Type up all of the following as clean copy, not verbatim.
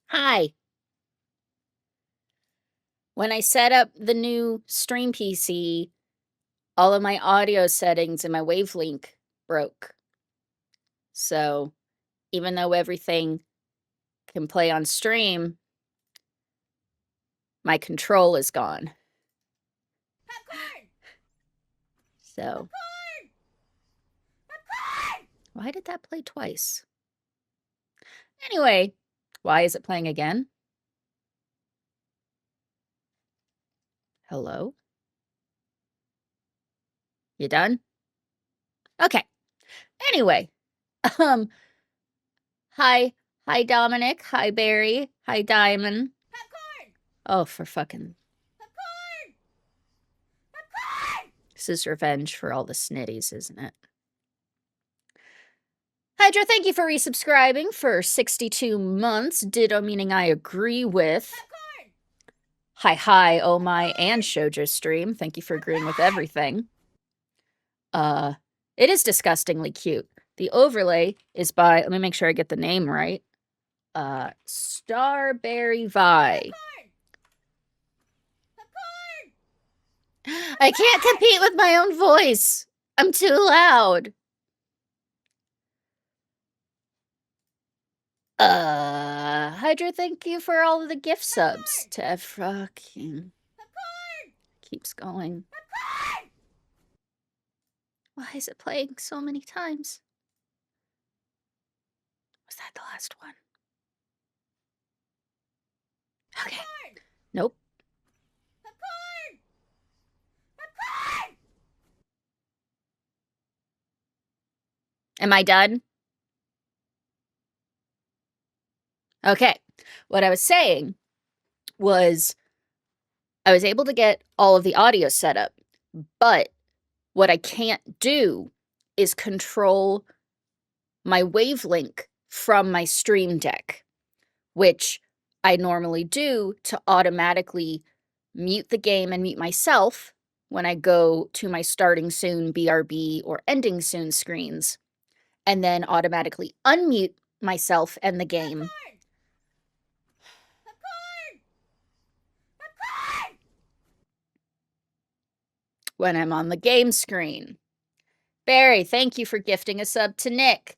Hi. When I set up the new stream PC, all of my audio settings and my wavelength broke. So even though everything can play on stream, my control is gone. Popcorn! So Popcorn! Popcorn! why did that play twice? Anyway, why is it playing again? Hello? You done? Okay. Anyway, hi Dominic, hi Barry, hi Diamond. Popcorn! Oh, for fucking... Popcorn! Popcorn! This is revenge for all the snitties, isn't it? Hydra, thank you for resubscribing for 62 months. Ditto meaning I agree with. Popcorn! Hi, oh my, and Shoujo stream. Thank you for agreeing with everything. It is disgustingly cute. The overlay is by, let me make sure I get the name right. Starberry Vi. I can't compete with my own voice. I'm too loud. Hydra, thank you for all of the gift subs to fucking keeps going. Why is it playing so many times? Was that the last one? Okay. Nope. Am I done? Okay. What I was saying was I was able to get all of the audio set up, but what I can't do is control my wavelength from my Stream Deck, which I normally do to automatically mute the game and mute myself when I go to my starting soon BRB or ending soon screens, and then automatically unmute myself and the game when I'm on the game screen. Barry, thank you for gifting a sub to Nick.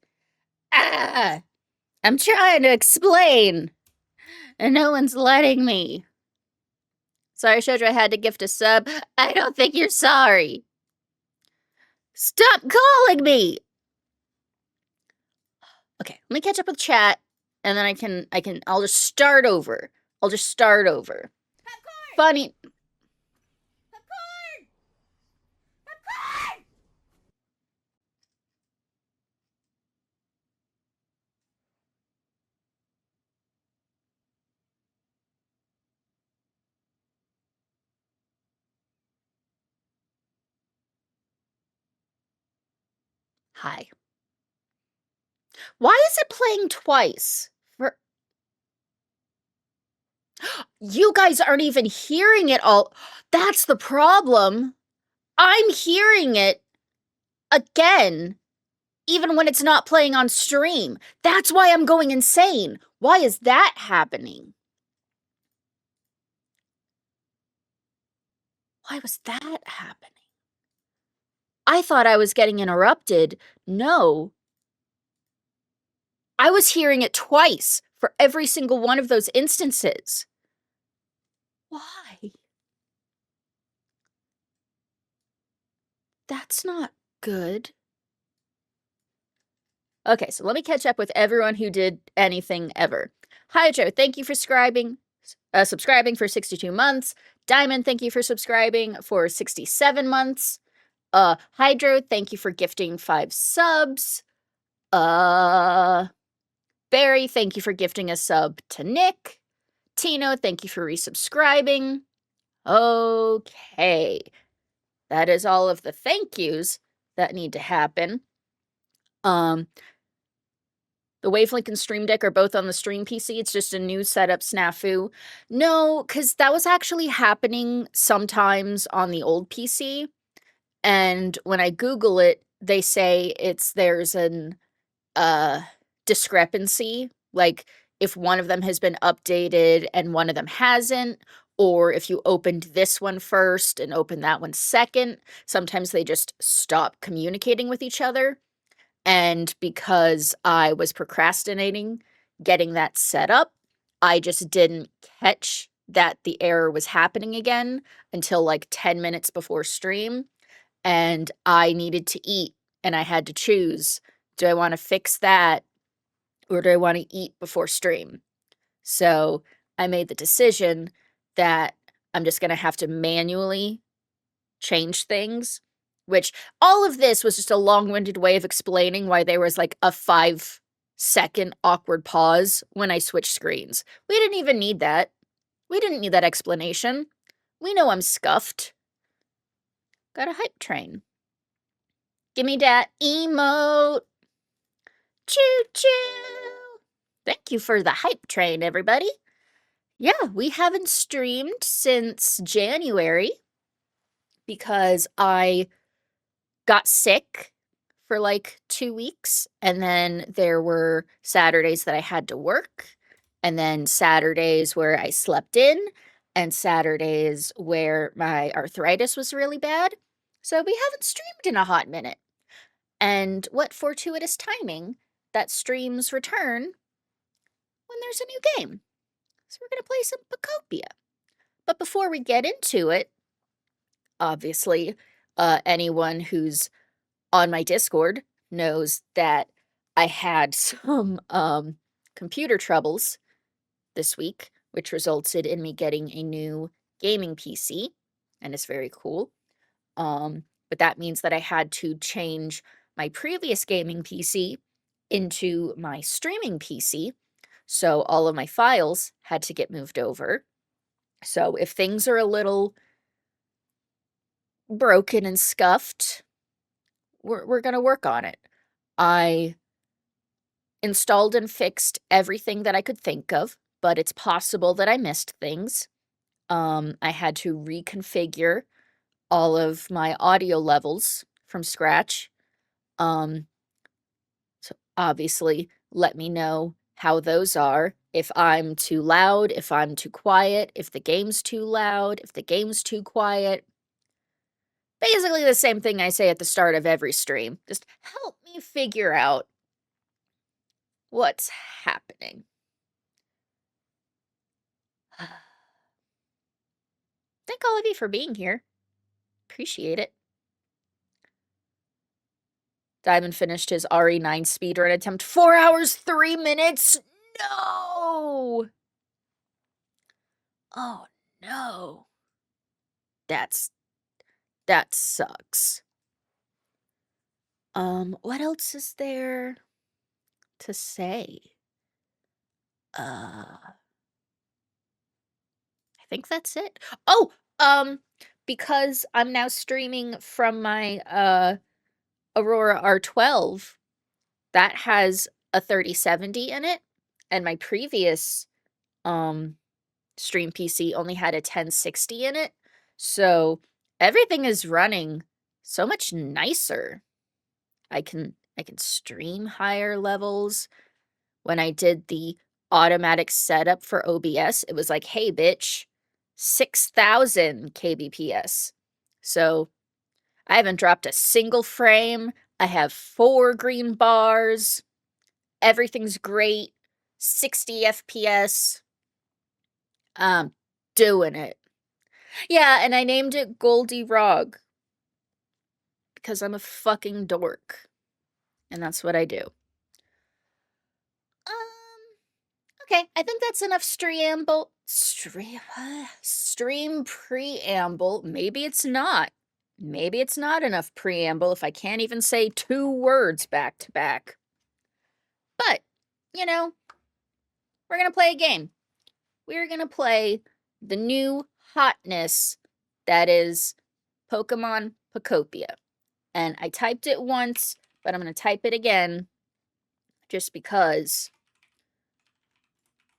I'm trying to explain, and no one's letting me. Sorry, Shoujo, I had to gift a sub. I don't think you're sorry. Stop calling me! Okay, let me catch up with chat, and then I'll just start over. Popcorn! Funny. Popcorn! Popcorn! Hi. Why is it playing twice? You guys aren't even hearing it all. That's the problem. I'm hearing it again, even when it's not playing on stream. That's why I'm going insane. Why is that happening? Why was that happening? I thought I was getting interrupted. No. I was hearing it twice for every single one of those instances. Why? That's not good. Okay, so let me catch up with everyone who did anything ever. Hi, Joe. Thank you for subscribing for 62 months. Diamond, thank you for subscribing for 67 months. Hydro, thank you for gifting 5 subs. Barry, thank you for gifting a sub to Nick. Tino, thank you for resubscribing. Okay. That is all of the thank yous that need to happen. The Wavelength and Stream Deck are both on the Stream PC. It's just a new setup snafu. No, because that was actually happening sometimes on the old PC. And when I Google it, they say there's an discrepancy. Like, if one of them has been updated and one of them hasn't, or if you opened this one first and opened that one second. Sometimes they just stop communicating with each other. And because I was procrastinating getting that set up, I just didn't catch that the error was happening again until like 10 minutes before stream. And I needed to eat, and I had to choose, do I want to fix that or do I want to eat before stream? So I made the decision that I'm just going to have to manually change things, which all of this was just a long-winded way of explaining why there was like a 5-second awkward pause when I switched screens. We didn't even need that. We didn't need that explanation. We know I'm scuffed. Got a hype train. Gimme dat emote. Choo choo. Thank you for the hype train, everybody. Yeah, we haven't streamed since January because I got sick for like 2 weeks, and then there were Saturdays that I had to work, and then Saturdays where I slept in, and Saturdays where my arthritis was really bad. So we haven't streamed in a hot minute. And what fortuitous timing that streams return when there's a new game. So we're going to play some Pokopia. But before we get into it, obviously, anyone who's on my Discord knows that I had some computer troubles this week, which resulted in me getting a new gaming PC, and it's very cool. But that means that I had to change my previous gaming PC into my streaming PC, so all of my files had to get moved over. So if things are a little broken and scuffed, we're gonna work on it. I installed and fixed everything that I could think of, but it's possible that I missed things. I had to reconfigure all of my audio levels from scratch. So obviously, let me know how those are. If I'm too loud, if I'm too quiet, if the game's too loud, if the game's too quiet. Basically the same thing I say at the start of every stream. Just help me figure out what's happening. Thank all of you for being here. Appreciate it. Diamond finished his RE9 speedrun attempt 4 hours, 3 minutes. No! Oh, no. That sucks. What else is there to say? I think that's it. Oh, because I'm now streaming from my Aurora R12, that has a 3070 in it, and my previous stream PC only had a 1060 in it. So everything is running so much nicer. I can stream higher levels. When I did the automatic setup for OBS, it was like, hey, bitch, 6,000 kbps. So I haven't dropped a single frame. I have 4 green bars. Everything's great. 60 FPS. I'm doing it. Yeah, and I named it Goldie Rog because I'm a fucking dork. And that's what I do. Okay, I think that's enough stream preamble. Maybe it's not. Maybe it's not enough preamble if I can't even say 2 words back to back. But, you know, we're gonna play a game. We're gonna play the new hotness that is Pokemon Pokopia. And I typed it once, but I'm gonna type it again just because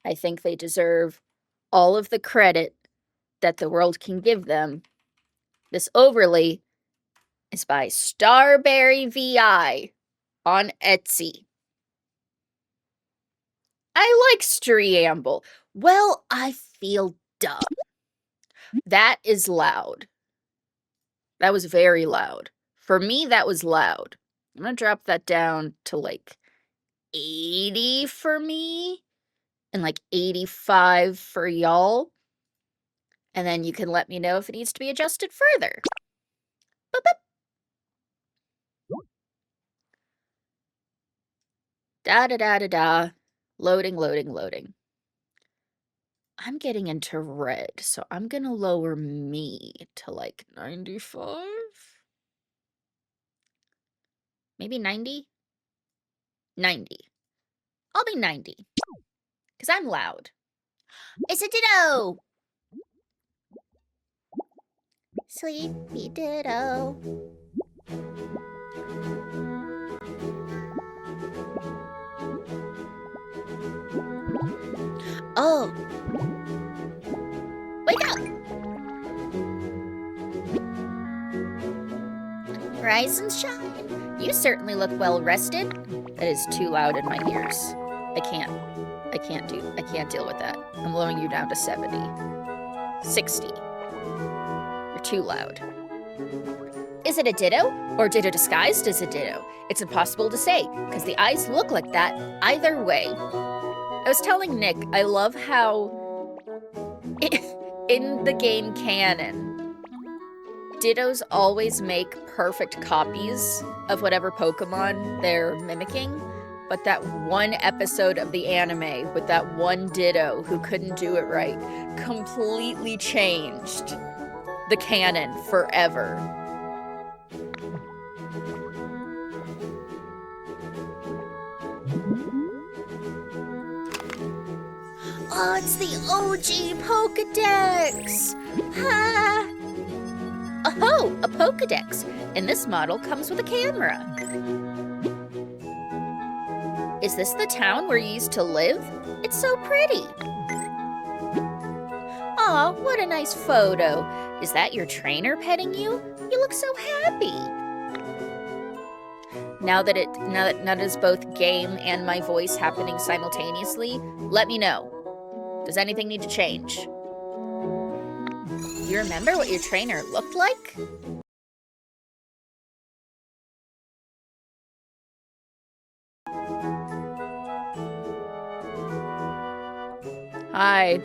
I think they deserve all of the credit that the world can give them. This overlay is by Starberry VI on Etsy. I like Preamble. Well, I feel dumb. That is loud. That was very loud. For me, that was loud. I'm gonna drop that down to like 80 for me and like 85 for y'all. And then you can let me know if it needs to be adjusted further. Boop, boop. Da da da da da. Loading, loading, loading. I'm getting into red, so I'm gonna lower me to like 95. Maybe 90? 90. I'll be 90. Because I'm loud. It's a ditto! Sleepy ditto. Oh. Wake up! Rise and shine. You certainly look well rested. That is too loud in my ears. I can't deal with that. I'm lowering you down to 70. 60. You're too loud. Is it a ditto, or ditto disguised as a ditto? It's impossible to say, because the eyes look like that either way. I was telling Nick, I love how in the game canon, dittos always make perfect copies of whatever Pokemon they're mimicking, but that one episode of the anime with that one ditto who couldn't do it right completely changed the canon forever. Oh, it's the OG Pokedex! Ha! Oh, a Pokedex. And this model comes with a camera. Is this the town where you used to live? It's so pretty. Aw, what a nice photo. Is that your trainer petting you? You look so happy. Now that it's both game and my voice happening simultaneously, let me know. Does anything need to change? Do you remember what your trainer looked like? Hi.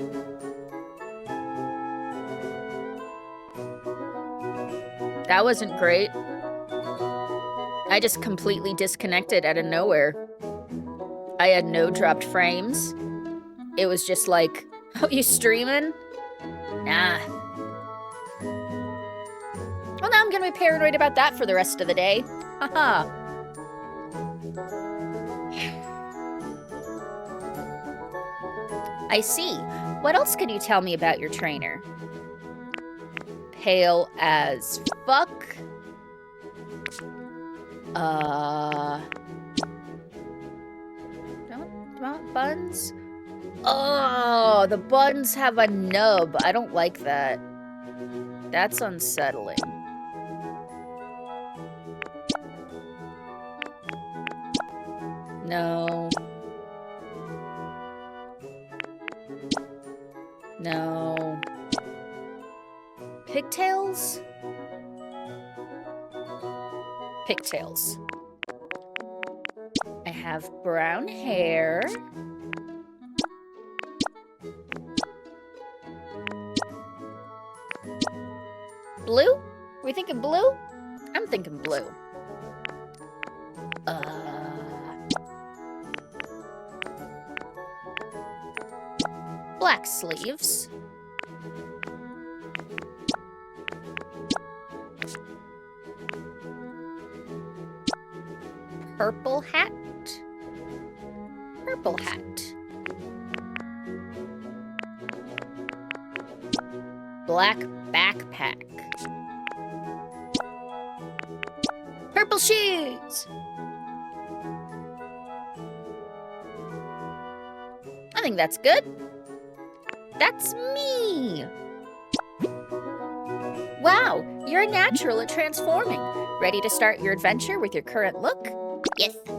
That wasn't great. I just completely disconnected out of nowhere. I had no dropped frames. It was just like, oh, you streaming? Nah. Well, now I'm gonna be paranoid about that for the rest of the day. Haha. I see. What else could you tell me about your trainer? Pale as fuck. Don't want buns? Oh, the buns have a nub. I don't like that. That's unsettling. No. No. Pigtails? Pigtails. I have brown hair. Blue? Are we thinking blue? I'm thinking blue. Black sleeves. Purple hat. Purple hat. Black backpack. Purple shoes. I think that's good. That's me. Wow, you're a natural at transforming. Ready to start your adventure with your current look? Yes. Hi,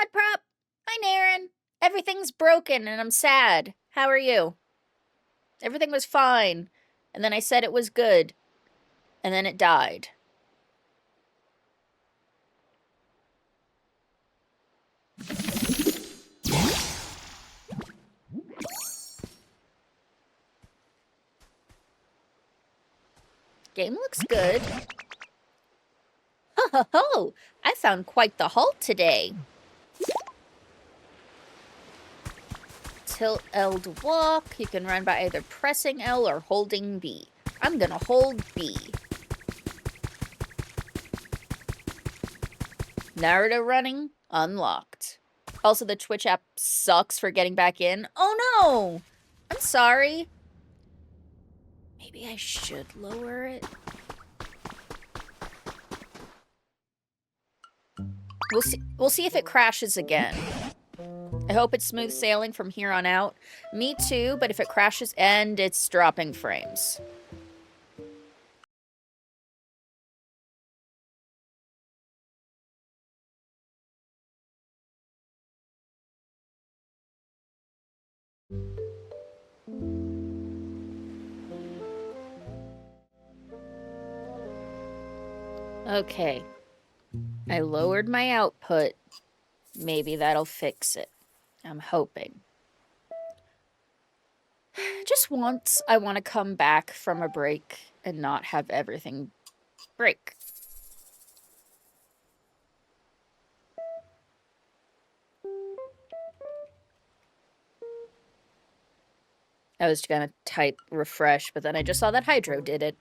Odd Prop. Hi, Hi, Naren. Everything's broken and I'm sad. How are you? Everything was fine. And then I said it was good. And then it died. Game looks good. Ho ho ho! I found quite the halt today. Tilt L to walk. You can run by either pressing L or holding B. I'm gonna hold B. Naruto running unlocked. Also, the Twitch app sucks for getting back in. Oh no! I'm sorry. Maybe I should lower it. We'll see if it crashes again. I hope it's smooth sailing from here on out. Me too, but if it crashes and it's dropping frames. Okay. I lowered my output. Maybe that'll fix it. I'm hoping. Just once, I want to come back from a break and not have everything break. I was gonna type refresh, but then I just saw that Hydro did it.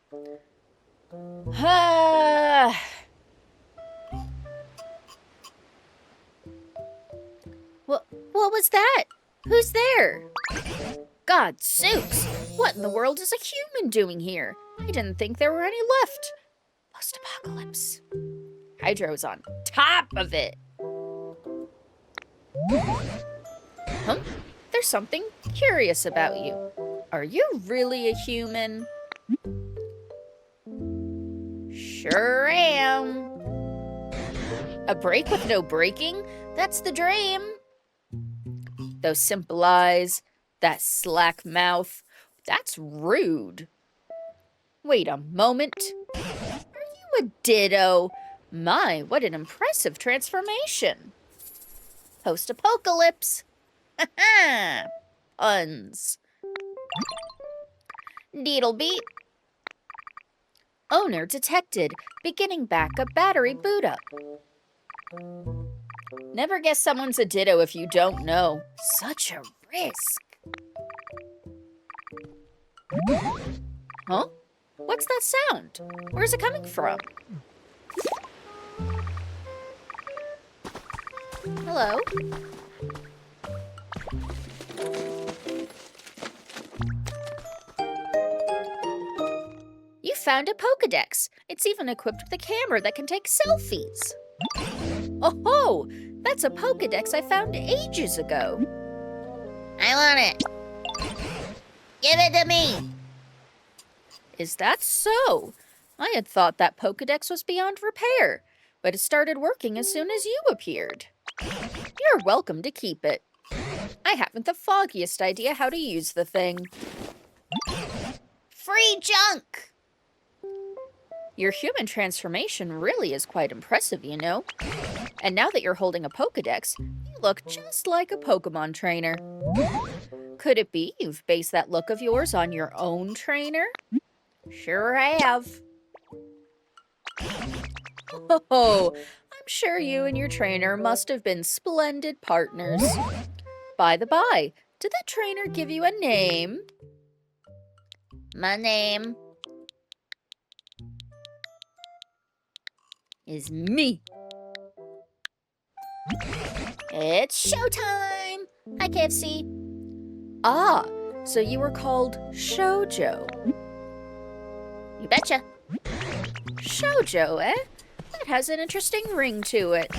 What was that? Who's there? God sakes! What in the world is a human doing here? I didn't think there were any left. Post-apocalypse. Hydro's on top of it. Huh? There's something curious about you. Are you really a human? Sure am. A break with no breaking? That's the dream. Those simple eyes, that slack mouth, that's rude. Wait a moment. Are you a ditto? My, what an impressive transformation. Post-apocalypse. Ha ha! Puns. Deedle beat. Owner detected. Beginning backup battery boot up. Never guess someone's a ditto if you don't know. Such a risk. Huh? What's that sound? Where's it coming from? Hello? You found a Pokedex. It's even equipped with a camera that can take selfies. Oh ho! That's a Pokedex I found ages ago. I want it. Give it to me. Is that so? I had thought that Pokedex was beyond repair, but it started working as soon as you appeared. You're welcome to keep it. I haven't the foggiest idea how to use the thing. Free junk! Your human transformation really is quite impressive, you know? And now that you're holding a Pokedex, you look just like a Pokemon trainer. Could it be you've based that look of yours on your own trainer? Sure have. Oh, I'm sure you and your trainer must have been splendid partners. By the by, did that trainer give you a name? My name is me. It's showtime! Hi, KFC. Ah, so you were called Shoujo. You betcha. Shoujo, eh? That has an interesting ring to it.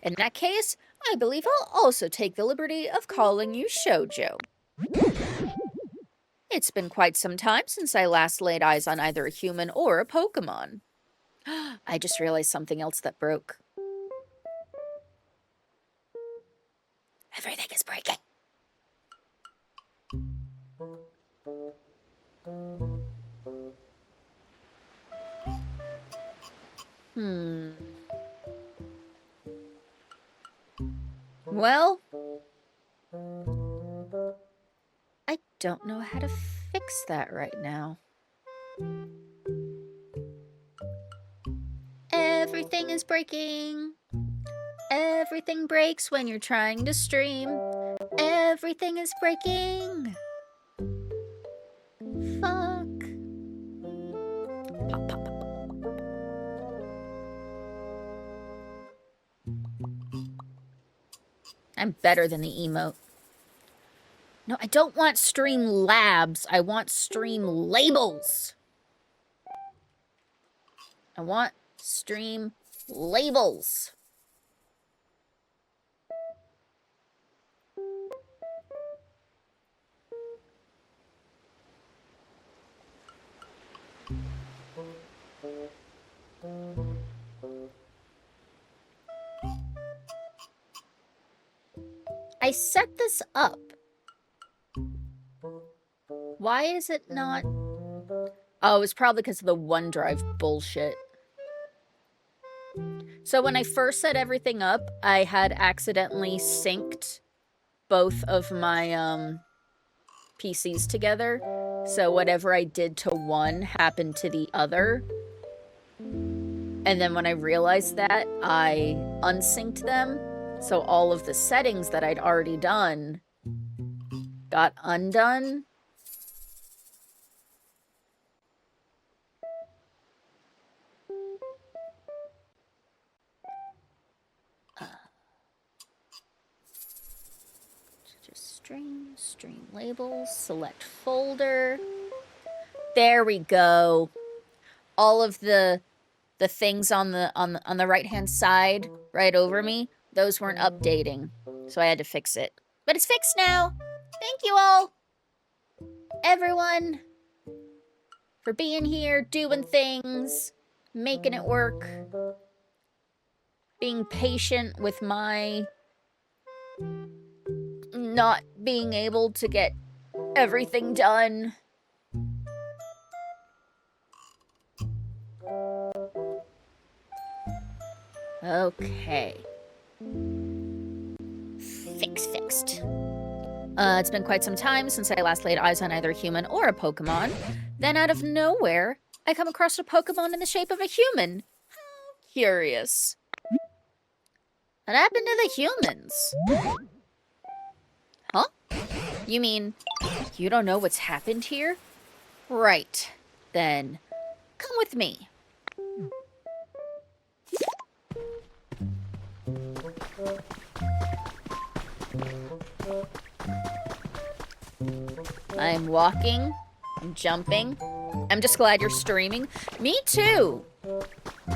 In that case, I believe I'll also take the liberty of calling you Shoujo. It's been quite some time since I last laid eyes on either a human or a Pokemon. I just realized something else that broke. Everything is breaking. Well, I don't know how to fix that right now. Everything is breaking. Everything breaks when you're trying to stream. Everything is breaking. Fuck. Pop, pop, pop. I'm better than the emote. No, I don't want stream labs. I want stream labels. I want stream labels. I set this up. Why is it not? Oh, it's probably because of the OneDrive bullshit. So when I first set everything up, I had accidentally synced both of my PCs together. So whatever I did to one happened to the other. And then when I realized that, I unsynced them. So all of the settings that I'd already done got undone. Just stream labels, select folder. There we go. All of the things on the right-hand side, right over me, those weren't updating. So I had to fix it. But it's fixed now. Thank you all, everyone, for being here, doing things, making it work, being patient with my not being able to get everything done. Okay. Fixed. It's been quite some time since I last laid eyes on either a human or a Pokemon. Then out of nowhere, I come across a Pokemon in the shape of a human. How curious. What happened to the humans? Huh? You mean you don't know what's happened here? Right. Then come with me. I'm walking. I'm jumping. I'm just glad you're streaming. Me too.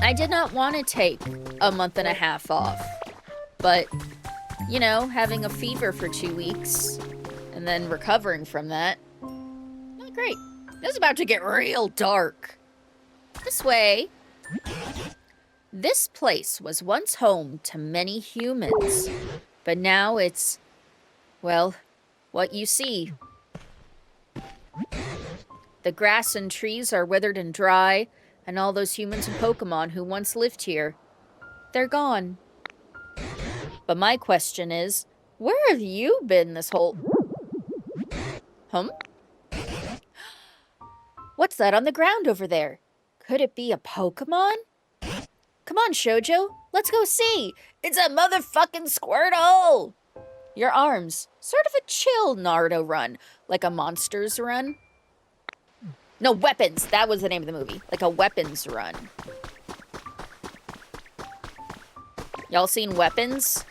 I did not want to take a month and a half off. But, you know, having a fever for 2 weeks and then recovering from that, not great. It's about to get real dark. This way. This place was once home to many humans, but now it's, well, what you see. The grass and trees are withered and dry, and all those humans and Pokemon who once lived here, they're gone. But my question is, where have you been this whole... What's that on the ground over there? Could it be a Pokemon? Come on, Shoujo, let's go see. It's a motherfucking Squirtle! Your arms, sort of a chill Naruto run, like a monster's run. No, weapons, that was the name of the movie. Like a weapons run. Y'all seen Weapons?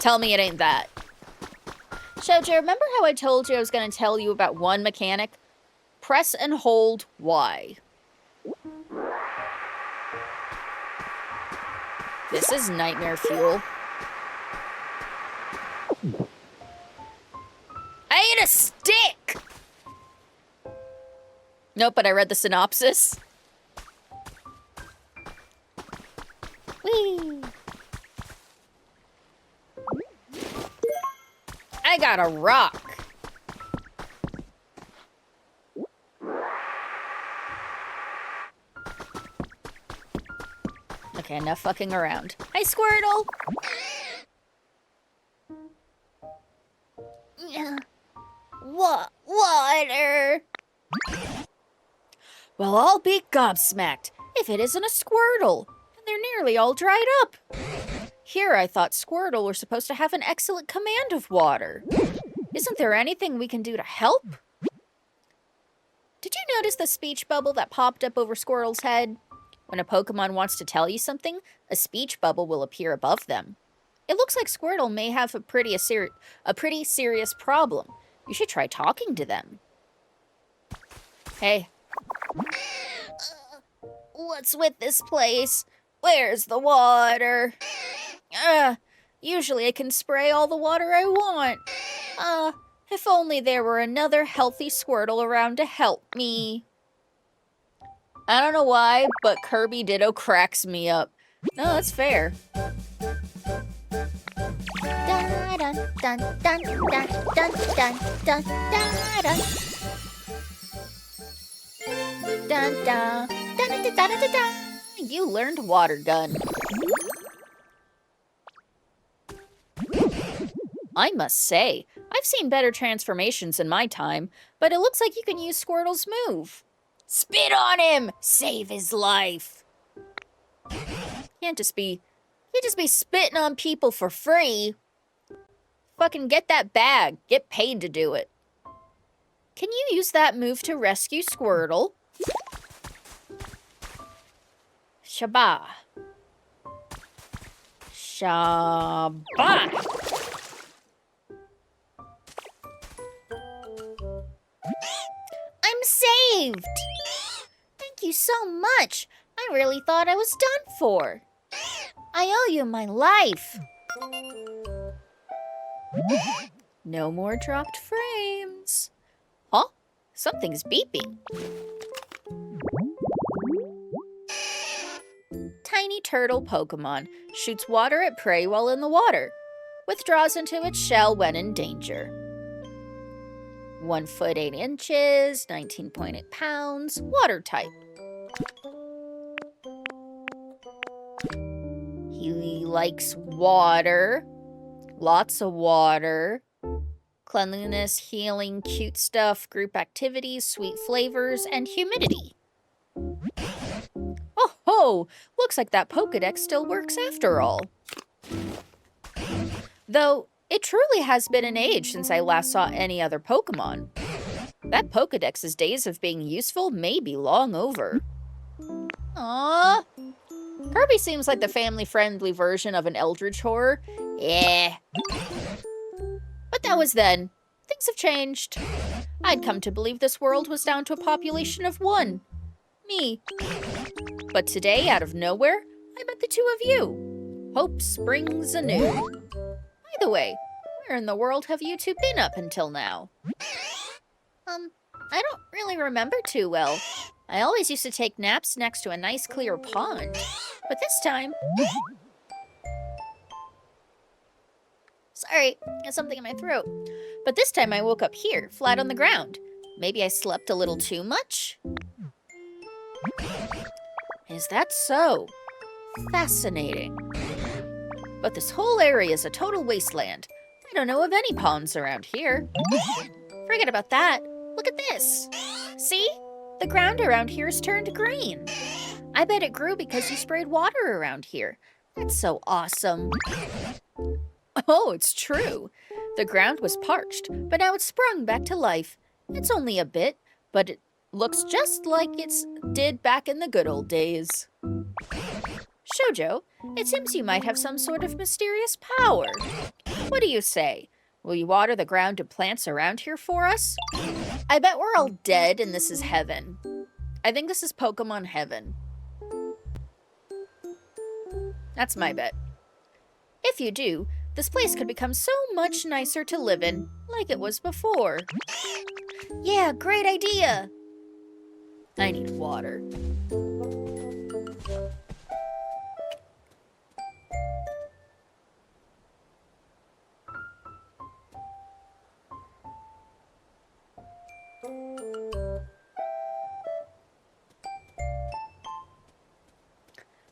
Tell me it ain't that. Shoujo, remember how I told you I was gonna tell you about one mechanic? Press and hold Y. This is nightmare fuel. I ate a stick! Nope, but I read the synopsis. Whee! I got a rock. Okay, enough fucking around. Hi, Squirtle! Water! Well, I'll be gobsmacked if it isn't a Squirtle, and they're nearly all dried up. Here I thought Squirtle were supposed to have an excellent command of water. Isn't there anything we can do to help? Did you notice the speech bubble that popped up over Squirtle's head? When a Pokemon wants to tell you something, a speech bubble will appear above them. It looks like Squirtle may have a pretty serious problem. You should try talking to them. Hey. What's with this place? Where's the water? Usually I can spray all the water I want. If only there were another healthy Squirtle around to help me. I don't know why, but Kirby Ditto cracks me up. No, that's fair. Dun, dun, dun, dun, dun, dun, dun, dun, dun. Dun, dun, dun, dun, dun, dun, dun. You learned Water Gun. I must say, I've seen better transformations in my time, but it looks like you can use Squirtle's move. Spit on him! Save his life! Can't just be spitting on people for free. Fucking get that bag. Get paid to do it. Can you use that move to rescue Squirtle? Shabba. Shabba. I'm saved! Thank you so much. I really thought I was done for. I owe you my life. No more dropped frames. Huh? Something's beeping. Tiny turtle Pokemon shoots water at prey while in the water. Withdraws into its shell when in danger. 1 foot 8 inches, 19.8 pounds, water type. He likes water, lots of water, cleanliness, healing, cute stuff, group activities, sweet flavors, and humidity. Oh ho! Looks like that Pokedex still works after all. Though, it truly has been an age since I last saw any other Pokemon. That Pokedex's days of being useful may be long over. Aww. Kirby seems like the family-friendly version of an Eldritch horror. Yeah. But that was then. Things have changed. I'd come to believe this world was down to a population of 1. Me. But today, out of nowhere, I met the 2 of you. Hope springs anew. By the way, where in the world have you 2 been up until now? I don't really remember too well. I always used to take naps next to a nice clear pond. But this time... Sorry, I have something in my throat. But this time I woke up here, flat on the ground. Maybe I slept a little too much? Is that so? Fascinating. But this whole area is a total wasteland. I don't know of any ponds around here. Forget about that. Look at this. See? The ground around here is turned green. I bet it grew because you sprayed water around here. That's so awesome. Oh, it's true. The ground was parched, but now it's sprung back to life. It's only a bit, but it looks just like it did back in the good old days. Shoujo, it seems you might have some sort of mysterious power. What do you say? Will you water the ground and plants around here for us? I bet we're all dead and this is heaven. I think this is Pokemon heaven. That's my bet. If you do, this place could become so much nicer to live in, like it was before. Yeah, great idea! I need water.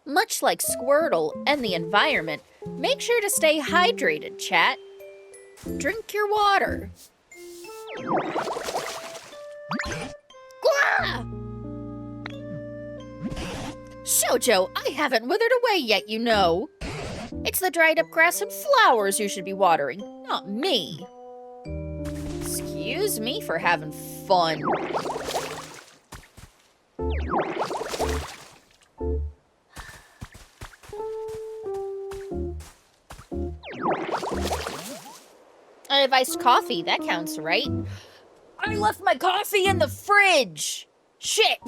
Much like Squirtle and the environment, make sure to stay hydrated, chat. Drink your water. Gah! Shoujo, I haven't withered away yet, you know. It's the dried up grass and flowers you should be watering, not me. Excuse me for having fun. I have iced coffee, that counts, right? I left my coffee in the fridge! Shit!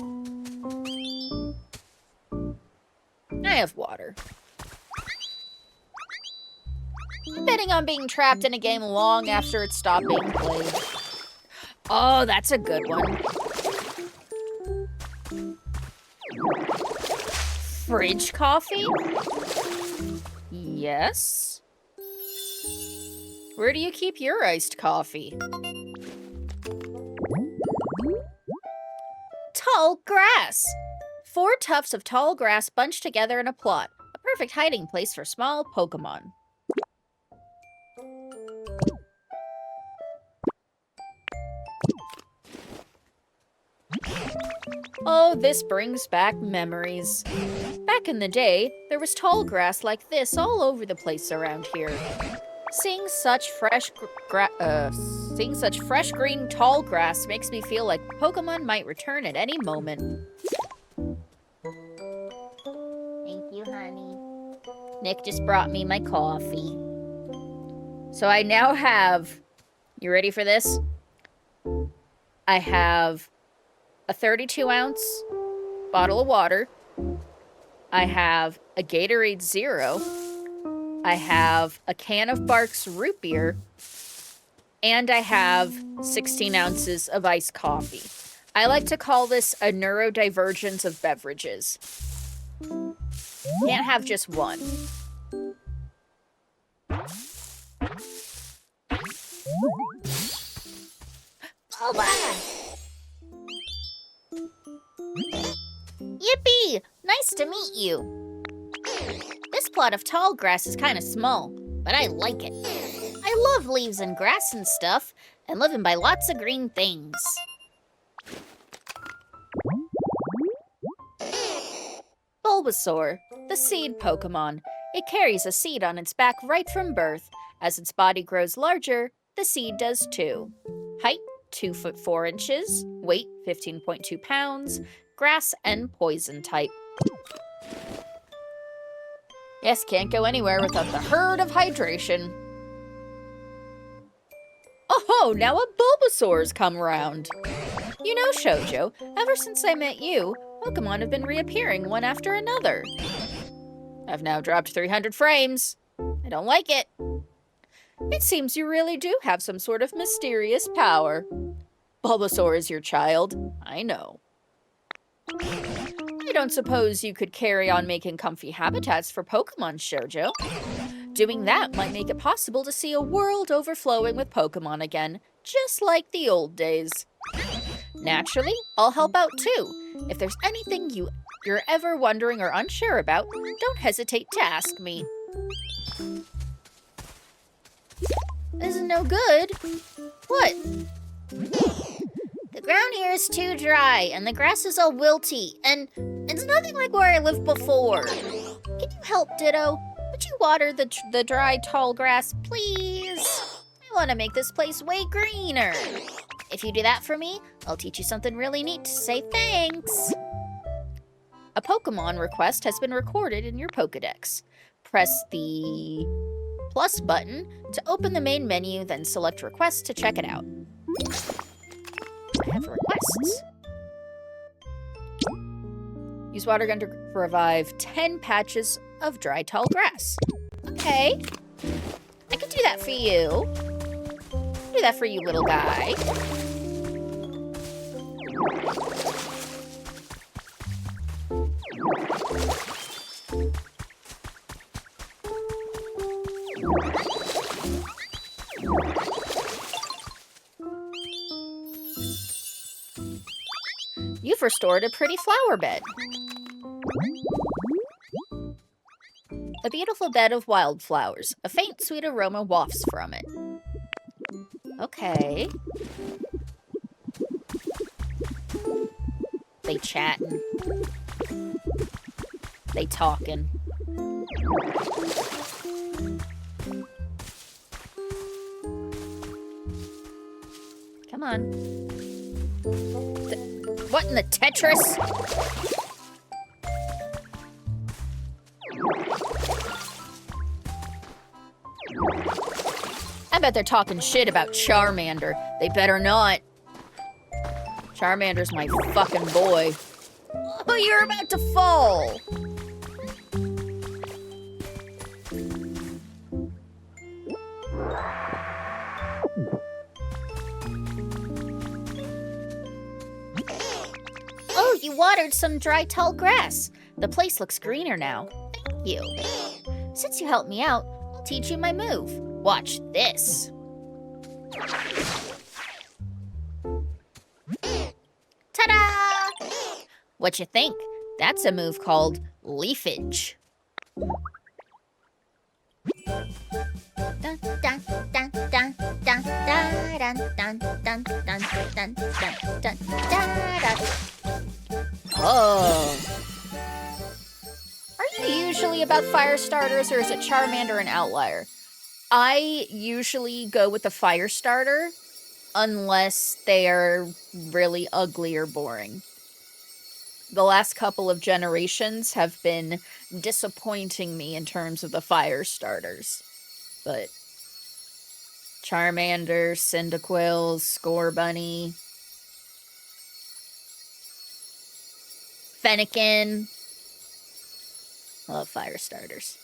I have water. I'm betting on being trapped in a game long after it stopped being played. Oh, that's a good one. Fridge coffee? Yes? Where do you keep your iced coffee? Tall grass! 4 tufts of tall grass bunched together in a plot. A perfect hiding place for small Pokemon. Oh, this brings back memories. Back in the day, there was tall grass like this all over the place around here. Seeing such fresh green tall grass makes me feel like Pokemon might return at any moment. Thank you, honey. Nick just brought me my coffee. So I now have, you ready for this? I have a 32-ounce bottle of water. I have a Gatorade Zero. I have a can of Barks root beer. And I have 16 ounces of iced coffee. I like to call this a neurodivergence of beverages. Can't have just one. Oh, yippee! Nice to meet you. This plot of tall grass is kind of small, but I like it. I love leaves and grass and stuff, and living by lots of green things. Bulbasaur, the seed Pokemon. It carries a seed on its back right from birth. As its body grows larger, the seed does too. Height, 2 foot 4 inches. Weight, 15.2 pounds. Grass and poison type. Yes, can't go anywhere without the herd of hydration. Oh, now a Bulbasaur's come around. You know, Shoujo, ever since I met you, Pokemon have been reappearing one after another. I've now dropped 300 frames. I don't like it. It seems you really do have some sort of mysterious power. Bulbasaur is your child, I know. I don't suppose you could carry on making comfy habitats for Pokemon, Shoujo. Doing that might make it possible to see a world overflowing with Pokemon again, just like the old days. Naturally, I'll help out too. If there's anything you're ever wondering or unsure about, don't hesitate to ask me. This is no good. What? The ground here is too dry, and the grass is all wilty, and it's nothing like where I lived before. Can you help, Ditto? Would you water the dry, tall grass, please? I want to make this place way greener. If you do that for me, I'll teach you something really neat to say thanks. A Pokemon request has been recorded in your Pokedex. Press the plus button to open the main menu, then select Request to check it out. I have requests. Use water gun to revive 10 patches of dry tall grass. Okay. I can do that for you. Do that for you, little guy. You've restored a pretty flower bed. A beautiful bed of wildflowers. A faint, sweet aroma wafts from it. Okay. They chatting. They talking. Come on. What in the Tetris? I bet they're talking shit about Charmander. They better not. Charmander's my fucking boy. Oh, you're about to fall. Oh, you watered some dry, tall grass. The place looks greener now. Thank you. Since you helped me out, I'll teach you my move. Watch this. Ta-da! What you think? That's a move called leafage. Oh. Are you usually about fire starters, or is it Charmander an outlier? I usually go with the fire starter, unless they are really ugly or boring. The last couple of generations have been disappointing me in terms of the fire starters. But Charmander, Cyndaquil, Scorbunny, Fennekin. I love fire starters.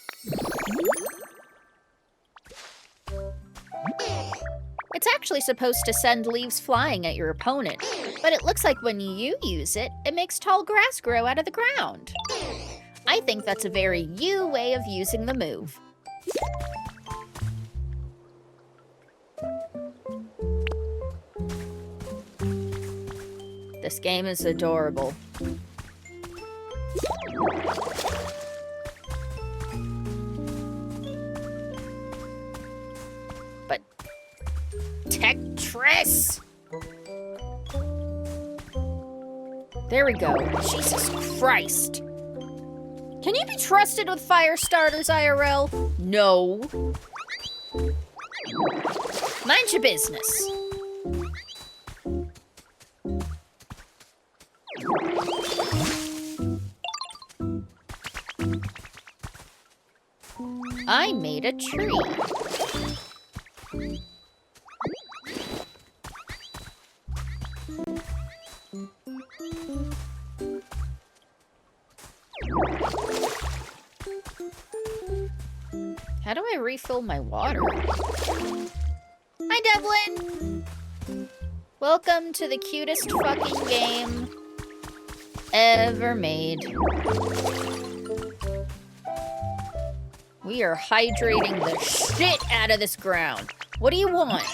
It's actually supposed to send leaves flying at your opponent, but it looks like when you use it, it makes tall grass grow out of the ground. I think that's a very you way of using the move. This game is adorable. But Tetris! There we go. Jesus Christ. Can you be trusted with fire starters, IRL? No. Mind your business. I made a tree. How do I refill my water? Hi, Devlin! Welcome to the cutest fucking game ever made. We are hydrating the shit out of this ground. What do you want?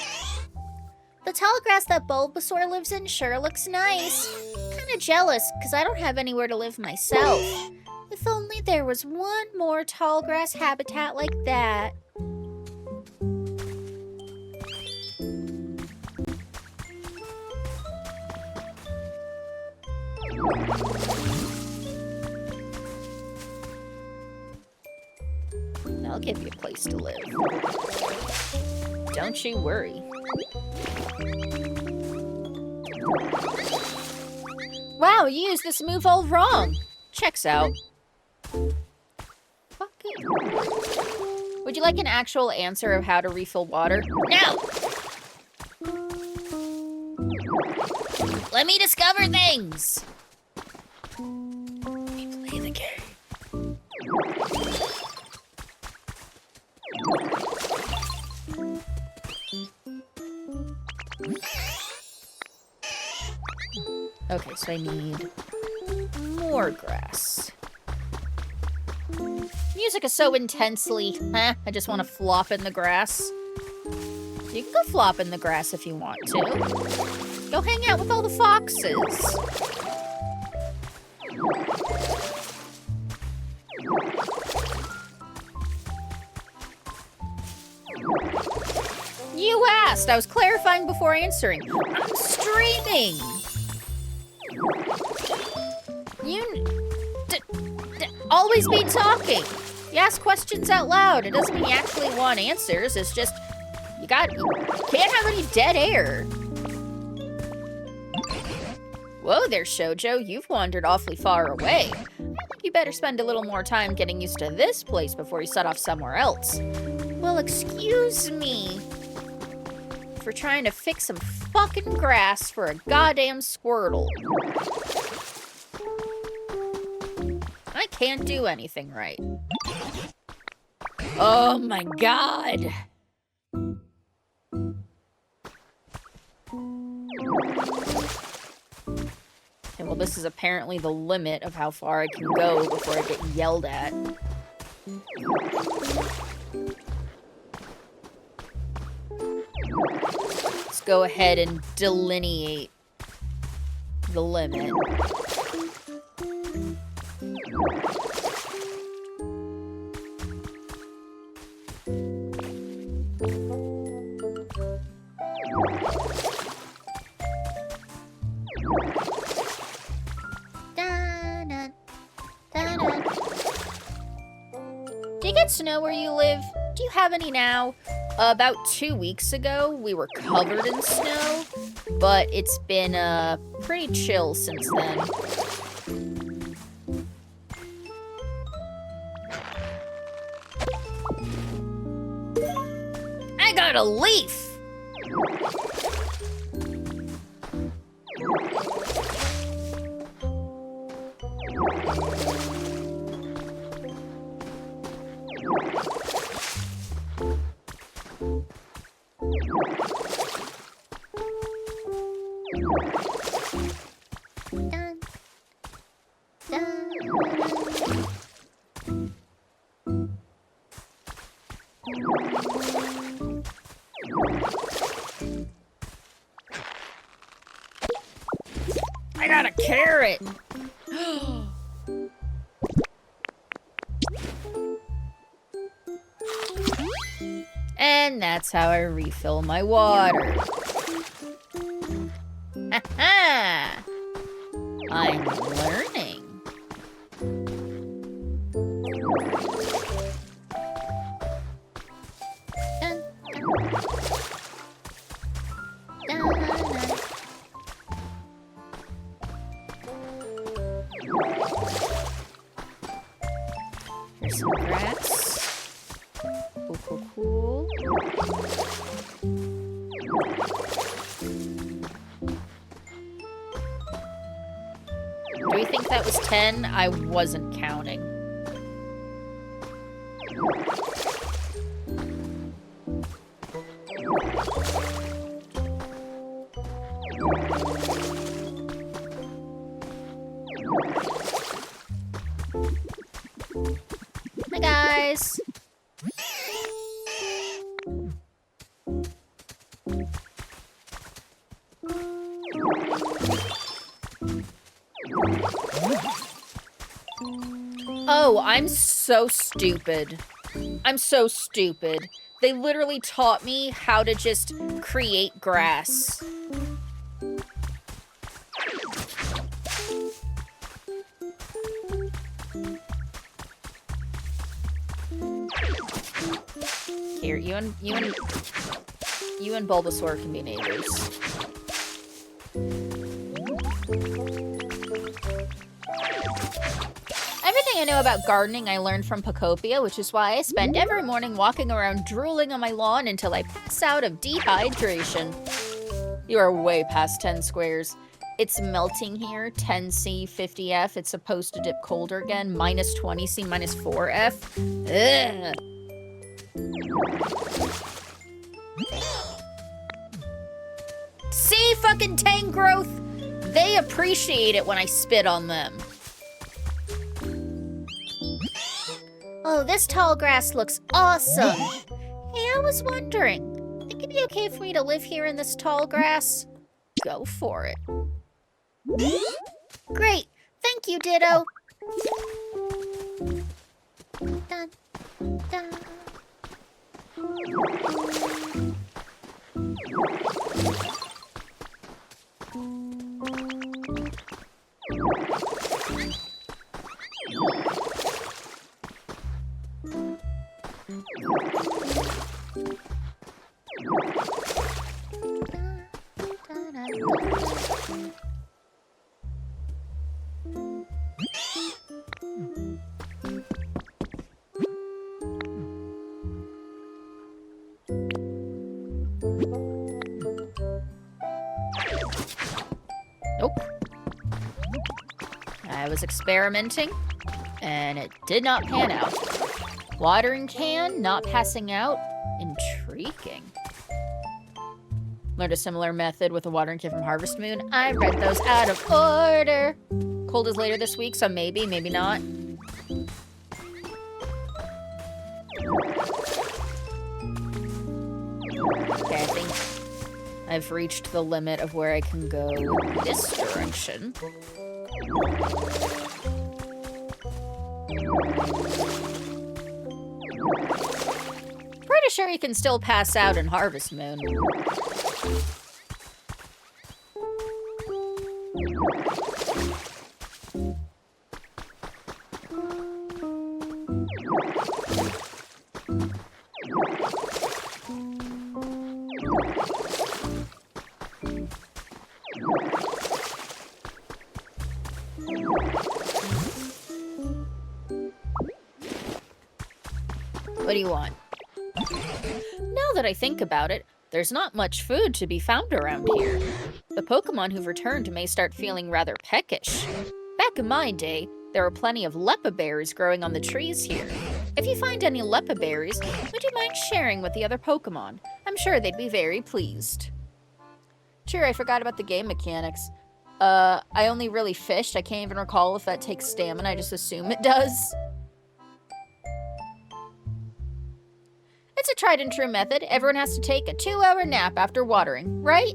The tall grass that Bulbasaur lives in sure looks nice. Kinda jealous, because I don't have anywhere to live myself. If only there was one more tall grass habitat like that. I'll give you a place to live. Don't you worry. Wow, you used this move all wrong. Checks out. Fuck it. Would you like an actual answer of how to refill water? No! Let me discover things! Let me play the game. Okay, so I need more grass. Music is so intensely, I just want to flop in the grass. You can go flop in the grass if you want to. Go hang out with all the foxes. fast. I was clarifying before answering. I'm streaming. Always be talking. You ask questions out loud. It doesn't mean you actually want answers. It's just, you can't have any dead air. Whoa there, Shoujo. You've wandered awfully far away. I think you better spend a little more time getting used to this place before you set off somewhere else. Well, excuse me for trying to fix some fucking grass for a goddamn Squirtle. I can't do anything right. Oh my god. Okay, well, this is apparently the limit of how far I can go before I get yelled at. Let's go ahead and delineate the limit. Do you get snow where you live? Do you have any now? About 2 weeks ago, we were covered in snow, but it's been pretty chill since then. I got a leaf! I got a carrot! And that's how I refill my water. Ha-ha! I'm learning. Dun, dun. Here's some grass. Cool, cool, cool. Do we think that was 10? I wasn't counting. Hi, guys. Oh, I'm so stupid. I'm so stupid. They literally taught me how to just create grass. Here, you and Bulbasaur can be neighbors. Everything I know about gardening I learned from Pokopia, which is why I spend every morning walking around drooling on my lawn until I pass out of dehydration. You are way past 10 squares. It's melting here, 10C, 50F. It's supposed to dip colder again, minus 20C, minus 4F. Ugh. See, fucking Tangrowth? They appreciate it when I spit on them. Oh, this tall grass looks awesome. Hey, I was wondering, think it'd be okay for me to live here in this tall grass? Go for it. Great. Thank you, Ditto. Dun, dun. Nope. I was experimenting, and it did not pan out. Watering can, not passing out. Intriguing. Learned a similar method with a watering kit from Harvest Moon. I read those out of order. Cold is later this week, so maybe, maybe not. Okay, I think I've reached the limit of where I can go this direction. Pretty sure you can still pass out in Harvest Moon. What do you want? Now that I think about it, there's not much food to be found around here. The Pokemon who've returned may start feeling rather peckish. Back in my day, there were plenty of leppa berries growing on the trees here. If you find any leppa berries, would you mind sharing with the other Pokemon? I'm sure they'd be very pleased. Sure, I forgot about the game mechanics. I only really fished. I can't even recall if that takes stamina. I just assume it does. It's a tried and true method. Everyone has to take a 2-hour nap after watering, right?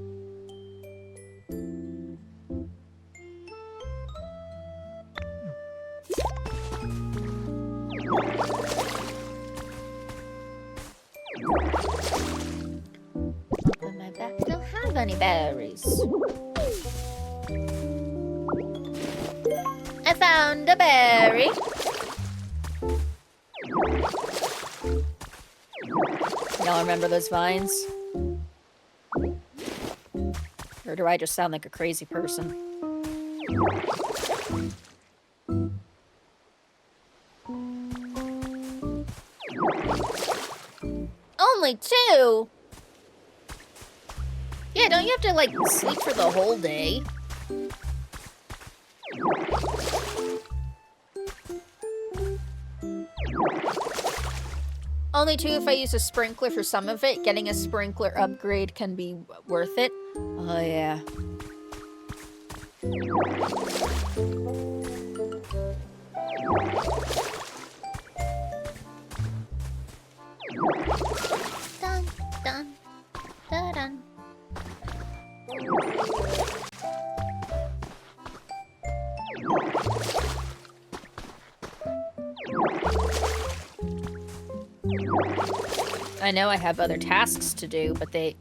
Open my back. Don't have any berries. I found a berry. Y'all remember those vines? Or do I just sound like a crazy person? Only 2? Yeah, don't you have to, like, sleep for the whole day? Only 2 if I use a sprinkler for some of it. Getting a sprinkler upgrade can be worth it. Oh, yeah. Dun, dun, da, dun. I know I have other tasks to do, but they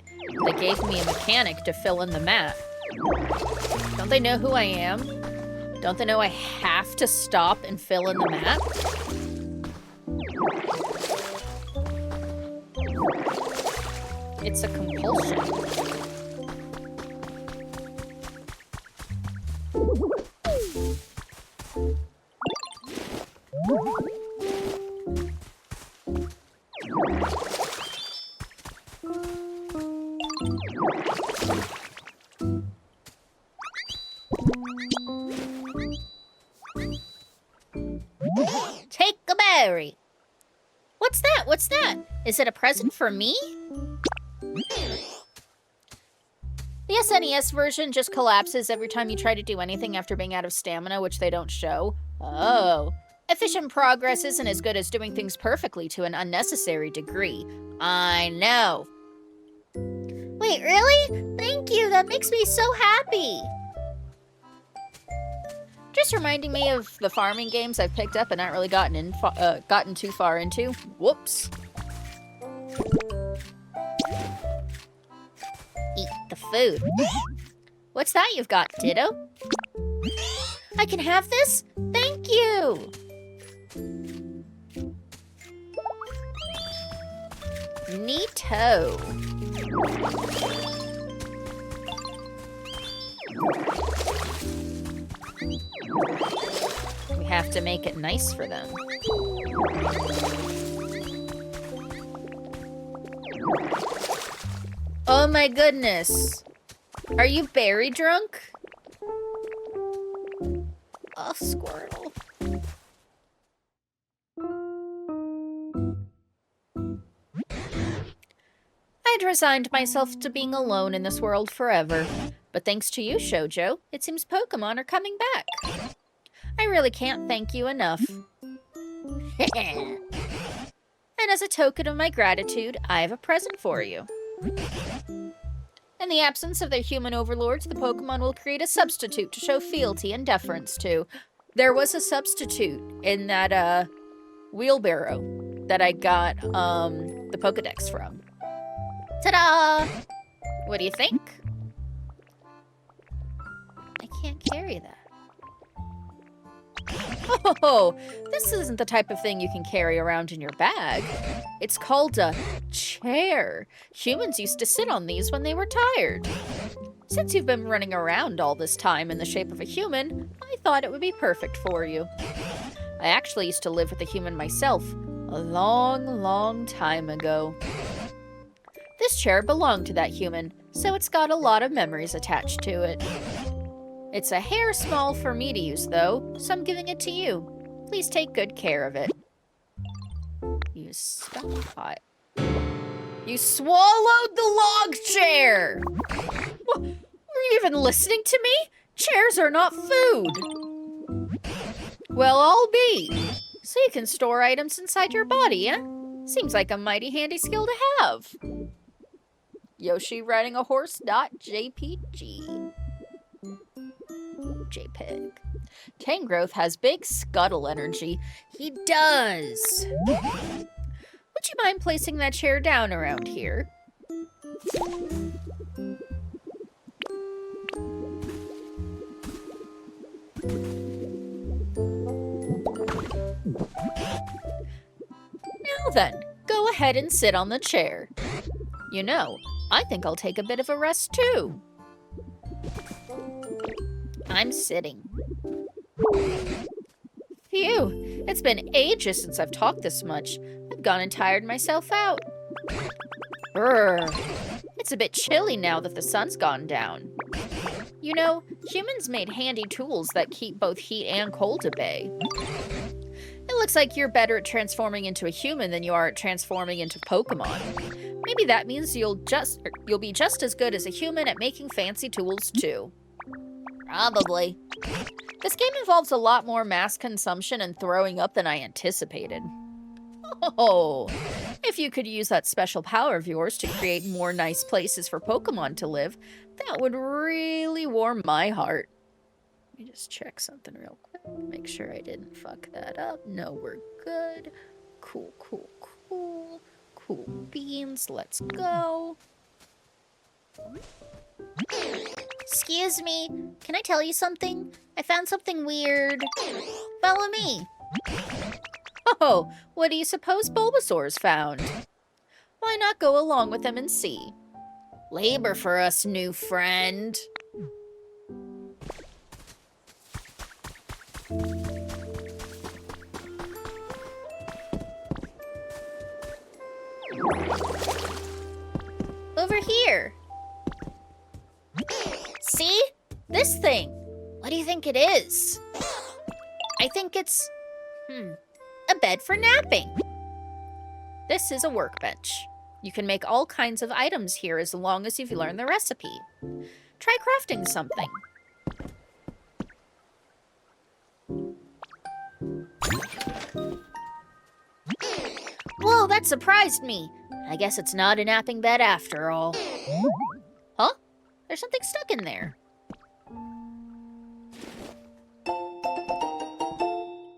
gave me a mechanic to fill in the map. Don't they know who I am? Don't they know I have to stop and fill in the map? It's a compulsion. Take a berry. What's that? What's that? Is it a present for me? The SNES version just collapses every time you try to do anything after being out of stamina, which they don't show. Oh. Efficient progress isn't as good as doing things perfectly to an unnecessary degree. I know. Wait, really? Thank you, that makes me so happy. Just reminding me of the farming games I've picked up and not really gotten too far into. Whoops. food. What's that you've got, Ditto? I can have this? Thank you! Neato. We have to make it nice for them. Oh my goodness. Are you berry drunk? Oh, Squirtle. I'd resigned myself to being alone in this world forever. But thanks to you, Shoujo, it seems Pokemon are coming back. I really can't thank you enough. And as a token of my gratitude, I have a present for you. In the absence of their human overlords, the Pokemon will create a substitute to show fealty and deference to. There was a substitute in that, wheelbarrow that I got, the Pokedex from. Ta-da! What do you think? I can't carry that. Oh, this isn't the type of thing you can carry around in your bag. It's called a chair. Humans used to sit on these when they were tired. Since you've been running around all this time in the shape of a human, I thought it would be perfect for you. I actually used to live with a human myself, a long, long time ago. This chair belonged to that human, so it's got a lot of memories attached to it. It's a hair small for me to use, though, so I'm giving it to you. Please take good care of it. You spot. You swallowed the log chair! Were you even listening to me? Chairs are not food. Well, I'll be. So you can store items inside your body, eh? Seems like a mighty handy skill to have. Yoshi riding a horse.jpg. JPEG. Tangrowth has big scuttle energy. He does. Would you mind placing that chair down around here? Now then, go ahead and sit on the chair. You know, I think I'll take a bit of a rest too. I'm sitting. Phew, it's been ages since I've talked this much. I've gone and tired myself out. Brr. It's a bit chilly now that the sun's gone down. You know, humans made handy tools that keep both heat and cold at bay. It looks like you're better at transforming into a human than you are at transforming into Pokemon. Maybe that means you'll be just as good as a human at making fancy tools too. Probably. This game involves a lot more mass consumption and throwing up than I anticipated. Oh, if you could use that special power of yours to create more nice places for Pokemon to live, that would really warm my heart. Let me just check something real quick. Make sure I didn't fuck that up. No, we're good. Cool, cool, cool. Cool beans, let's go. Excuse me, can I tell you something? I found something weird. Follow me. Oh, what do you suppose Bulbasaur's found? Why not go along with them and see? Labor for us, new friend. Over here. See? This thing. What do you think it is? I think it's, a bed for napping. This is a workbench. You can make all kinds of items here as long as you've learned the recipe. Try crafting something. Whoa, that surprised me. I guess it's not a napping bed after all. Huh? There's something stuck in there.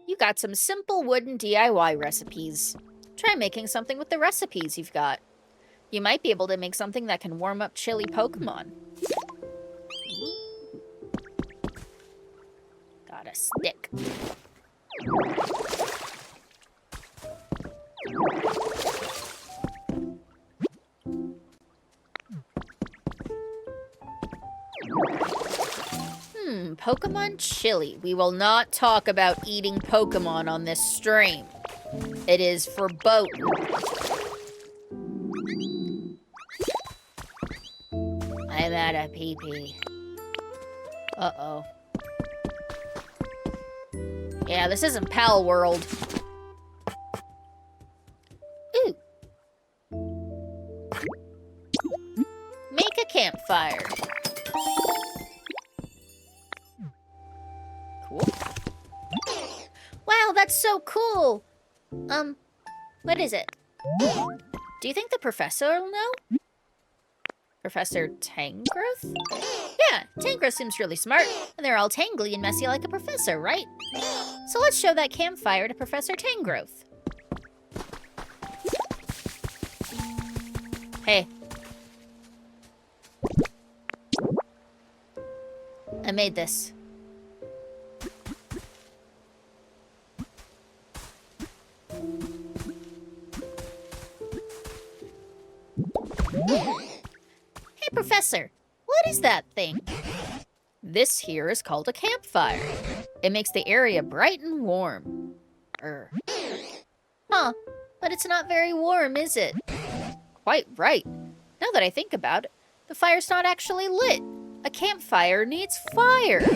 You got some simple wooden DIY recipes. Try making something with the recipes you've got. You might be able to make something that can warm up chilly Pokemon. Got a stick. Pokemon chili. We will not talk about eating Pokemon on this stream. It is verboten. I'm out of pee-pee. Uh-oh. Yeah, this isn't Pal World. Ooh. Make a campfire. Cool. Wow, that's so cool. What is it? Do you think the professor will know? Professor Tangrowth? Yeah, Tangrowth seems really smart, and they're all tangly and messy like a professor, right? So let's show that campfire to Professor Tangrowth. Hey. I made this. Hey, Professor, what is that thing? This here is called a campfire. It makes the area bright and warm. Huh, but it's not very warm, is it? Quite right. Now that I think about it, the fire's not actually lit. A campfire needs fire.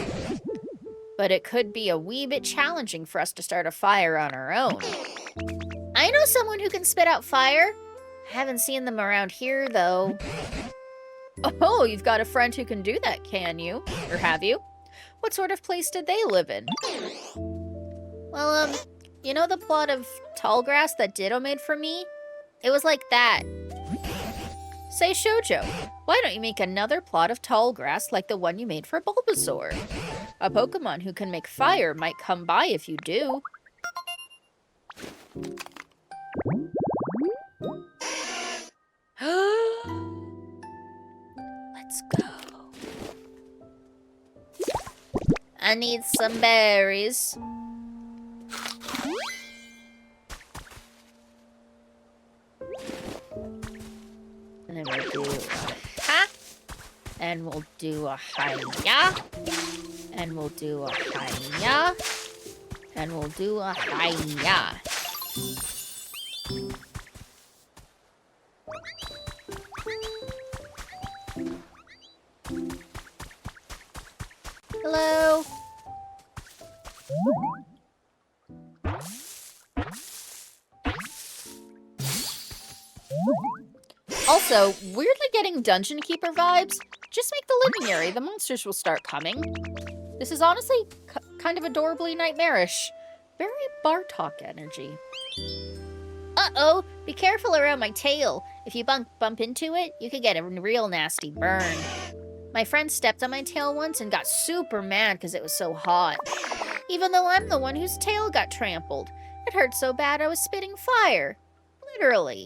But it could be a wee bit challenging for us to start a fire on our own. I know someone who can spit out fire. I haven't seen them around here, though. Oh, you've got a friend who can do that, can you? Or have you? What sort of place did they live in? Well, you know the plot of tall grass that Ditto made for me? It was like that. Say, Shoujo, why don't you make another plot of tall grass like the one you made for Bulbasaur? A Pokemon who can make fire might come by if you do. Let's go. I need some berries. And then we'll do a ha. And we'll do a hi-ya. And we'll do a hi-ya. And we'll do a hi-ya. Hello? Also, weirdly getting Dungeon Keeper vibes. Just make the living area. The monsters will start coming. This is honestly kind of adorably nightmarish. Very Bartok energy. Uh-oh! Be careful around my tail. If you bump into it, you could get a real nasty burn. My friend stepped on my tail once and got super mad because it was so hot. Even though I'm the one whose tail got trampled. It hurt so bad I was spitting fire. Literally.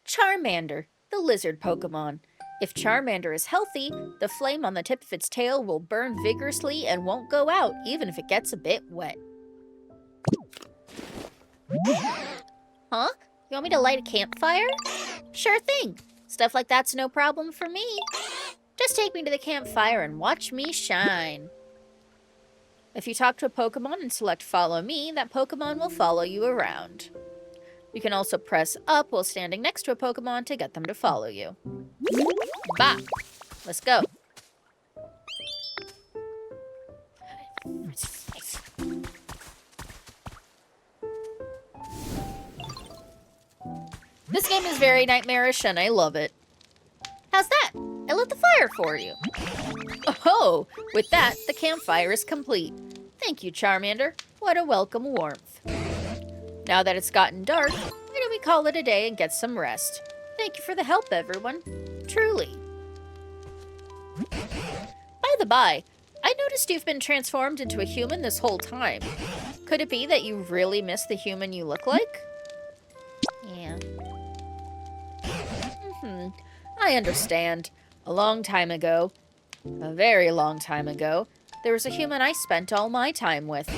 Charmander, the lizard Pokemon. If Charmander is healthy, the flame on the tip of its tail will burn vigorously and won't go out, even if it gets a bit wet. Huh? You want me to light a campfire? Sure thing. Stuff like that's no problem for me. Just take me to the campfire and watch me shine. If you talk to a Pokemon and select Follow Me, that Pokemon will follow you around. You can also press up while standing next to a Pokemon to get them to follow you. Bah! Let's go. This game is very nightmarish and I love it. How's that? I lit the fire for you. Oh, with that, the campfire is complete. Thank you, Charmander. What a welcome warmth. Now that it's gotten dark, why don't we call it a day and get some rest? Thank you for the help, everyone. Truly. By the by, I noticed you've been transformed into a human this whole time. Could it be that you really miss the human you look like? Yeah. I understand. A long time ago, a very long time ago, there was a human I spent all my time with.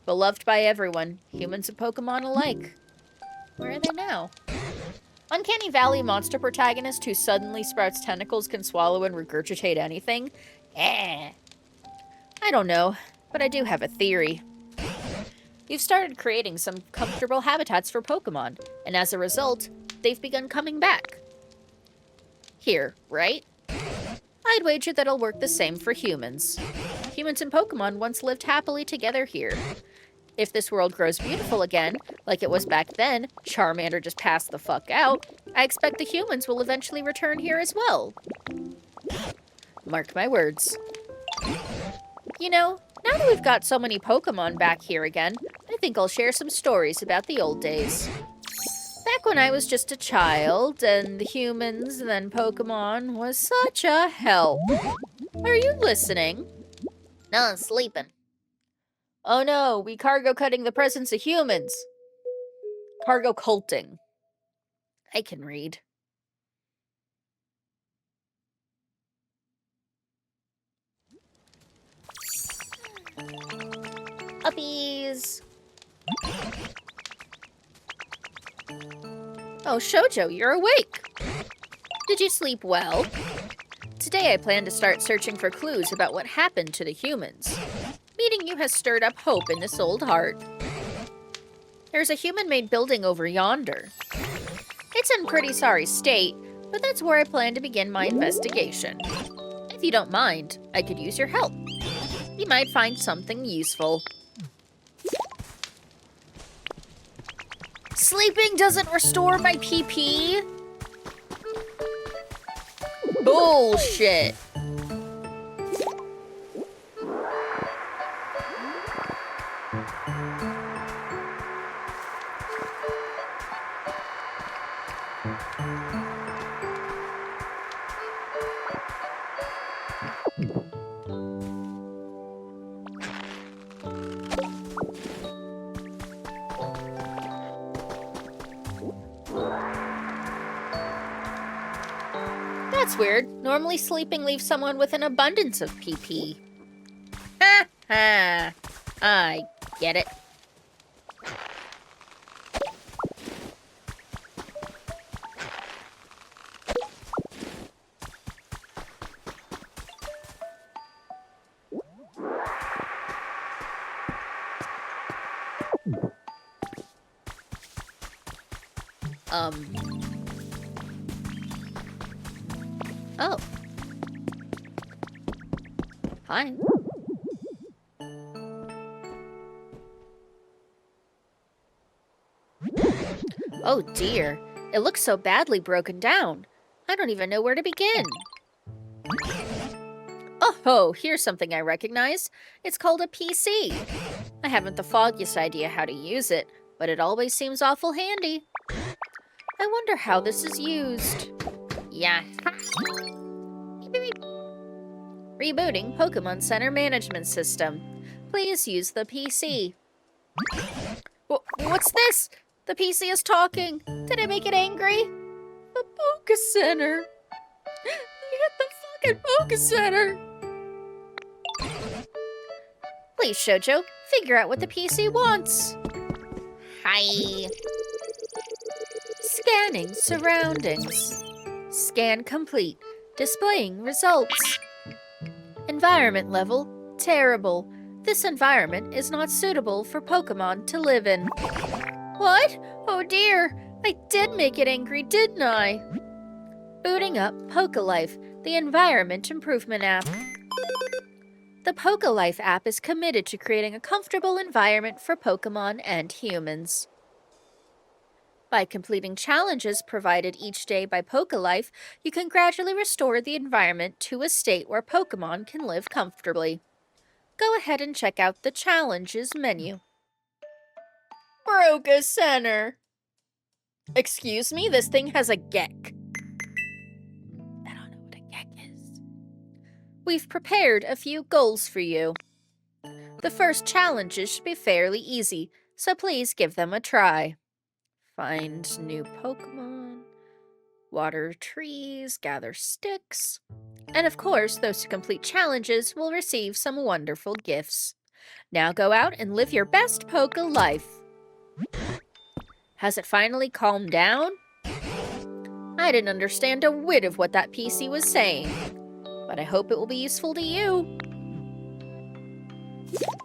Beloved by everyone, humans and Pokemon alike. Where are they now? Uncanny Valley monster protagonist who suddenly sprouts tentacles can swallow and regurgitate anything? Eh. I don't know, but I do have a theory. You've started creating some comfortable habitats for Pokemon, and as a result, they've begun coming back. Here, right? I'd wager that'll work the same for humans. Humans and Pokemon once lived happily together here. If this world grows beautiful again, like it was back then, Charmander just passed the fuck out, I expect the humans will eventually return here as well. Mark my words. You know, now that we've got so many Pokemon back here again, I think I'll share some stories about the old days. Back when I was just a child, and the humans, then Pokemon, was such a help. Are you listening? No, I'm sleeping. Oh no, we cargo cutting the presence of humans. Cargo culting. I can read. Puppies. Oh, Shoujo, you're awake. Did you sleep well? Today I plan to start searching for clues about what happened to the humans. Meeting you has stirred up hope in this old heart. There's a human-made building over yonder. It's in pretty sorry state, but that's where I plan to begin my investigation. If you don't mind, I could use your help. You might find something useful. Sleeping doesn't restore my PP? Bullshit. That's weird. Normally sleeping leaves someone with an abundance of PP. Ha ha. I get it. Oh. Hi. Oh dear. It looks so badly broken down. I don't even know where to begin. Oh, here's something I recognize. It's called a PC. I haven't the foggiest idea how to use it, but it always seems awful handy. I wonder how this is used. Yeah. Rebooting Pokemon Center Management System. Please use the PC. What's this? The PC is talking. Did I make it angry? The Poke Center. They hit the fucking Poke Center. Please, Shoujo, figure out what the PC wants. Hi. Scanning surroundings. Scan complete. Displaying results. Environment level, terrible. This environment is not suitable for Pokemon to live in. What? Oh dear, I did make it angry, didn't I? Booting up Pokelife, the environment improvement app. The Pokelife app is committed to creating a comfortable environment for Pokemon and humans. By completing challenges provided each day by Pokelife, you can gradually restore the environment to a state where Pokemon can live comfortably. Go ahead and check out the Challenges menu. Broca Center. Excuse me, this thing has a Gek. I don't know what a Gek is. We've prepared a few goals for you. The first challenges should be fairly easy, so please give them a try. Find new Pokemon, water trees, gather sticks, and of course, those who complete challenges will receive some wonderful gifts. Now go out and live your best Poke life. Has it finally calmed down? I didn't understand a whit of what that PC was saying, but I hope it will be useful to you.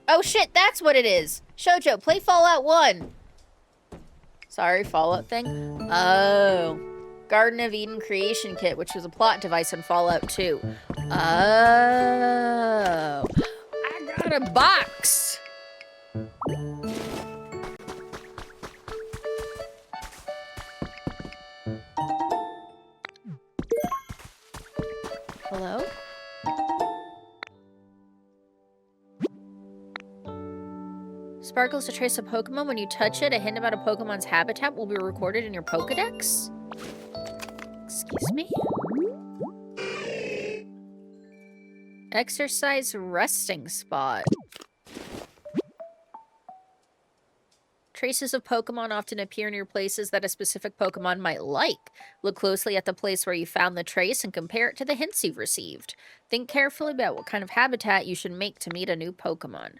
Oh shit, that's what it is! Shoujo, play Fallout 1! Sorry, Fallout thing? Oh. Garden of Eden Creation Kit, which was a plot device in Fallout 2. Oh. I got a box! Hello? Sparkles a trace of Pokemon. When you touch it, a hint about a Pokemon's habitat will be recorded in your Pokedex. Excuse me? Exercise resting spot. Traces of Pokemon often appear near places that a specific Pokemon might like. Look closely at the place where you found the trace and compare it to the hints you've received. Think carefully about what kind of habitat you should make to meet a new Pokemon.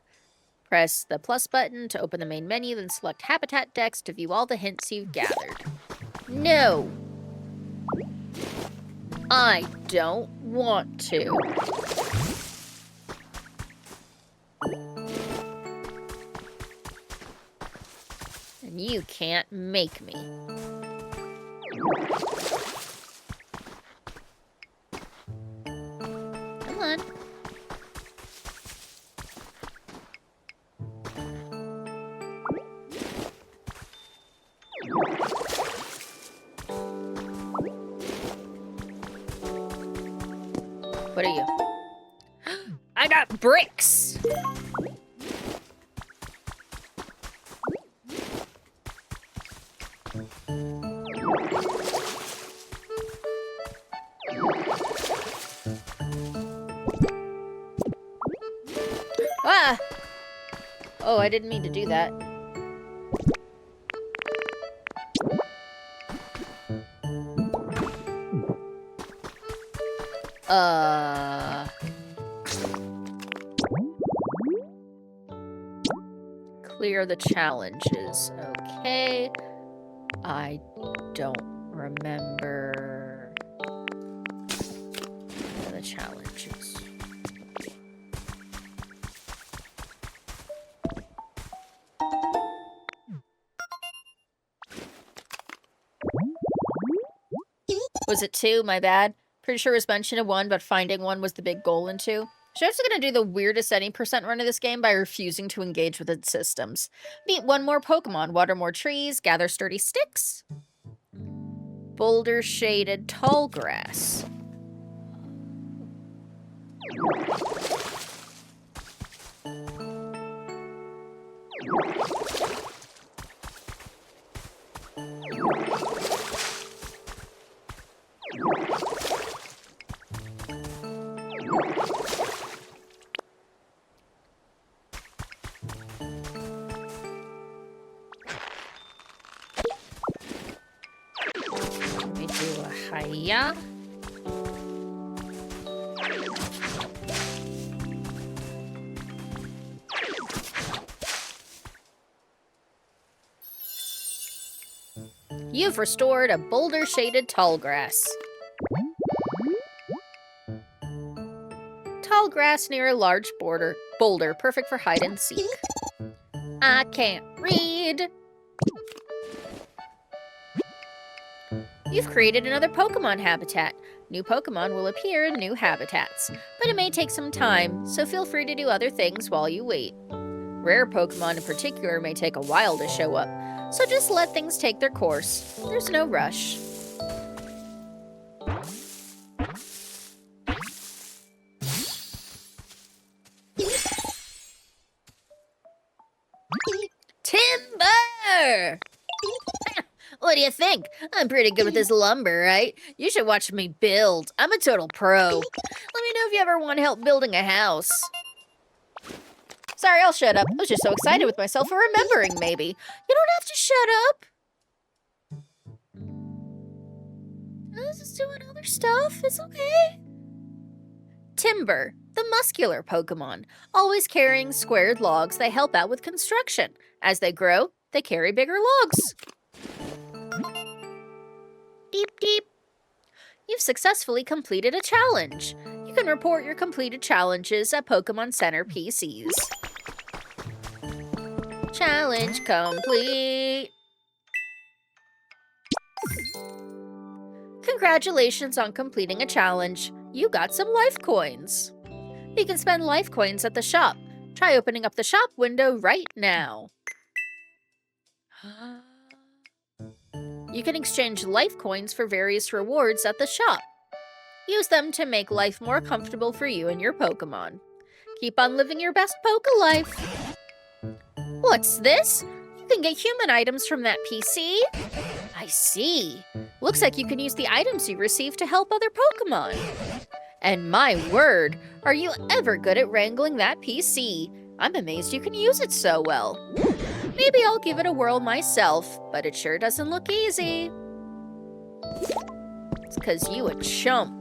Press the plus button to open the main menu, then select Habitat Dex to view all the hints you've gathered. No! I don't want to. And you can't make me. Come on. What are you? I got bricks! Ah! Oh, I didn't mean to do that. Clear the challenges. Okay. I don't remember the challenges. Was it 2? My bad. Pretty sure it was mentioned in 1, but finding 1 was the big goal in 2. Sheriff's gonna do the weirdest any percent run of this game by refusing to engage with its systems. Meet one more Pokemon, water more trees, gather sturdy sticks. Boulder-shaded tall grass. Yeah. You've restored a boulder-shaded tall grass. Tall grass near a large boulder, perfect for hide and seek. I can't read. You've created another Pokemon habitat. New Pokemon will appear in new habitats, but it may take some time, so feel free to do other things while you wait. Rare Pokemon in particular may take a while to show up, so just let things take their course. There's no rush. Timber! What do you think? I'm pretty good with this lumber, right? You should watch me build. I'm a total pro. Let me know if you ever want help building a house. Sorry, I'll shut up. I was just so excited with myself for remembering, maybe. You don't have to shut up. I was just doing other stuff. It's okay. Timber, the muscular Pokemon. Always carrying squared logs, they help out with construction. As they grow, they carry bigger logs. Deep, deep. You've successfully completed a challenge. You can report your completed challenges at Pokemon Center PCs. Challenge complete. Congratulations on completing a challenge. You got some life coins. You can spend life coins at the shop. Try opening up the shop window right now. You can exchange life coins for various rewards at the shop. Use them to make life more comfortable for you and your Pokemon. Keep on living your best Poke life. What's this? You can get human items from that PC. I see. Looks like you can use the items you receive to help other Pokemon. And my word, are you ever good at wrangling that PC? I'm amazed you can use it so well. Maybe I'll give it a whirl myself, but it sure doesn't look easy. It's 'cause you a chump.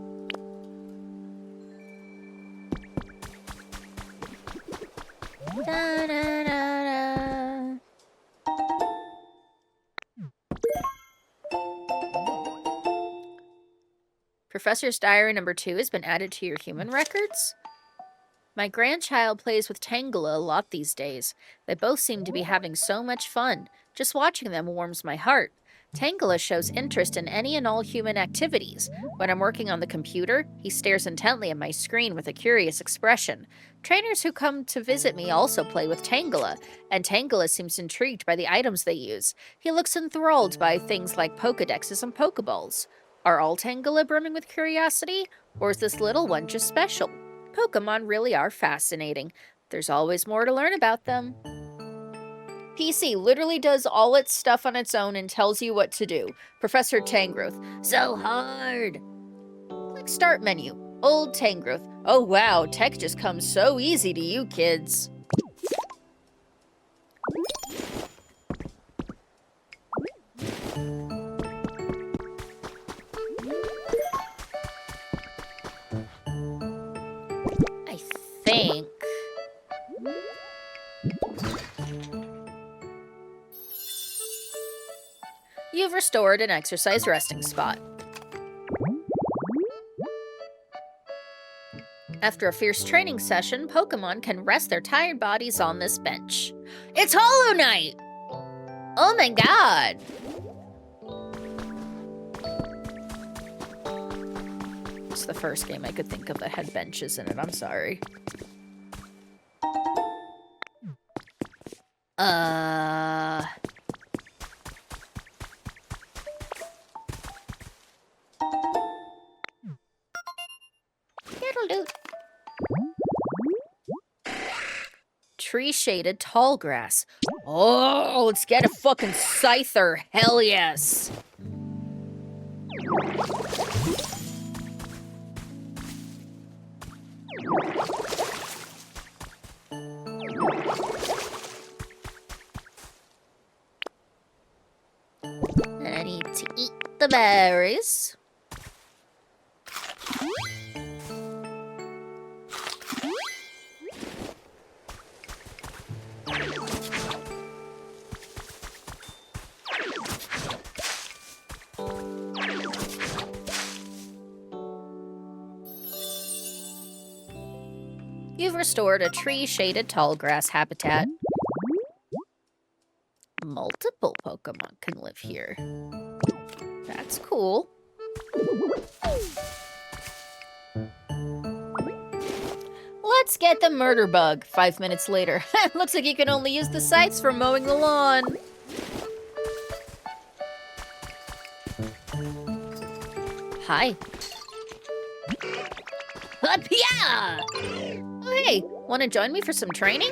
Da, da, da, da. Professor's Diary number 2 has been added to your human records. My grandchild plays with Tangela a lot these days. They both seem to be having so much fun. Just watching them warms my heart. Tangela shows interest in any and all human activities. When I'm working on the computer, he stares intently at my screen with a curious expression. Trainers who come to visit me also play with Tangela, and Tangela seems intrigued by the items they use. He looks enthralled by things like Pokedexes and Pokeballs. Are all Tangela brimming with curiosity, or is this little one just special? Pokemon really are fascinating. There's always more to learn about them. PC literally does all its stuff on its own and tells you what to do. Professor Tangrowth. So hard! Click Start menu. Old Tangrowth. Oh wow, tech just comes so easy to you kids. I think... You've restored an exercise resting spot. After a fierce training session, Pokemon can rest their tired bodies on this bench. It's Hollow Knight! Oh my god! It's the first game I could think of that had benches in it, I'm sorry. Tree-shaded tall grass. Oh, let's get a fucking Scyther. Hell yes. I need to eat the berries. You've restored a tree-shaded tall grass habitat. Multiple Pokemon can live here. That's cool. Let's get the murder bug. 5 minutes later. Looks like you can only use the scythes for mowing the lawn. Hi. Pokopia! Oh, hey, want to join me for some training?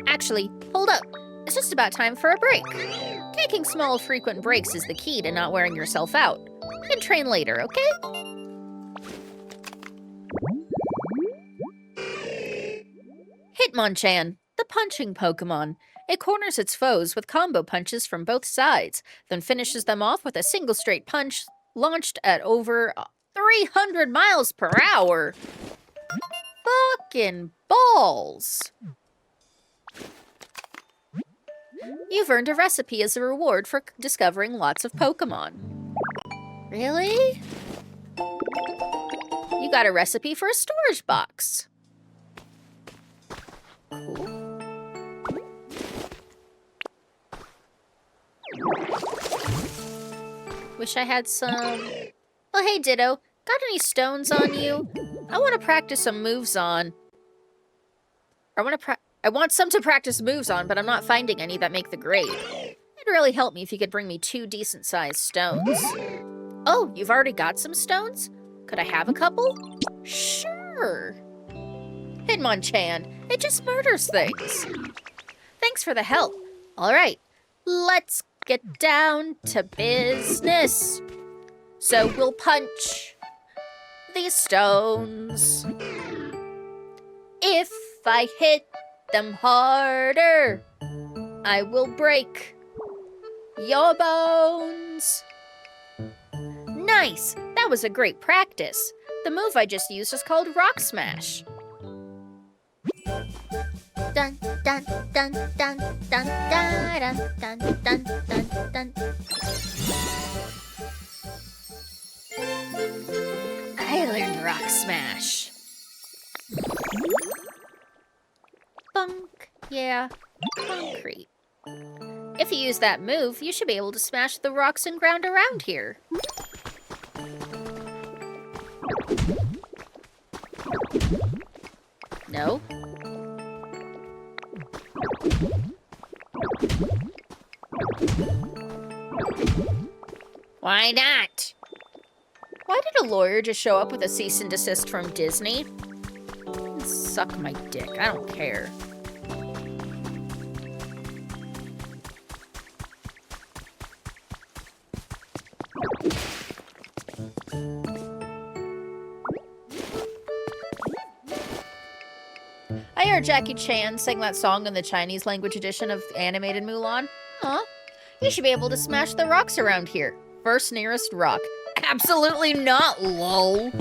Actually, hold up. It's just about time for a break. Taking small, frequent breaks is the key to not wearing yourself out. You can train later, okay? Hitmonchan, The punching Pokemon. It corners its foes with combo punches from both sides, then finishes them off with a single straight punch launched at over 300 miles per hour. Fucking balls. You've earned a recipe as a reward for discovering lots of Pokemon. Really? You got a recipe for a storage box. Cool. Wish I had some... Well, hey, Ditto. Got any stones on you? I want to practice some moves on. I want some to practice moves on, but I'm not finding any that make the grade. It'd really help me if you could bring me 2 decent-sized stones. Oh, you've already got some stones? Could I have a couple? Sure. Hitmonchan, it just murders things. Thanks for the help. All right, let's get down to business. So we'll punch these stones. If I hit them harder, I will break your bones. Nice! That was a great practice. The move I just used is called Rock Smash. Dun dun dun dun dun dun dun dun dun dun dun. I learned Rock Smash. Bunk. Yeah, concrete. If you use that move, you should be able to smash the rocks and ground around here. No? Why not? Why did a lawyer just show up with a cease and desist from Disney? Suck my dick, I don't care. I heard Jackie Chan sing that song in the Chinese language edition of animated Mulan. Huh? You should be able to smash the rocks around here. First nearest rock. Absolutely not, lol.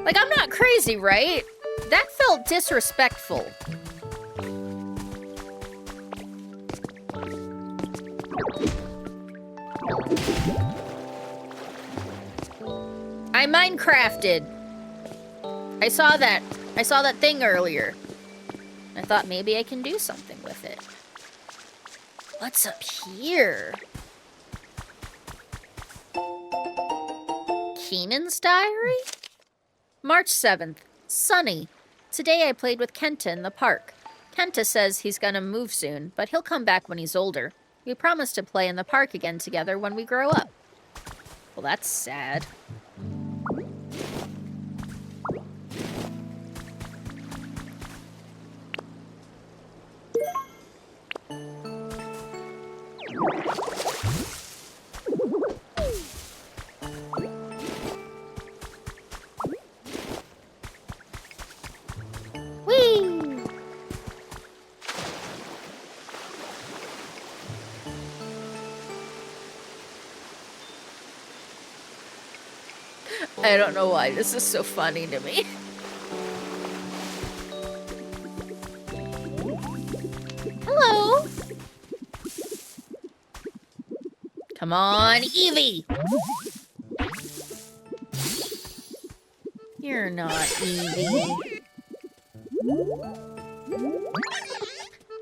Like, I'm not crazy, right? That felt disrespectful. I Minecrafted. I saw that thing earlier. I thought maybe I can do something with it. What's up here? Keenan's diary? March 7th. Sunny. Today I played with Kenta in the park. Kenta says he's gonna move soon, but he'll come back when he's older. We promised to play in the park again together when we grow up. Well, that's sad. Whee! I don't know why this is so funny to me. Hello. Come on, Eevee. You're not Eevee.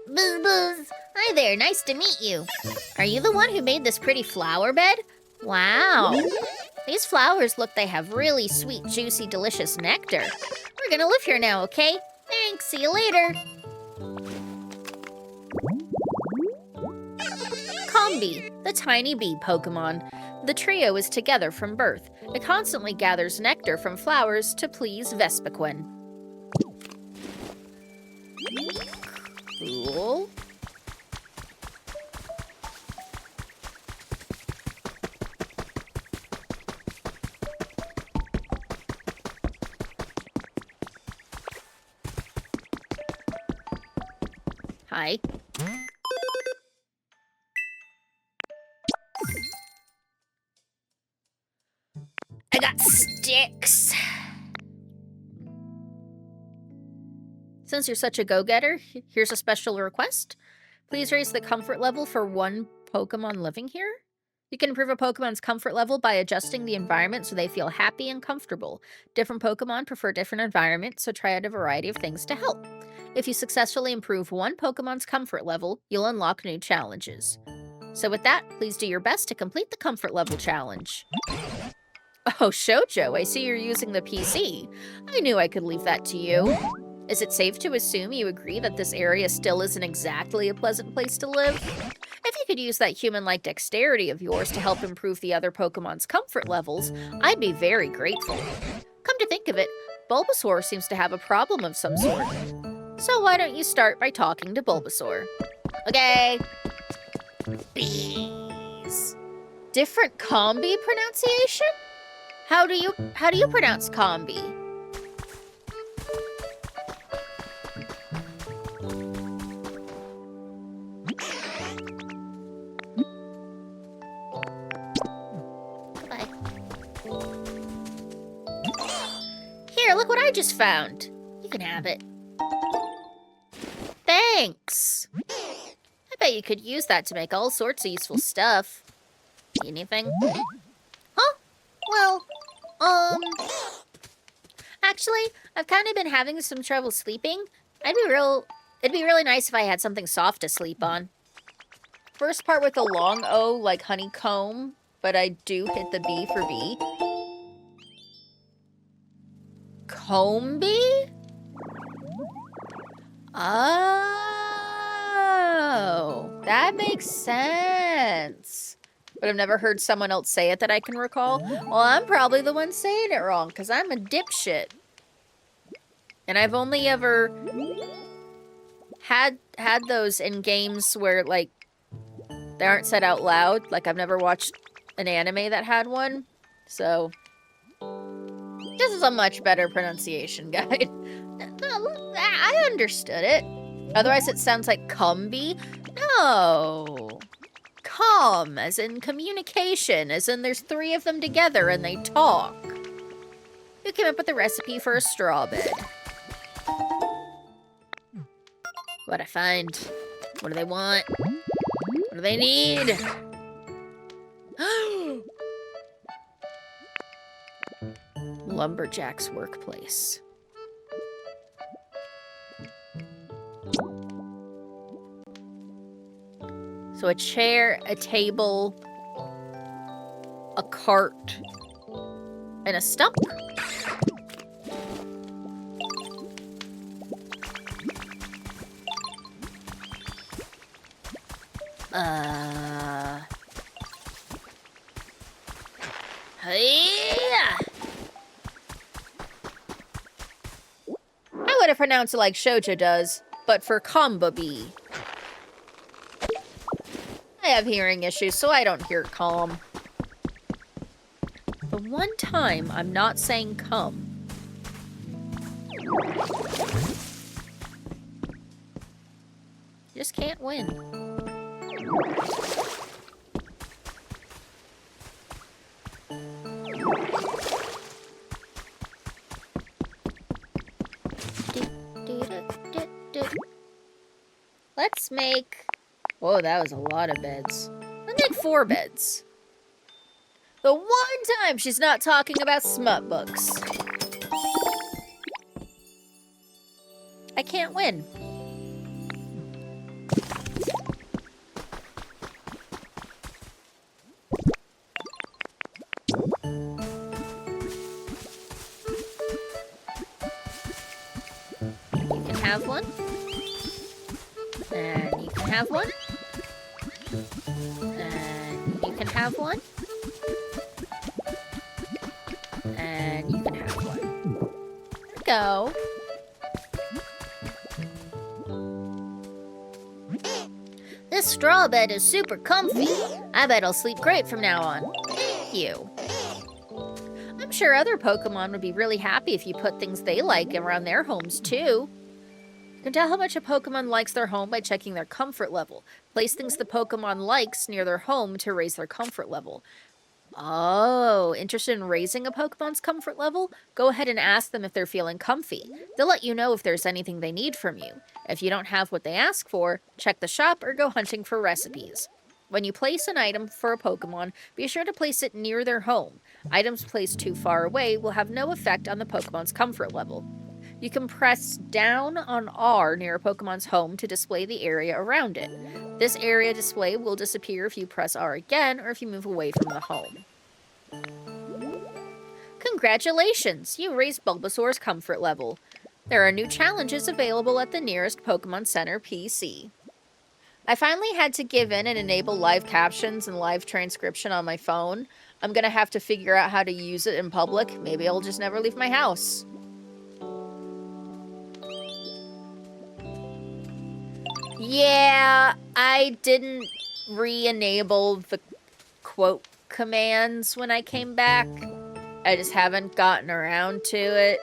Boo boos. Hi there, nice to meet you. Are you the one who made this pretty flower bed? Wow. These flowers look they have really sweet, juicy, delicious nectar. We're gonna live here now, okay? Thanks, see you later. Combi, the tiny bee Pokemon. The trio is together from birth. It constantly gathers nectar from flowers to please Vespiquen. Cool. Hi. I got sticks. Since you're such a go-getter, here's a special request. Please raise the comfort level for one Pokemon living here. You can improve a Pokemon's comfort level by adjusting the environment so they feel happy and comfortable. Different Pokemon prefer different environments, so try out a variety of things to help. If you successfully improve one Pokemon's comfort level, you'll unlock new challenges. So with that, please do your best to complete the comfort level challenge. Oh, Shoujo, I see you're using the PC. I knew I could leave that to you. Is it safe to assume you agree that this area still isn't exactly a pleasant place to live? If you could use that human-like dexterity of yours to help improve the other Pokemon's comfort levels, I'd be very grateful. Come to think of it, Bulbasaur seems to have a problem of some sort. So why don't you start by talking to Bulbasaur? Okay. Bees. Different combi pronunciation? How do you pronounce combi? Here, look what I just found. You can have it. Thanks. I bet you could use that to make all sorts of useful stuff. Anything? Huh? Well, actually, I've kind of been having some trouble sleeping. It'd be really nice if I had something soft to sleep on. First part with a long O, like honeycomb, but I do hit the B for bee. Combi? Oh, that makes sense. But I've never heard someone else say it that I can recall. Well, I'm probably the one saying it wrong, because I'm a dipshit. And I've only ever had those in games where, like, they aren't said out loud. Like, I've never watched an anime that had one. So, this is a much better pronunciation guide. No, I understood it. Otherwise, it sounds like Cumby. No. Com, as in communication, as in there's 3 of them together and they talk. Who came up with the recipe for a straw bed? What'd I find? What do they want? What do they need? Lumberjack's workplace. So a chair, a table, a cart, and a stump. Hey-ya! I would have pronounced it like Shoujo does, but for Kamba bee. I have hearing issues, so I don't hear calm. The one time I'm not saying come. Just can't win. Let's make... Whoa, that was a lot of beds. Let's make 4 beds. The one time she's not talking about smut books. I can't win. You can have one. And you can have one. And you can have one. And you can have one. There we go. This straw bed is super comfy. I bet I'll sleep great from now on. Thank you. I'm sure other Pokemon would be really happy if you put things they like around their homes, too. You can tell how much a Pokemon likes their home by checking their comfort level. Place things the Pokemon likes near their home to raise their comfort level. Oh, interested in raising a Pokemon's comfort level? Go ahead and ask them if they're feeling comfy. They'll let you know if there's anything they need from you. If you don't have what they ask for, check the shop or go hunting for recipes. When you place an item for a Pokemon, be sure to place it near their home. Items placed too far away will have no effect on the Pokemon's comfort level. You can press down on R near a Pokemon's home to display the area around it. This area display will disappear if you press R again or if you move away from the home. Congratulations! You raised Bulbasaur's comfort level. There are new challenges available at the nearest Pokemon Center PC. I finally had to give in and enable live captions and live transcription on my phone. I'm gonna have to figure out how to use it in public. Maybe I'll just never leave my house. Yeah, I didn't re-enable the quote commands when I came back. I just haven't gotten around to it.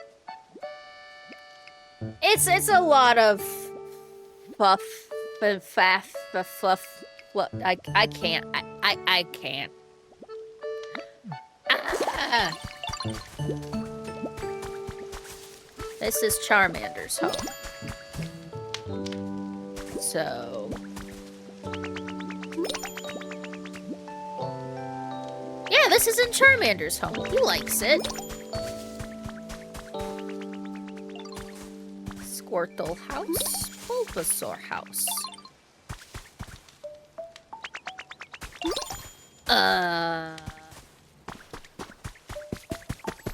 It's a lot of fluff and fluff. I can't. I can't. Ah. This is Charmander's home. So yeah, this is in Charmander's home. He likes it. Squirtle house, Bulbasaur house.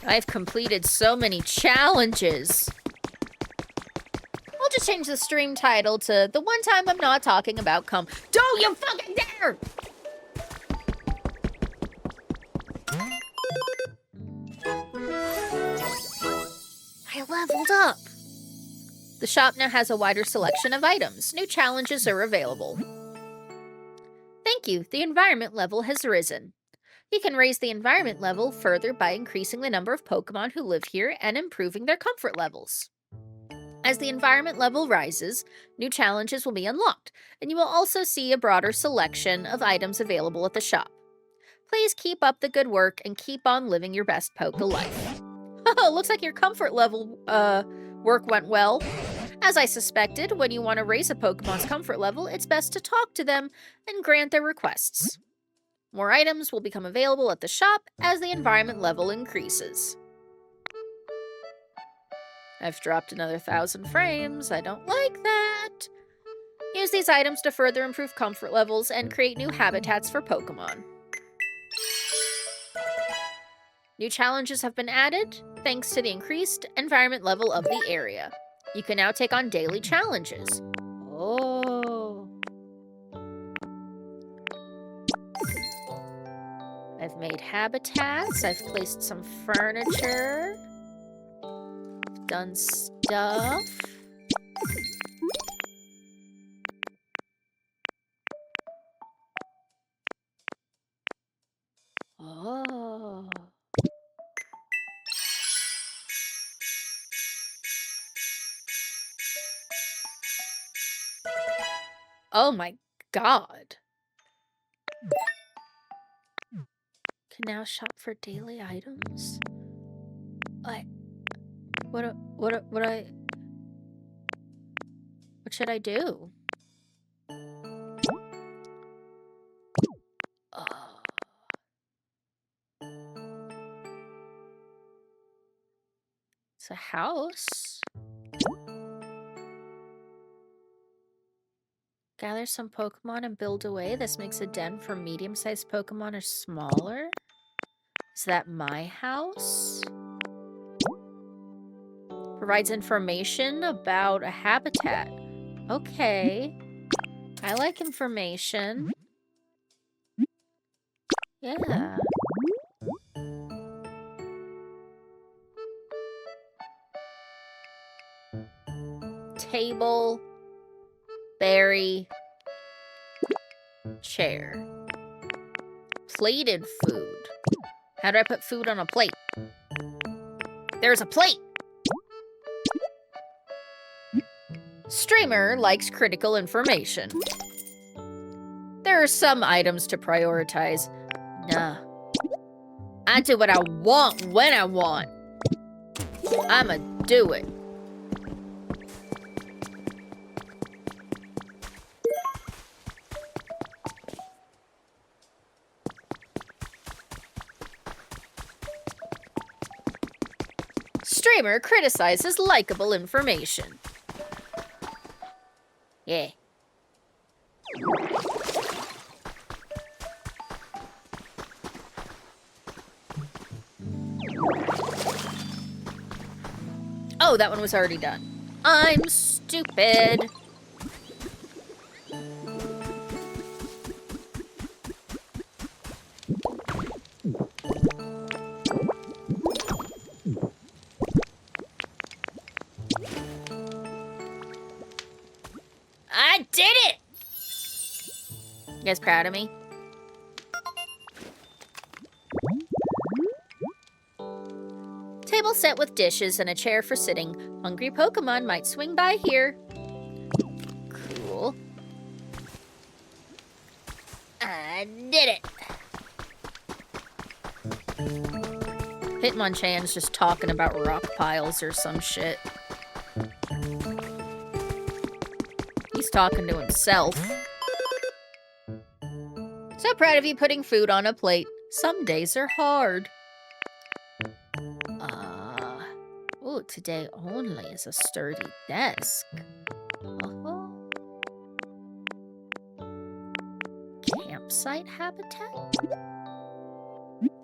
I've completed so many challenges. I'll just change the stream title to the one time I'm not talking about cum. Don't you fucking dare! I leveled up. The shop now has a wider selection of items. New challenges are available. Thank you. The environment level has risen. You can raise the environment level further by increasing the number of Pokemon who live here and improving their comfort levels. As the environment level rises, new challenges will be unlocked, and you will also see a broader selection of items available at the shop. Please keep up the good work and keep on living your best Poke life. Looks like your comfort level work went well. As I suspected, when you want to raise a Pokemon's comfort level, it's best to talk to them and grant their requests. More items will become available at the shop as the environment level increases. I've dropped another 1,000 frames. I don't like that. Use these items to further improve comfort levels and create new habitats for Pokemon. New challenges have been added thanks to the increased environment level of the area. You can now take on daily challenges. Oh. I've made habitats. I've placed some furniture. I've done stuff. Oh. Oh my god. Can now shop for daily items? What should I do? Oh. It's a house. Gather some Pokemon and build away. This makes a den for medium-sized Pokemon or smaller. Is that my house? Provides information about a habitat. Okay. I like information. Yeah. Table. Berry. Chair. Plated food. How do I put food on a plate? There's a plate! Streamer likes critical information. There are some items to prioritize. Nah. I do what I want when I want. I'ma do it. Streamer criticizes likable information. Yeah. Oh, that one was already done. I'm stupid. I did it! You guys proud of me? Table set with dishes and a chair for sitting. Hungry Pokemon might swing by here. Cool. I did it! Hitmonchan's just talking about rock piles or some shit. He's talking to himself. So proud of you putting food on a plate. Some days are hard. Ooh, today only is a sturdy desk. Campsite habitat?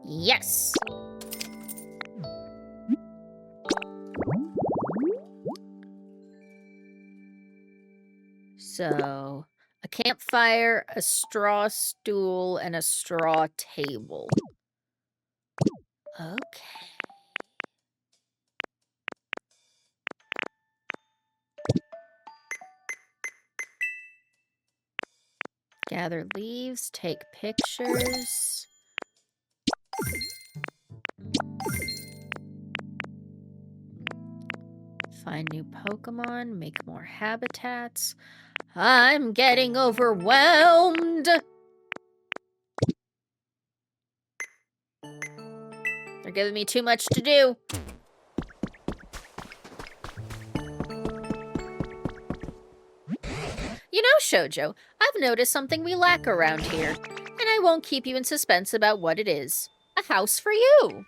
Yes! So, a campfire, a straw stool, and a straw table. Okay. Gather leaves, take pictures. Find new Pokemon, make more habitats. I'm getting overwhelmed! They're giving me too much to do. You know, Shoujo, I've noticed something we lack around here, and I won't keep you in suspense about what it is. A house for you!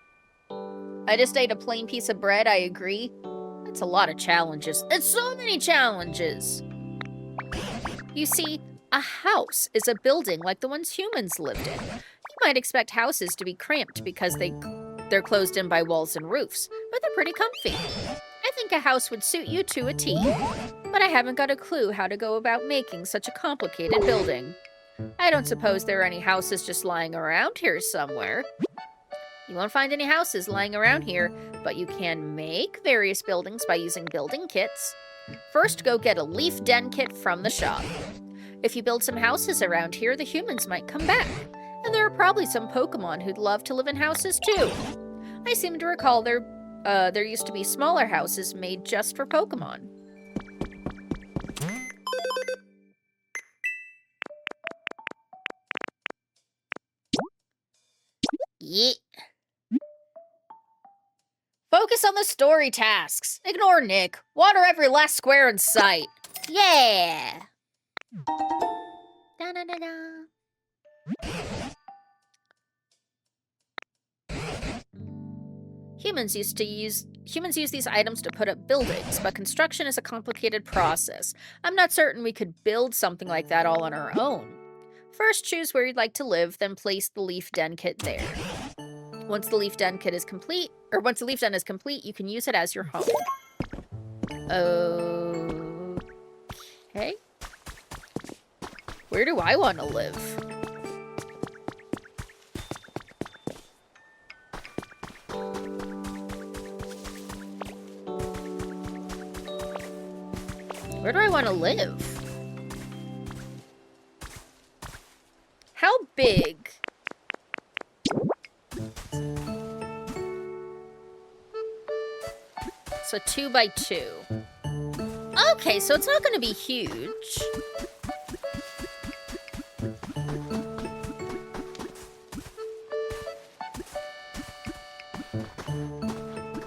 I just ate a plain piece of bread, I agree. That's a lot of challenges. It's so many challenges! You see, a house is a building like the ones humans lived in. You might expect houses to be cramped because they're closed in by walls and roofs, but they're pretty comfy. I think a house would suit you to a T, but I haven't got a clue how to go about making such a complicated building. I don't suppose there are any houses just lying around here somewhere. You won't find any houses lying around here, but you can make various buildings by using building kits. First, go get a leaf den kit from the shop. If you build some houses around here, the humans might come back. And there are probably some Pokemon who'd love to live in houses too. I seem to recall there used to be smaller houses made just for Pokemon. Yeet. Focus on the story tasks. Ignore Nick. Water every last square in sight. Yeah! Da-da-da-da. Humans use these items to put up buildings, but construction is a complicated process. I'm not certain we could build something like that all on our own. First, choose where you'd like to live, then place the leaf den kit there. Once the leaf den is complete, you can use it as your home. Okay. Where do I want to live? Where do I want to live? How big? So 2 by 2. Okay, so it's not going to be huge.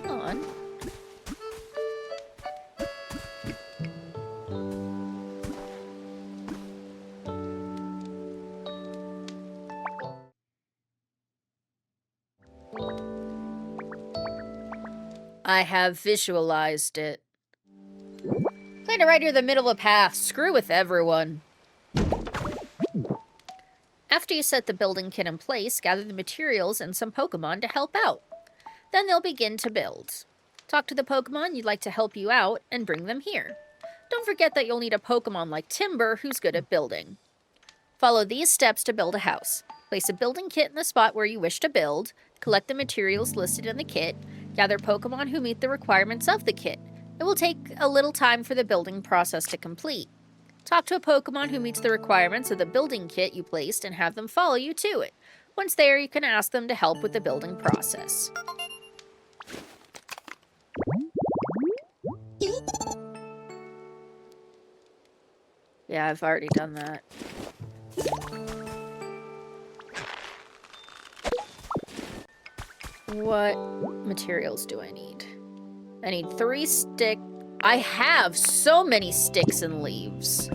Come on. I have visualized it. Kinda right near the middle of the path. Screw with everyone. After you set the building kit in place, gather the materials and some Pokemon to help out. Then they'll begin to build. Talk to the Pokemon you'd like to help you out and bring them here. Don't forget that you'll need a Pokemon like Timber who's good at building. Follow these steps to build a house. Place a building kit in the spot where you wish to build, collect the materials listed in the kit, gather Pokemon who meet the requirements of the kit. It will take a little time for the building process to complete. Talk to a Pokemon who meets the requirements of the building kit you placed and have them follow you to it. Once there, you can ask them to help with the building process. Yeah, I've already done that. What materials do I need? I need 3 sticks. I have so many sticks and leaves.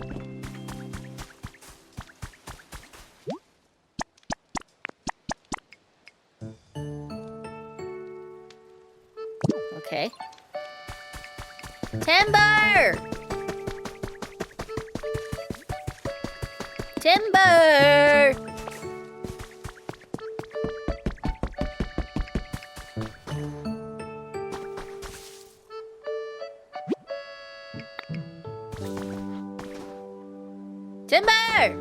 Okay. Timber! Timber! Timber!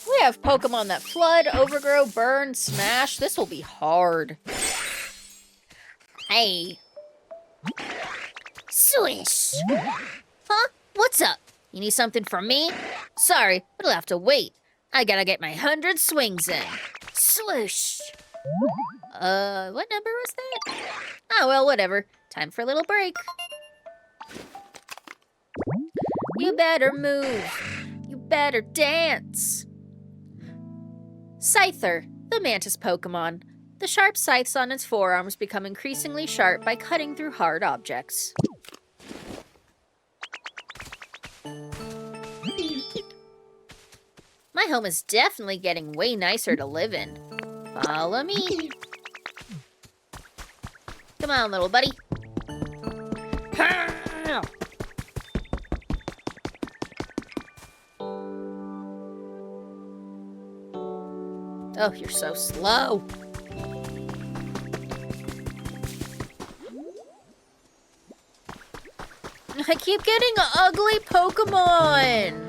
We have Pokemon that flood, overgrow, burn, smash. This will be hard. Hey. Swish! Huh? What's up? You need something from me? Sorry, but it'll have to wait. I gotta get my 100 swings in. Swoosh! What number was that? Oh, well, whatever. Time for a little break. You better move. You better dance. Scyther, the mantis Pokemon. The sharp scythes on its forearms become increasingly sharp by cutting through hard objects. My home is definitely getting way nicer to live in. Follow me. Come on, little buddy. Oh, you're so slow. I keep getting ugly Pokemon.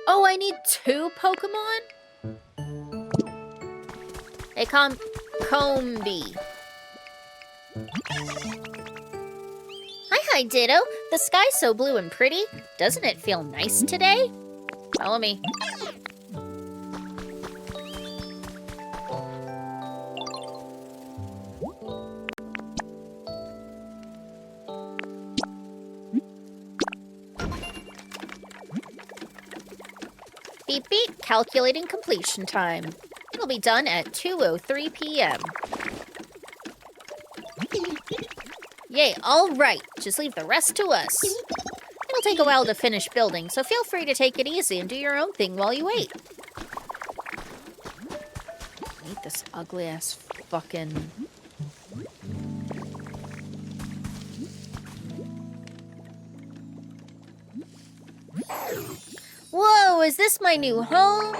Oh, I need 2 Pokemon? Hey, Combi. Hi, Ditto. The sky's so blue and pretty. Doesn't it feel nice today? Follow me. Beep beep, calculating completion time. It'll be done at 2:03 p.m. Yay, all right. Just leave the rest to us. It'll take a while to finish building, so feel free to take it easy and do your own thing while you wait. I hate this ugly-ass fucking... Whoa, is this my new home?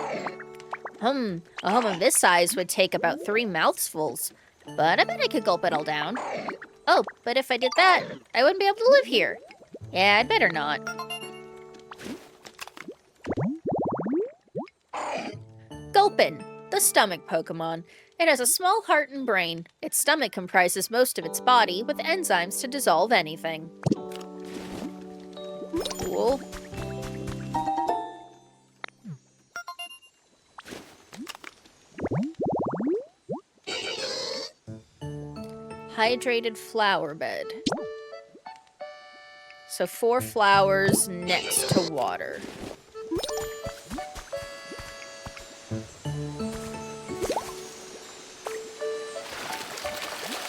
A home of this size would take about 3 mouthfuls, but I bet I could gulp it all down. Oh, but if I did that, I wouldn't be able to live here. Yeah, I'd better not. Gulpin, the stomach Pokemon. It has a small heart and brain. Its stomach comprises most of its body, with enzymes to dissolve anything. Cool. Hydrated flower bed. So 4 flowers next to water.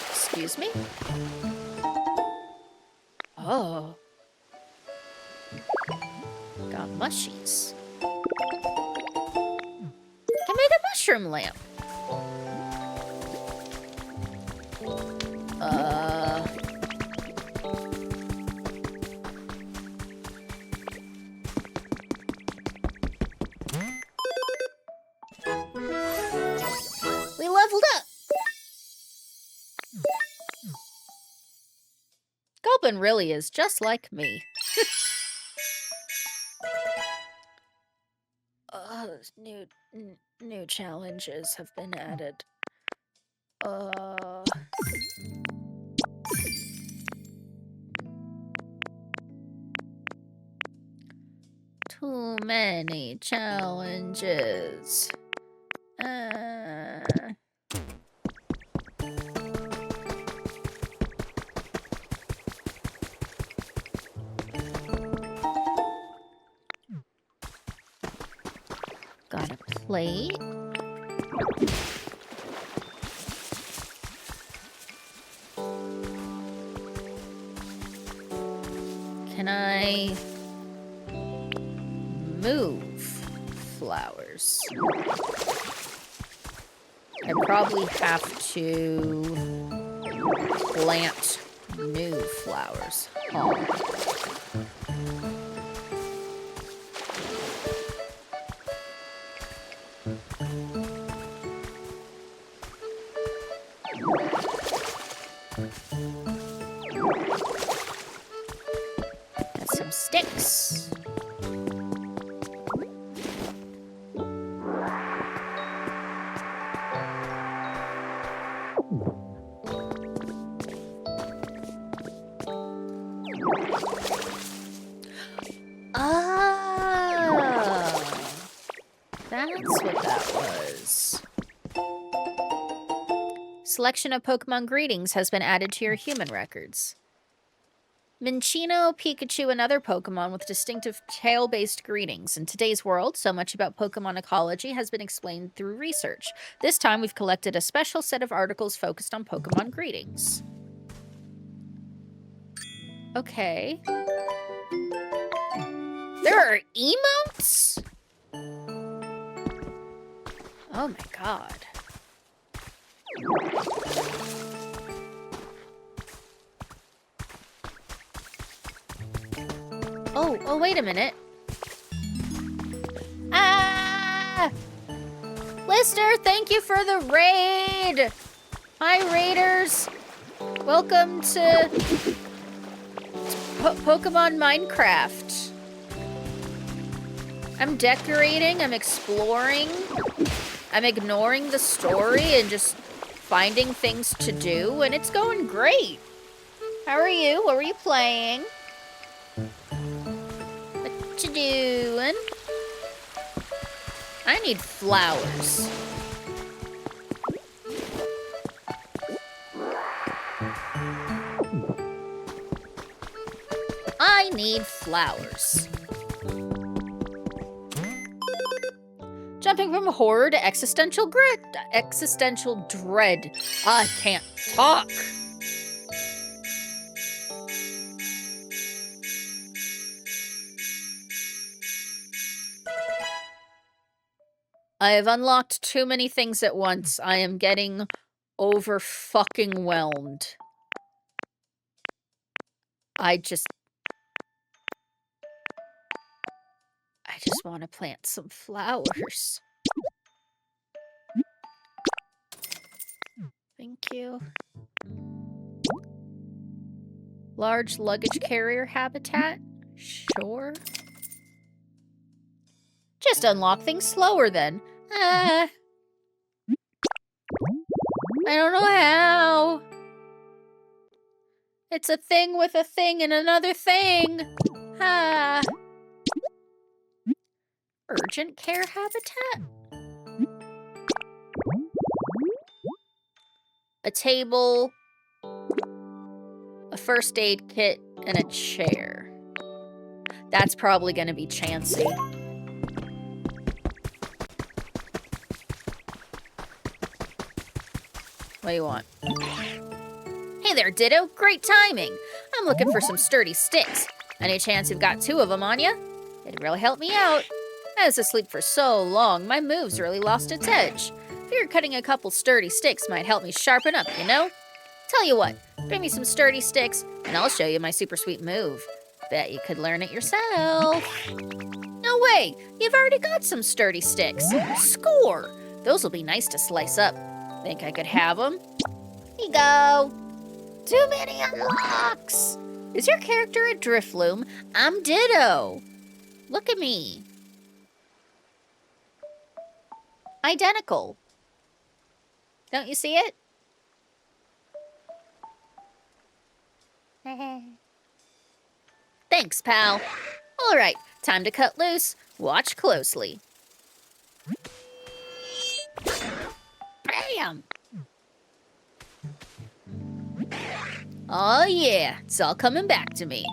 Excuse me? Oh. Got mushies. Can make a mushroom lamp. We leveled up. Goblin really is just like me. New challenges have been added. Too many challenges. Got a plate. Can I move flowers? I probably have to plant new flowers. Got some sticks. That's what that was. Selection of Pokemon greetings has been added to your human records. Minccino, Pikachu, and other Pokemon with distinctive tail-based greetings. In today's world, so much about Pokemon ecology has been explained through research. This time, we've collected a special set of articles focused on Pokemon greetings. Okay. There are emotes? Oh my god. Oh, wait a minute. Ah! Lister, thank you for the raid! Hi, raiders! Welcome to Pokemon Minecraft. I'm decorating, I'm exploring, I'm ignoring the story and just finding things to do, and it's going great. How are you? What were you playing? What you doing? I need flowers. I need flowers. Jumping from horror to existential dread. I can't talk. I have unlocked too many things at once. I am getting over-fucking-whelmed. I just want to plant some flowers. Thank you. Large luggage carrier habitat? Sure. Just unlock things slower then. I don't know how. It's a thing with a thing and another thing. Urgent care habitat? A table first aid kit, and a chair. That's probably gonna be Chansey. What do you want? Hey there, Ditto. Great timing. I'm looking for some sturdy sticks. Any chance you've got 2 of them on you? It'd really help me out. I was asleep for so long, my move's really lost its edge. Figured cutting a couple sturdy sticks might help me sharpen up, you know? Tell you what, bring me some sturdy sticks, and I'll show you my super sweet move. Bet you could learn it yourself. No way! You've already got some sturdy sticks. Score! Those will be nice to slice up. Think I could have them? Here you go. Too many unlocks! Is your character a Drifloon? I'm Ditto. Look at me. Identical. Don't you see it? Thanks, pal. All right, time to cut loose. Watch closely. Bam! Oh yeah, it's all coming back to me.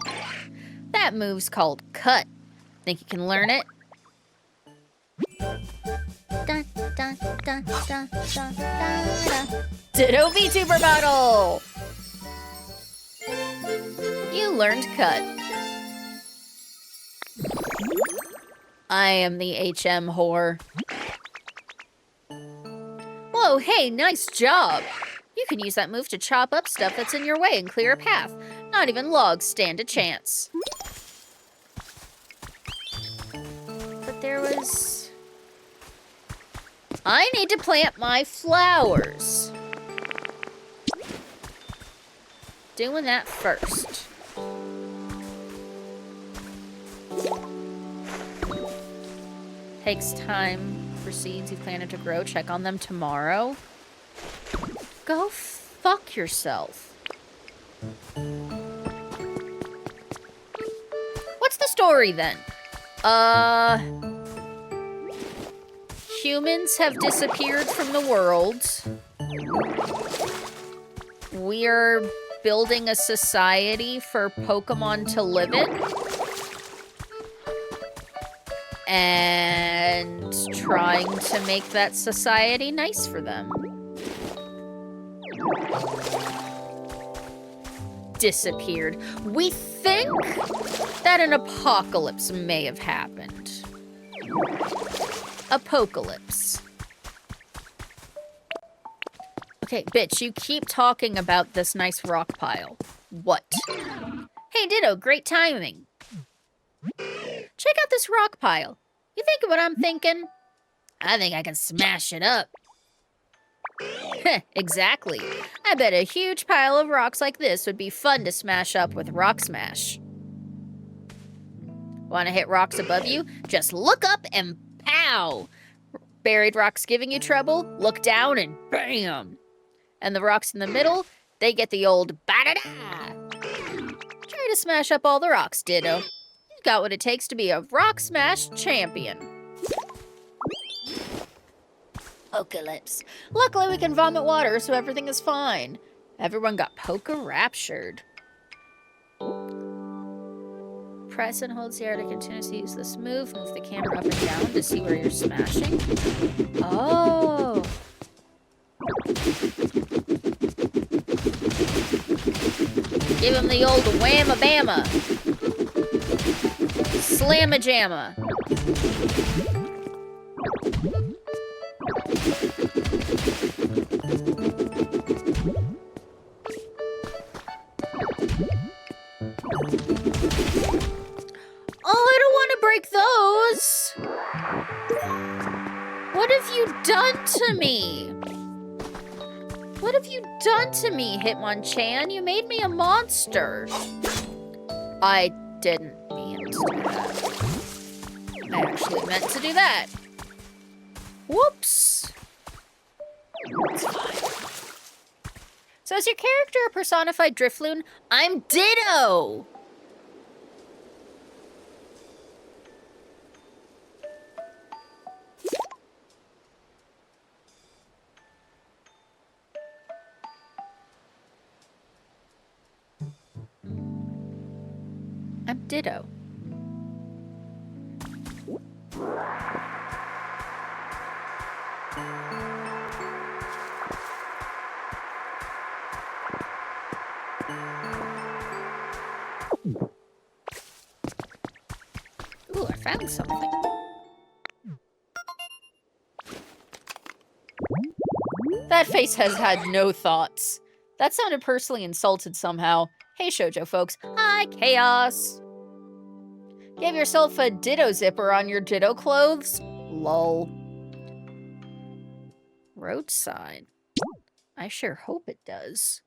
That move's called cut. Think you can learn it? Dun, dun, dun, dun, dun, dun. Ditto VTuber battle! You learned cut. I am the HM whore. Whoa, hey, nice job. You can use that move to chop up stuff that's in your way and clear a path. Not even logs stand a chance. But there was... I need to plant my flowers. Doing that first. Takes time for seeds you planted to grow. Check on them tomorrow. Go fuck yourself. What's the story then? Humans have disappeared from the world. We're building a society for Pokemon to live in. And trying to make that society nice for them. Disappeared. We think that an apocalypse may have happened. Apocalypse. Okay, bitch, you keep talking about this nice rock pile. What? Hey, Ditto, great timing. Check out this rock pile. You think what I'm thinking? I think I can smash it up. Exactly. I bet a huge pile of rocks like this would be fun to smash up with Rock Smash. Want to hit rocks above you? Just look up and pow! Buried rocks giving you trouble? Look down and bam! And the rocks in the middle, they get the old ba-da-da! Try to smash up all the rocks, Ditto. You've got what it takes to be a Rock Smash champion. Pocalypse. Luckily we can vomit water, so everything is fine. Everyone got Poke-raptured. Press and hold CR to continuously use this move. Move the camera up and down to see where you're smashing. Oh. Give him the old whamma-bamma. Slamma-jamma. Oh, I don't want to break those. What have you done to me? What have you done to me, Hitmonchan? You made me a monster. I didn't mean to do that. I actually meant to do that. Whoops. It's fine. So is your character a personified Drifloon? I'm Ditto! I'm Ditto. Ooh, I found something. That face has had no thoughts. That sounded personally insulted somehow. Hey, shoujo folks. Hi, Chaos. Give yourself a ditto zipper on your ditto clothes? Lol. Road sign. I sure hope it does.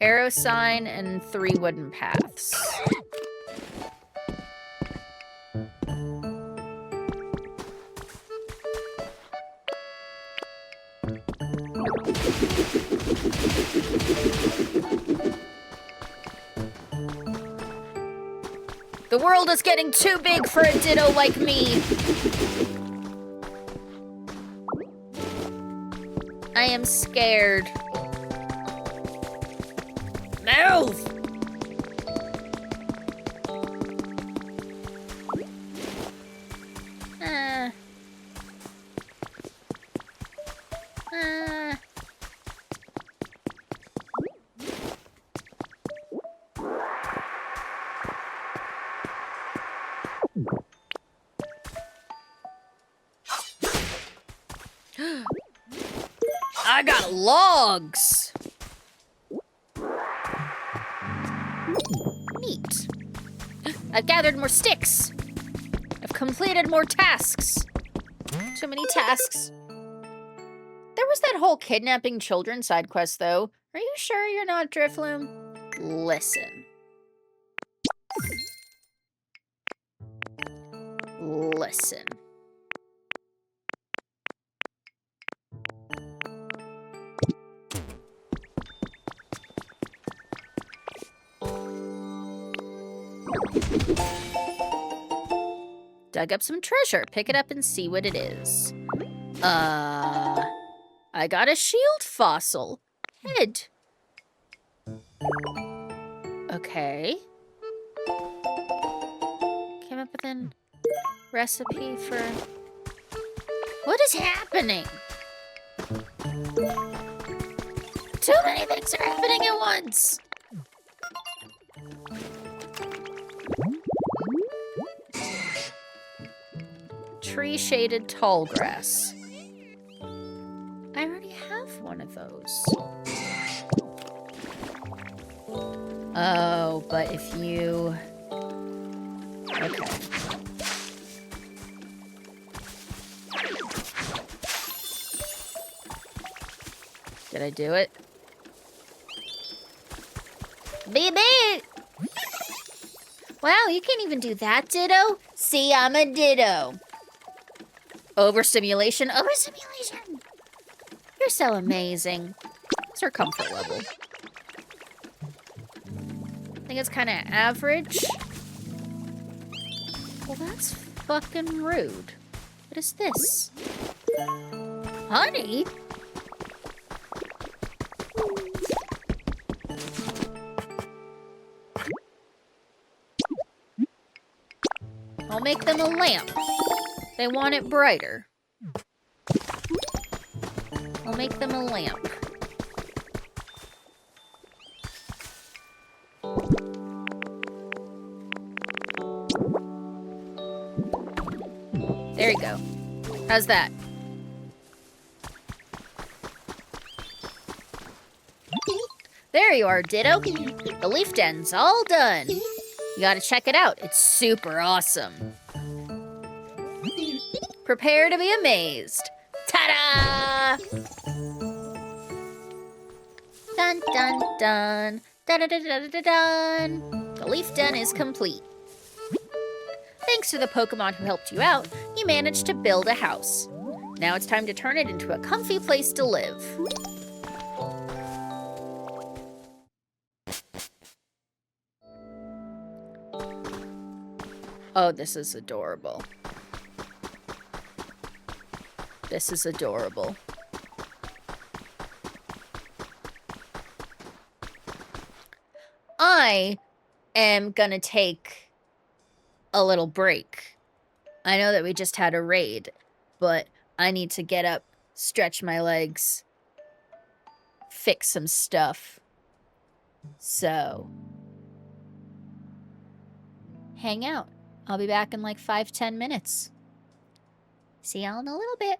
Arrow sign and 3 wooden paths. The world is getting too big for a ditto like me. I am scared. Move! I got logs! Neat. I've gathered more sticks. I've completed more tasks. Too many tasks. There was that whole kidnapping children side quest, though. Are you sure you're not Drifloom? Listen. Listen. Dug up some treasure. Pick it up and see what it is. I got a shield fossil. Head. Okay. Came up with a recipe for... What is happening? Too many things are happening at once. Tree-shaded tall grass. I already have one of those. Oh, but if you... Okay. Did I do it? Baby! Wow, you can't even do that, Ditto. See, I'm a Ditto. Overstimulation. Overstimulation. You're so amazing. What's her comfort level? I think it's kind of average. Well, that's fucking rude. What is this? Honey? I'll make them a lamp. They want it brighter. I'll make them a lamp. There you go. How's that? There you are, Ditto. The leaf den's all done. You gotta check it out. It's super awesome. Prepare to be amazed. Ta-da! Dun dun dun. Dun dun dun dun dun dun. The leaf den is complete. Thanks to the Pokemon who helped you out, you managed to build a house. Now it's time to turn it into a comfy place to live. Oh, this is adorable. This is adorable. I am gonna take a little break. I know that we just had a raid, but I need to get up, stretch my legs, fix some stuff. So, hang out. I'll be back in like 5-10 minutes. See y'all in a little bit.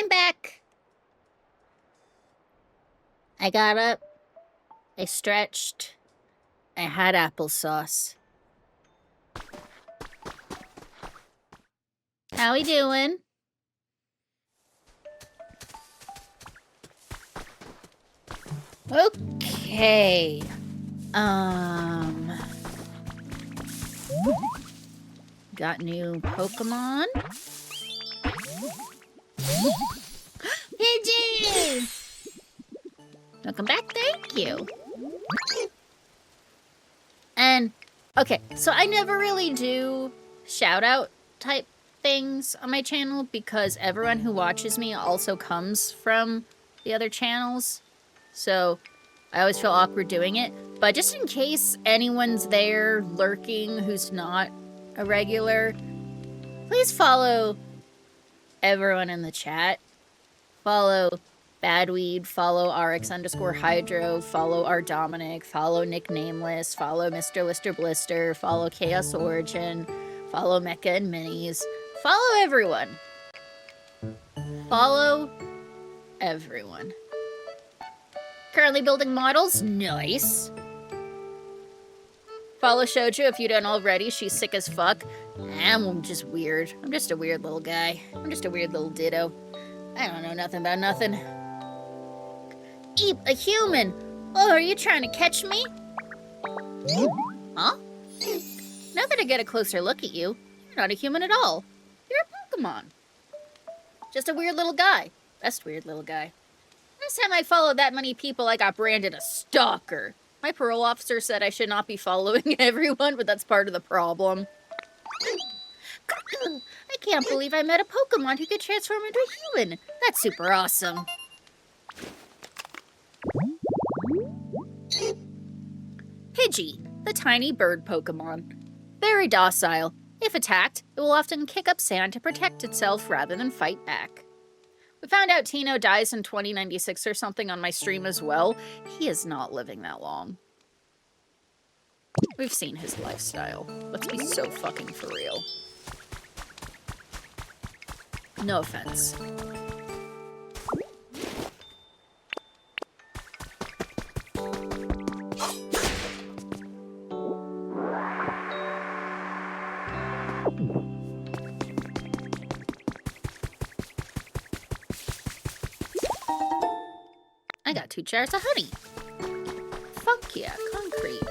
I'm back. I got up, I stretched, I had applesauce. How we doing? Okay. Got new Pokemon. Pidgey! Welcome back, thank you. And, okay, so I never really do shout-out type things on my channel because everyone who watches me also comes from the other channels. So I always feel awkward doing it. But just in case anyone's there lurking who's not a regular, please follow everyone in the chat. Follow Badweed, follow RX_Hydro, follow R Dominic, follow Nick Nameless, follow Mr. Lister Blister, follow Chaos Origin, follow Mecha and Minis. Follow everyone. Follow everyone. Currently building models. Nice. Follow Shoujo if you don't already. She's sick as fuck. I'm just weird. I'm just a weird little guy. I'm just a weird little ditto. I don't know nothing about nothing. Eep, a human! Oh, are you trying to catch me? Huh? Now that I get a closer look at you, you're not a human at all. You're a Pokemon. Just a weird little guy. Best weird little guy. Last time I followed that many people, I got branded a stalker. My parole officer said I should not be following everyone, but that's part of the problem. I can't believe I met a Pokemon who could transform into a human. That's super awesome. Pidgey, the tiny bird Pokemon. Very docile. If attacked, it will often kick up sand to protect itself rather than fight back. We found out Tino dies in 2096 or something on my stream as well. He is not living that long. We've seen his lifestyle. Let's be so fucking for real. No offense. I got 2 jars of honey. Fuck yeah, concrete.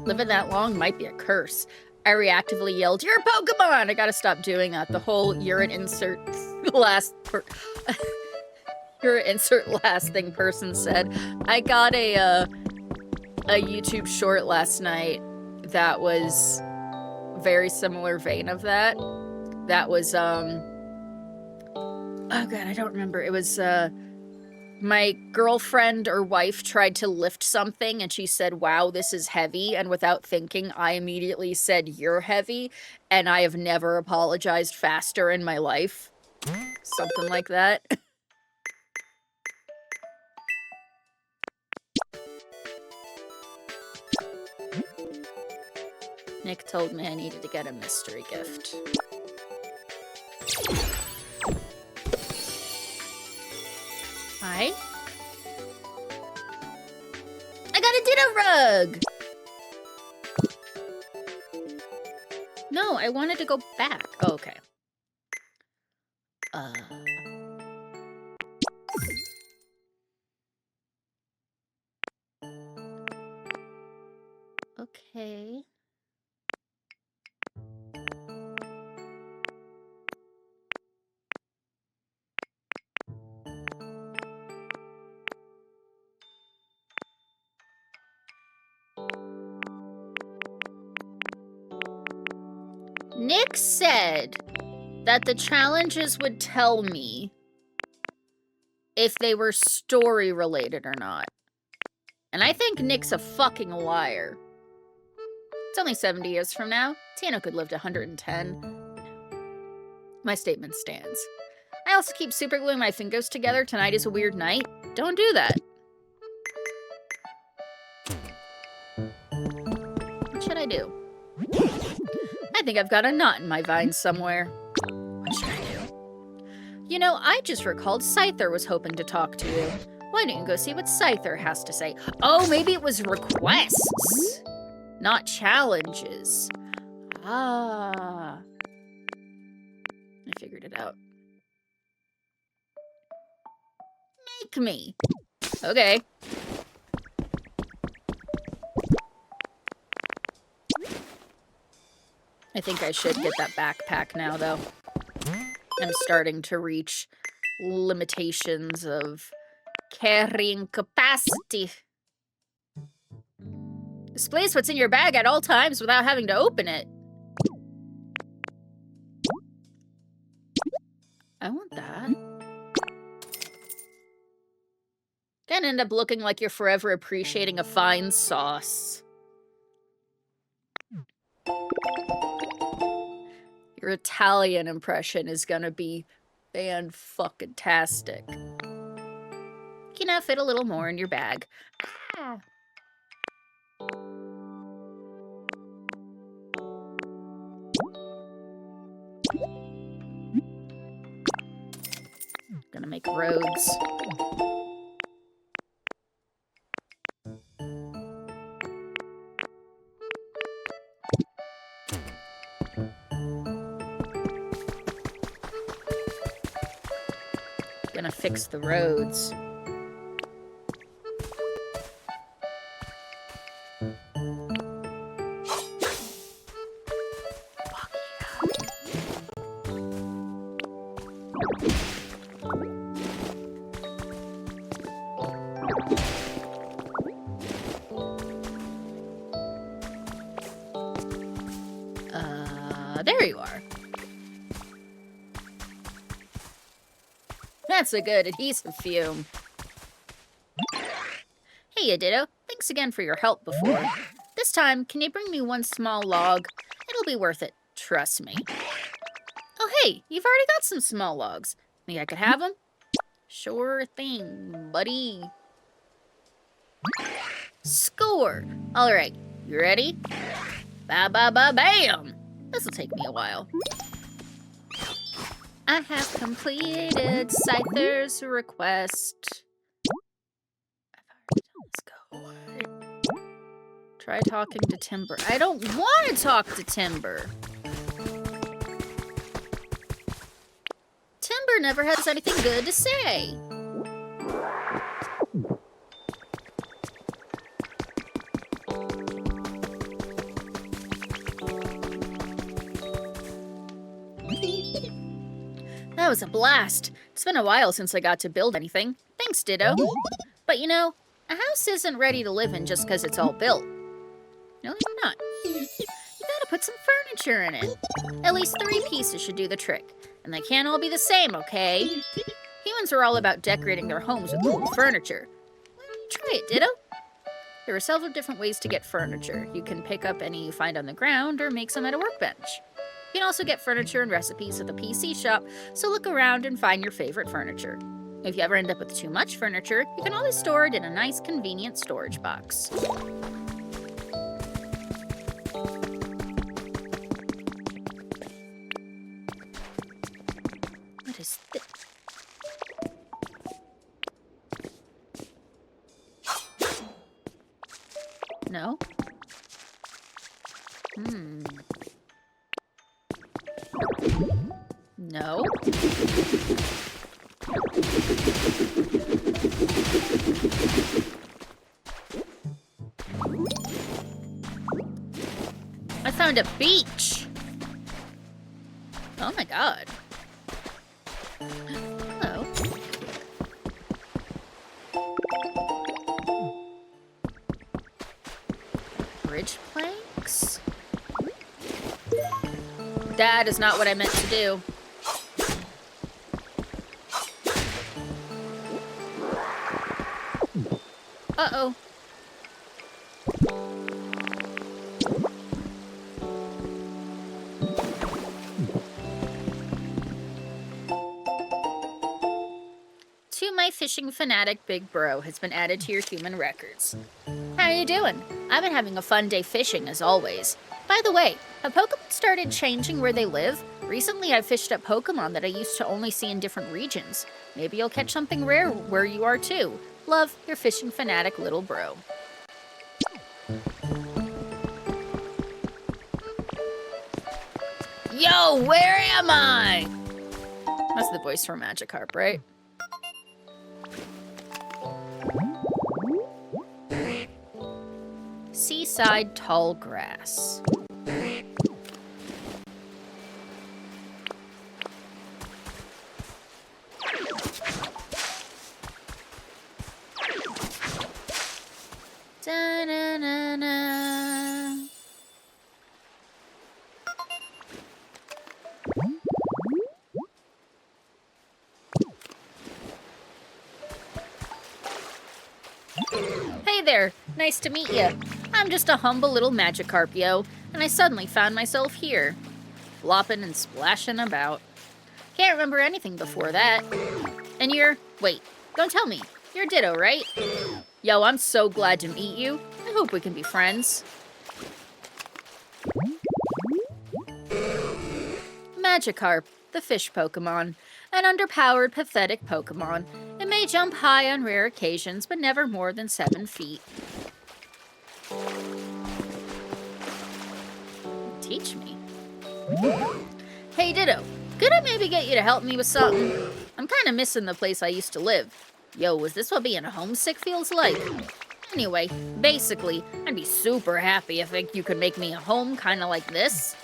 Living that long might be a curse. I reactively yelled, "You're a Pokemon!" I gotta stop doing that. The whole you're an insert last you're an insert last thing person said. I got a YouTube short last night that was very similar vein of that. That was oh god, I don't remember. It was my girlfriend or wife tried to lift something and she said, "Wow, this is heavy." And without thinking, I immediately said, "You're heavy." And I have never apologized faster in my life. Something like that. Nick told me I needed to get a mystery gift. Hi. I got a Ditto rug! No, I wanted to go back. Oh, okay. Okay. Nick said that the challenges would tell me if they were story related or not. And I think Nick's a fucking liar. It's only 70 years from now. Tino could live to 110. My statement stands. I also keep supergluing my fingers together. Tonight is a weird night. Don't do that. What should think I've got a knot in my vine somewhere. What should I do? You know, I just recalled Scyther was hoping to talk to you. Why don't you go see what Scyther has to say? Oh, maybe it was requests, not challenges. Ah. I figured it out. Make me. Okay. I think I should get that backpack now, though. I'm starting to reach limitations of carrying capacity. Displays what's in your bag at all times without having to open it. I want that. Gonna end up looking like you're forever appreciating a fine sauce. Your Italian impression is gonna be fan-fucking-tastic. You know, fit a little more in your bag. Ah. Gonna make roads. Gonna fix the roads. There you are. That's a good adhesive fume. Hey, Ditto. Thanks again for your help before. This time, can you bring me one small log? It'll be worth it. Trust me. Oh, hey, you've already got some small logs. Think I could have them? Sure thing, buddy. Score! Alright, you ready? Ba-ba-ba-bam! This'll take me a while. I have completed Scyther's request. Let's go. Try talking to Timber. I don't want to talk to Timber. Timber never has anything good to say. That was a blast. It's been a while since I got to build anything. Thanks, Ditto. But you know, a house isn't ready to live in just because it's all built. No, you're not. You gotta put some furniture in it. At least 3 pieces should do the trick. And they can't all be the same, okay? Humans are all about decorating their homes with cool furniture. Try it, Ditto. There are several different ways to get furniture. You can pick up any you find on the ground or make some at a workbench. You can also get furniture and recipes at the PC shop, so look around and find your favorite furniture. If you ever end up with too much furniture, you can always store it in a nice, convenient storage box. What is this? No? No. I found a beach. Oh my god. Hello. Bridge planks? That is not what I meant to do. Uh-oh. To my fishing fanatic big bro has been added to your human records. How are you doing? I've been having a fun day fishing as always. By the way, Have Pokemon started changing where they live? Recently, I've fished up Pokemon that I used to only see in different regions. Maybe you'll catch something rare where you are too. Love, your fishing fanatic little bro. Yo, where am I? That's the voice for Magikarp, right? Seaside tall grass. Da-na-na-na. Hey there, nice to meet you. I'm just a humble little Magikarp, yo, and I suddenly found myself here, flopping and splashing about. Can't remember anything before that. And wait, don't tell me, you're Ditto, right? Yo, I'm so glad to meet you. I hope we can be friends. Magikarp, the fish Pokemon. An underpowered, pathetic Pokemon. It may jump high on rare occasions, but never more than 7 feet. Teach me. Hey, Ditto. Could I maybe get you to help me with something? I'm kind of missing the place I used to live. Yo, is this what being homesick feels like? Anyway, basically, I'd be super happy if you could make me a home kind of like this.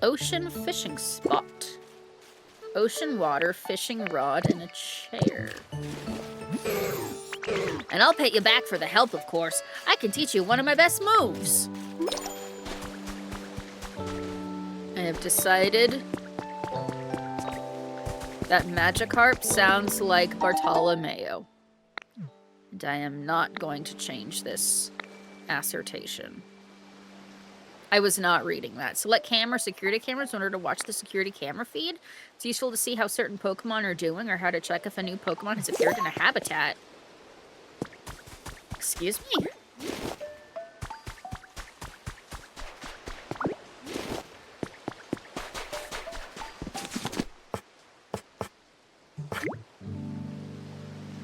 Ocean fishing spot. Ocean water, fishing rod, and a chair. And I'll pay you back for the help, of course. I can teach you one of my best moves. I have decided that Magikarp sounds like Bartolomeo. And I am not going to change this assertion. I was not reading that. Select camera, security cameras in order to watch the security camera feed. It's useful to see how certain Pokemon are doing or how to check if a new Pokemon has appeared in a habitat. Excuse me?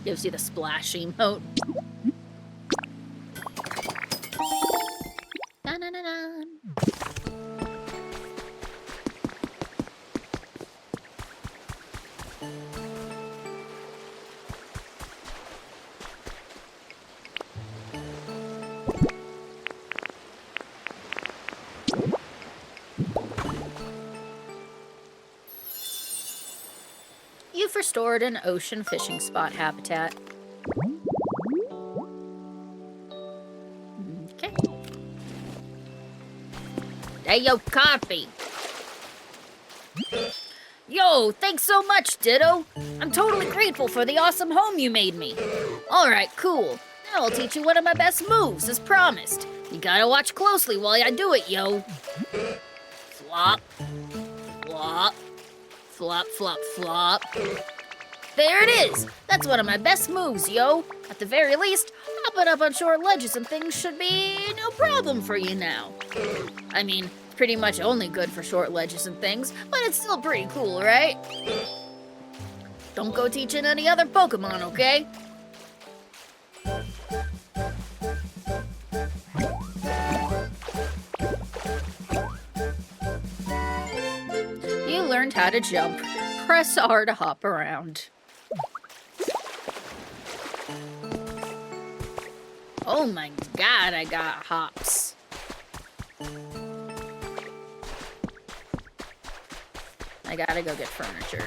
Gives you the splash emote. Da-na-na-na. You've restored an ocean fishing spot habitat. Okay. Hey, yo, copy. Yo, thanks so much, Ditto. I'm totally grateful for the awesome home you made me. Alright, cool. Now I'll teach you one of my best moves, as promised. You gotta watch closely while I do it, yo. Flop. Flop. Flop, flop, flop. There it is! That's one of my best moves, yo. At the very least, hopping up on short ledges and things should be no problem for you now. I mean, it's pretty much only good for short ledges and things, but it's still pretty cool, right? Don't go teaching any other Pokemon, okay? You learned how to jump. Press R to hop around. Oh my god, I got hops. I gotta go get furniture.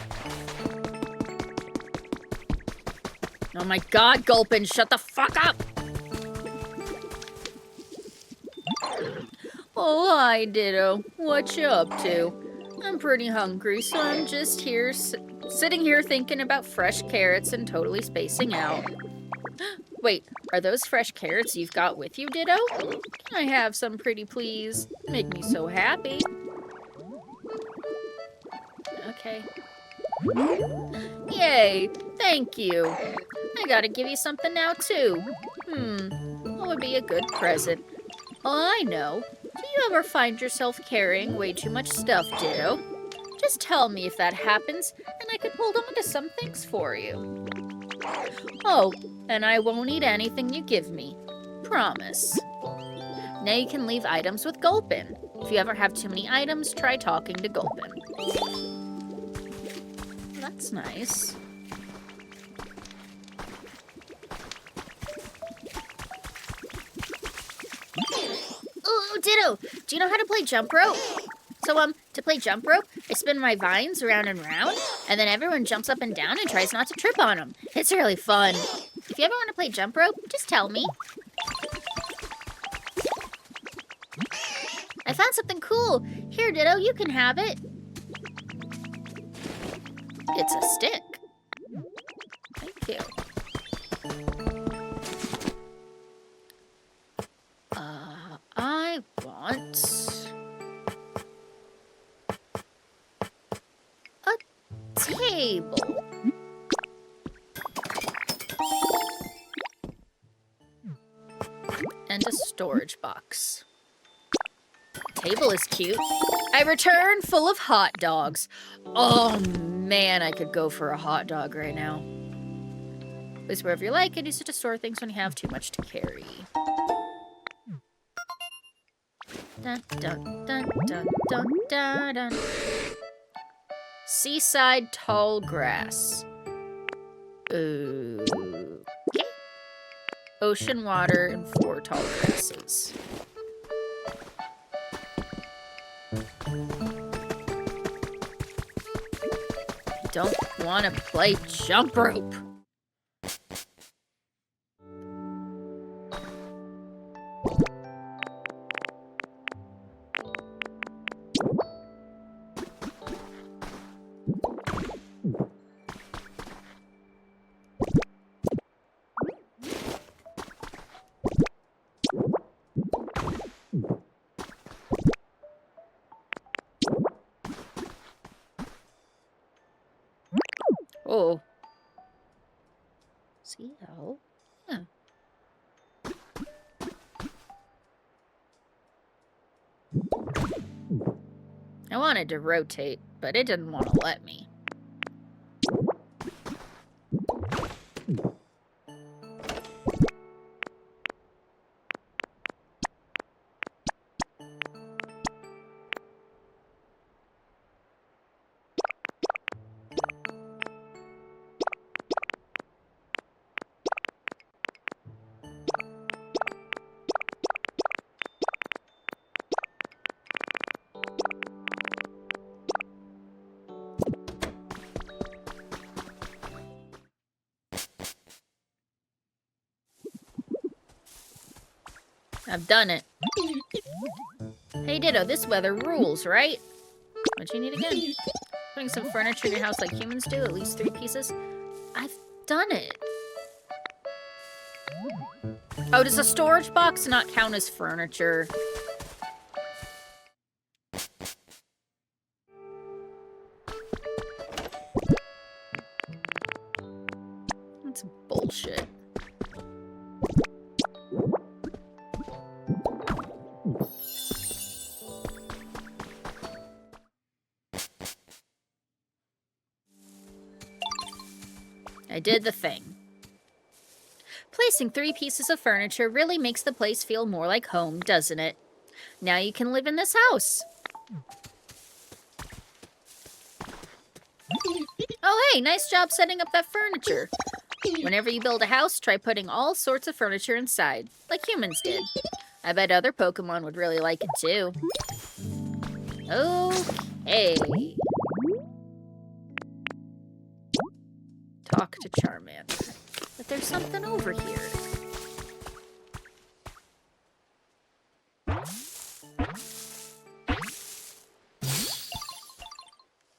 Oh my god, Gulpin, shut the fuck up! Oh, hi, Ditto. What you up to? I'm pretty hungry, so I'm just here, sitting here thinking about fresh carrots and totally spacing out. Wait, are those fresh carrots you've got with you, Ditto? Can I have some, pretty please? Make me so happy. Okay. Yay, thank you. I gotta give you something now, too. What would be a good present? Oh, I know. Do you ever find yourself carrying way too much stuff, Ditto? Just tell me if that happens, and I can hold on to some things for you. Oh, and I won't eat anything you give me. Promise. Now you can leave items with Gulpin. If you ever have too many items, try talking to Gulpin. That's nice. Oh, Ditto, do you know how to play jump rope? So, to play jump rope, I spin my vines around and round, and then everyone jumps up and down and tries not to trip on them. It's really fun. If you ever want to play jump rope, just tell me. I found something cool. Here, Ditto, you can have it. It's a stick. Thank you. I want a table. And a storage box. Table is cute. I return full of hot dogs. Oh man, I could go for a hot dog right now. Place wherever you like and use it to store things when you have too much to carry. Dun, dun, dun, dun, dun, dun, dun. Seaside tall grass. Okay. Ocean water and 4 tall grasses. I don't want to play jump rope. Oh. See how? Yeah. I wanted to rotate, but it didn't want to let me. I've done it. Hey Ditto, this weather rules, right? What you need again? Putting some furniture in your house like humans do, at least 3 pieces. I've done it. Oh, does a storage box not count as furniture? That's bullshit. I did the thing. Placing 3 pieces of furniture really makes the place feel more like home, doesn't it? Now you can live in this house. Oh, hey, nice job setting up that furniture. Whenever you build a house, try putting all sorts of furniture inside, like humans did. I bet other Pokemon would really like it too. Okay. Talk to Charmander. But there's something over here.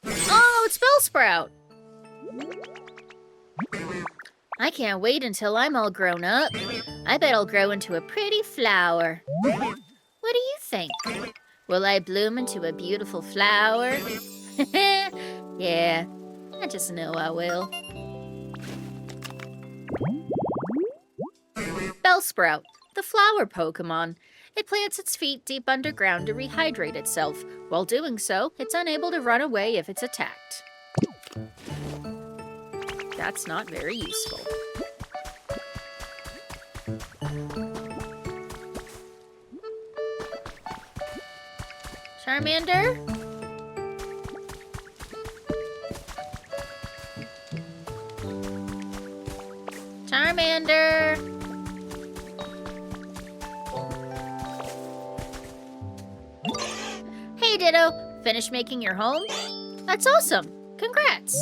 Oh, it's Bellsprout! I can't wait until I'm all grown up. I bet I'll grow into a pretty flower. What do you think? Will I bloom into a beautiful flower? Yeah, I just know I will. Bellsprout, the flower Pokemon. It plants its feet deep underground to rehydrate itself. While doing so, it's unable to run away if it's attacked. That's not very useful. Charmander? Charmander! Hey, Ditto! Finished making your home? That's awesome! Congrats!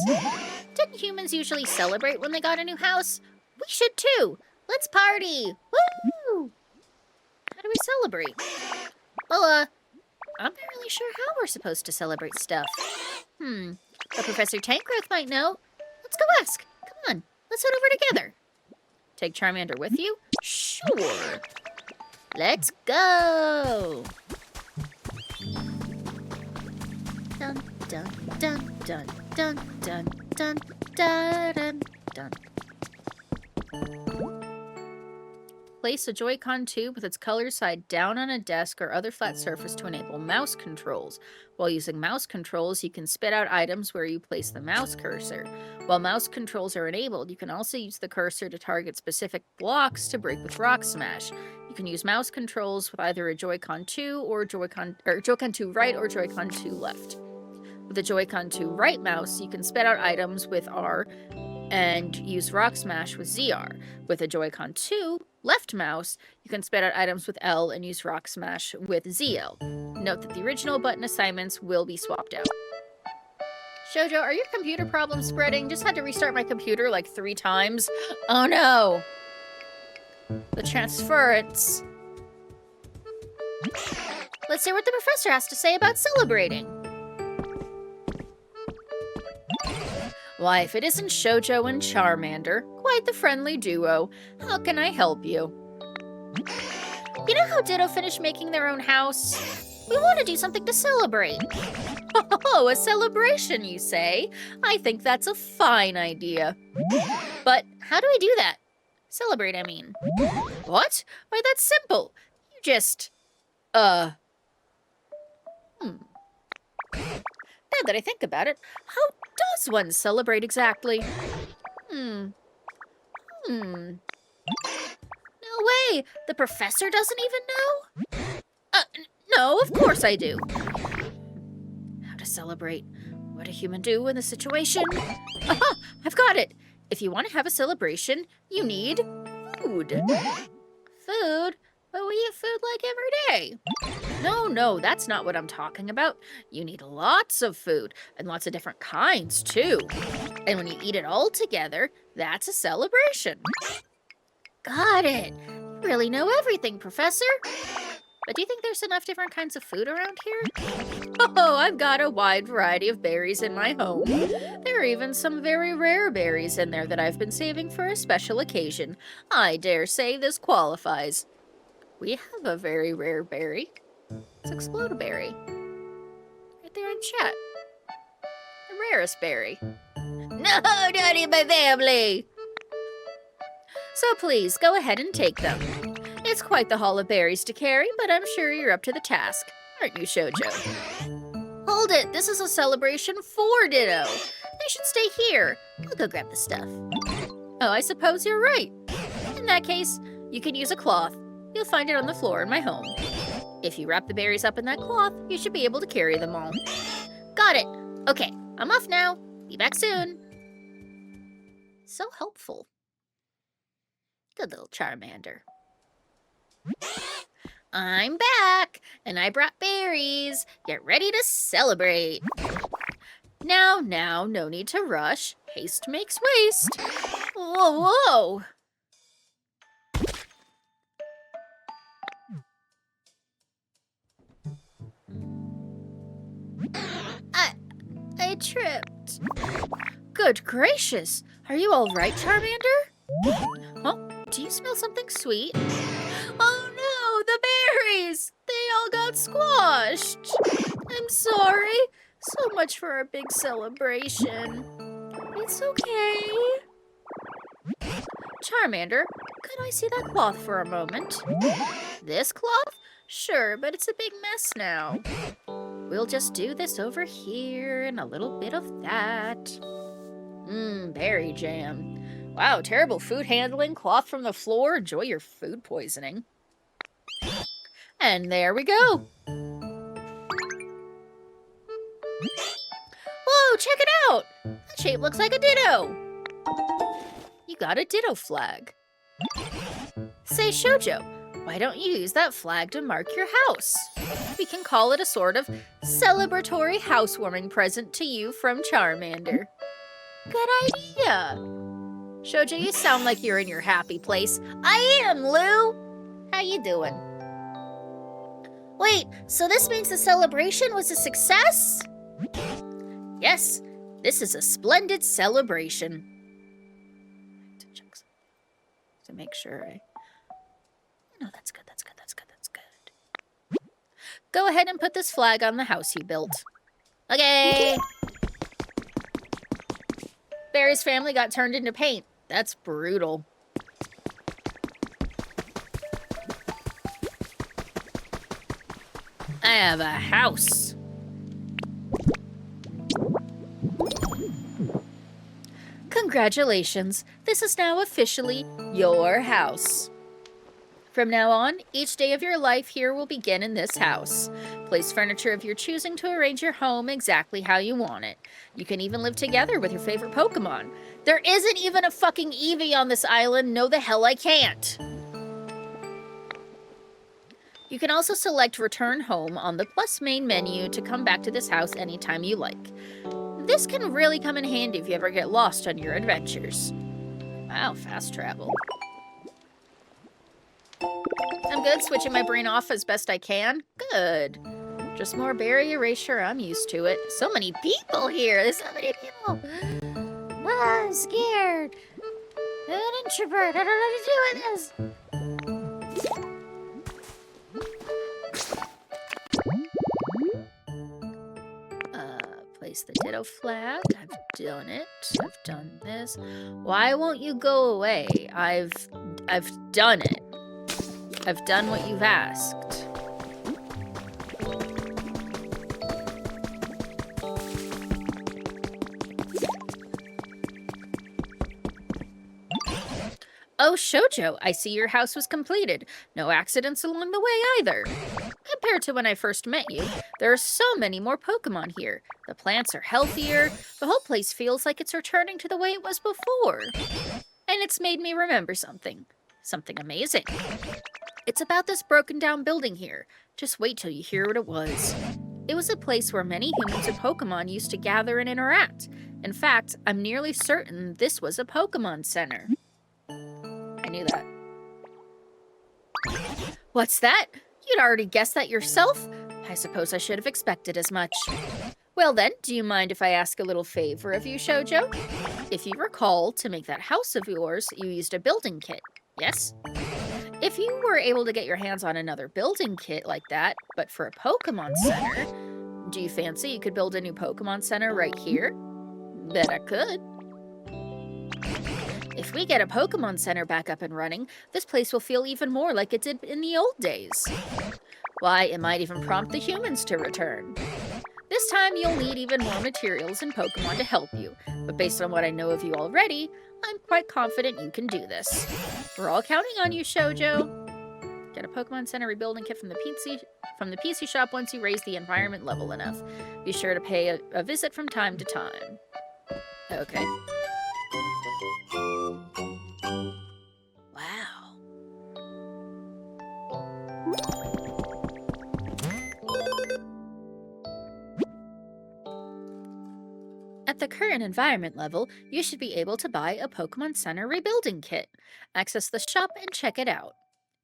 Didn't humans usually celebrate when they got a new house? We should too! Let's party! Woo! How do we celebrate? Well, I'm not really sure how we're supposed to celebrate stuff. But Professor Tankgrowth might know. Let's go ask. Come on, let's head over together. Take Charmander with you? Sure. Let's go. Dun dun dun dun dun dun dun dun dun. Place a Joy-Con tube with its color side down on a desk or other flat surface to enable mouse controls. While using mouse controls, you can spit out items where you place the mouse cursor. While mouse controls are enabled, you can also use the cursor to target specific blocks to break with Rock Smash. You can use mouse controls with either a Joy-Con 2 or Joy-Con 2 right or Joy-Con 2 left. With the Joy-Con 2 right mouse, you can spit out items with R and use Rock Smash with ZR. With a Joy-Con 2 left mouse, you can spit out items with L and use Rock Smash with ZL. Note that the original button assignments will be swapped out. Shoujo, are your computer problems spreading? Just had to restart my computer like 3 times. Oh no! The transference. Let's hear what the professor has to say about celebrating. Why, if it isn't Shoujo and Charmander, quite the friendly duo. How can I help you? You know how Ditto finished making their own house? We want to do something to celebrate. Oh, a celebration, you say? I think that's a fine idea. But how do we do that? Celebrate, I mean. What? Why, that's simple. You just, Now that I think about it, how does one celebrate exactly? No way! The professor doesn't even know? No, of course I do. How to celebrate? What a human do in this situation? Aha! I've got it! If you want to have a celebration, you need food. Food? But we eat food like every day. No, that's not what I'm talking about. You need lots of food, and lots of different kinds, too. And when you eat it all together, that's a celebration. Got it. You really know everything, Professor. But do you think there's enough different kinds of food around here? Oh, I've got a wide variety of berries in my home. There are even some very rare berries in there that I've been saving for a special occasion. I dare say this qualifies. We have a very rare berry. It's Explodaberry. Right there in chat. The rarest berry. No, not in my family! So please, go ahead and take them. It's quite the haul of berries to carry, but I'm sure you're up to the task. Aren't you, Shoujo? Hold it! This is a celebration for Ditto! They should stay here. I'll go grab the stuff. Oh, I suppose you're right. In that case, you can use a cloth. You'll find it on the floor in my home. If you wrap the berries up in that cloth, you should be able to carry them all. Got it! Okay, I'm off now. Be back soon. So helpful. Good little Charmander. I'm back, and I brought berries. Get ready to celebrate. Now, no need to rush. Haste makes waste. Whoa! I tripped. Good gracious! Are you all right, Charmander? Huh? Do you smell something sweet? Oh no, the berries! They all got squashed. I'm sorry. So much for our big celebration. It's okay. Charmander, could I see that cloth for a moment? This cloth? Sure, but it's a big mess now. We'll just do this over here and a little bit of that. Berry jam. Wow, terrible food handling, cloth from the floor. Enjoy your food poisoning. And there we go. Whoa, check it out! That shape looks like a ditto. You got a ditto flag. Say, Shoujo, why don't you use that flag to mark your house? We can call it a sort of celebratory housewarming present to you from Charmander. Good idea. Shoujo, you sound like you're in your happy place. I am, Lou. How you doing? Wait, so this means the celebration was a success? Yes, this is a splendid celebration. To make sure I... No, that's good, that's good, that's good, that's good. Go ahead and put this flag on the house you built. Okay. Barry's family got turned into paint. That's brutal. I have a house. Congratulations, this is now officially your house. From now on, each day of your life here will begin in this house. Place furniture of your choosing to arrange your home exactly how you want it. You can even live together with your favorite Pokemon. There isn't even a fucking Eevee on this island. No, the hell I can't. You can also select Return Home on the Plus main menu to come back to this house anytime you like. This can really come in handy if you ever get lost on your adventures. Wow, fast travel. I'm good, switching my brain off as best I can. Good. Just more berry erasure, I'm used to it. So many people here, there's so many people. Oh, I'm scared. I'm an introvert, I don't know what to do with this. Place the ditto flag. I've done it. I've done this. Why won't you go away? I've done it. I've done what you've asked. Oh, Shoujo, I see your house was completed. No accidents along the way either. Compared to when I first met you, there are so many more Pokemon here. The plants are healthier. The whole place feels like it's returning to the way it was before. And it's made me remember something. Something amazing. It's about this broken down building here. Just wait till you hear what it was. It was a place where many humans and Pokemon used to gather and interact. In fact, I'm nearly certain this was a Pokemon Center. I knew that. What's that? You'd already guessed that yourself? I suppose I should have expected as much. Well then, do you mind if I ask a little favor of you, Shoujo? If you recall, to make that house of yours, you used a building kit, yes? If you were able to get your hands on another building kit like that, but for a Pokemon Center, do you fancy you could build a new Pokemon Center right here? Bet I could. If we get a Pokemon Center back up and running, this place will feel even more like it did in the old days. Why, it might even prompt the humans to return. This time, you'll need even more materials and Pokemon to help you, but based on what I know of you already, I'm quite confident you can do this. We're all counting on you, Shoujo. Get a Pokemon Center rebuilding kit from the PC shop once you raise the environment level enough. Be sure to pay a visit from time to time. Okay. Wow. At the current environment level, you should be able to buy a Pokemon Center rebuilding kit. Access the shop and check it out.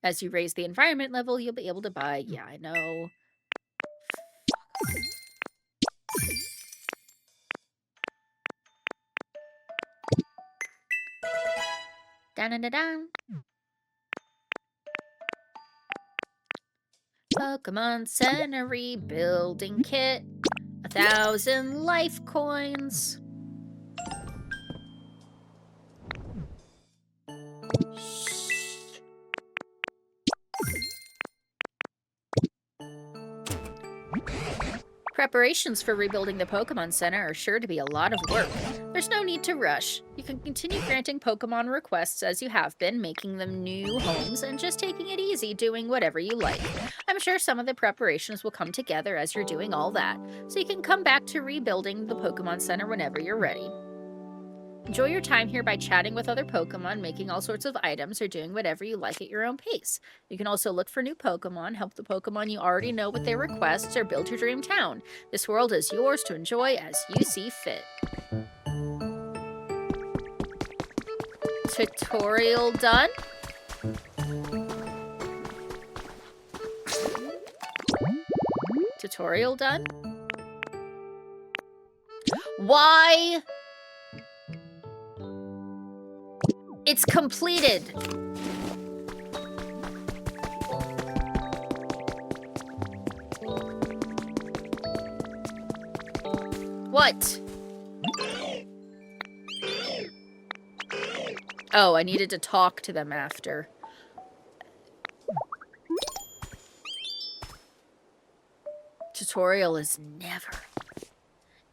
As you raise the environment level, you'll be able to buy... Yeah, I know. Dun-dun-dun-dun. Pokemon Center rebuilding kit. 1,000 life coins. Preparations for rebuilding the Pokemon Center are sure to be a lot of work. There's no need to rush. You can continue granting Pokemon requests as you have been, making them new homes, and just taking it easy, doing whatever you like. I'm sure some of the preparations will come together as you're doing all that, so you can come back to rebuilding the Pokemon Center whenever you're ready. Enjoy your time here by chatting with other Pokemon, making all sorts of items, or doing whatever you like at your own pace. You can also look for new Pokemon, help the Pokemon you already know with their requests, or build your dream town. This world is yours to enjoy as you see fit. Tutorial done? Tutorial done? Why? It's completed. What? Oh, I needed to talk to them after. Tutorial is never.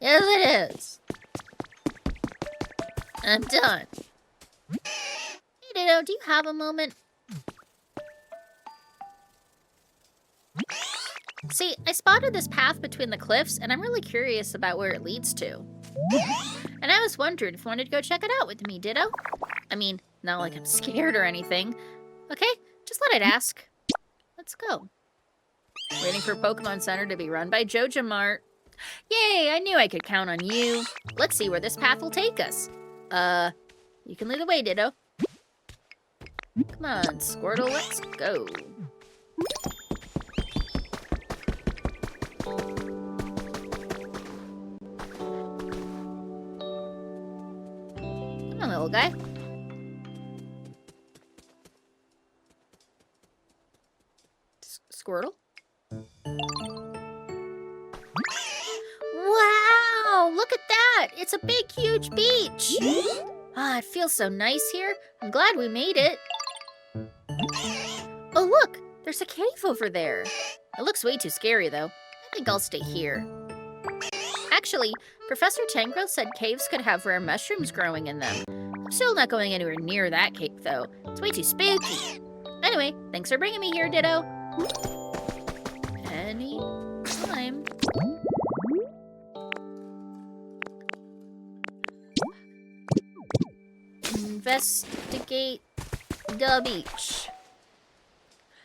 Yes, it is. I'm done. Hey, Ditto, do you have a moment? See, I spotted this path between the cliffs, and I'm really curious about where it leads to. And I was wondering if you wanted to go check it out with me, Ditto. I mean, not like I'm scared or anything. Okay, just thought I'd ask. Let's go. Waiting for Pokemon Center to be run by Joja Mart. Yay, I knew I could count on you. Let's see where this path will take us. You can lead the way, Ditto. Come on, Squirtle, let's go. Come on, little guy. Squirtle? Wow, look at that! It's a big, huge beach! Ah, it feels so nice here. I'm glad we made it. Oh, look! There's a cave over there. It looks way too scary, though. I think I'll stay here. Actually, Professor Tangrowth said caves could have rare mushrooms growing in them. I'm still not going anywhere near that cave, though. It's way too spooky. Anyway, thanks for bringing me here, Ditto. Any time. Investigate the beach.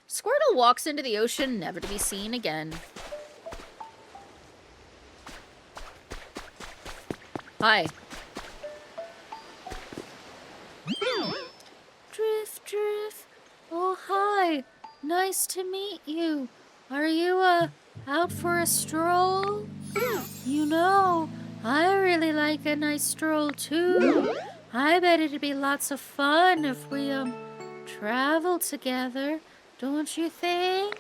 Squirtle walks into the ocean, never to be seen again. Hi. Drift, Drift. Oh, hi. Nice to meet you. Are you, out for a stroll? You know, I really like a nice stroll, too. I bet it'd be lots of fun if we, traveled together. Don't you think?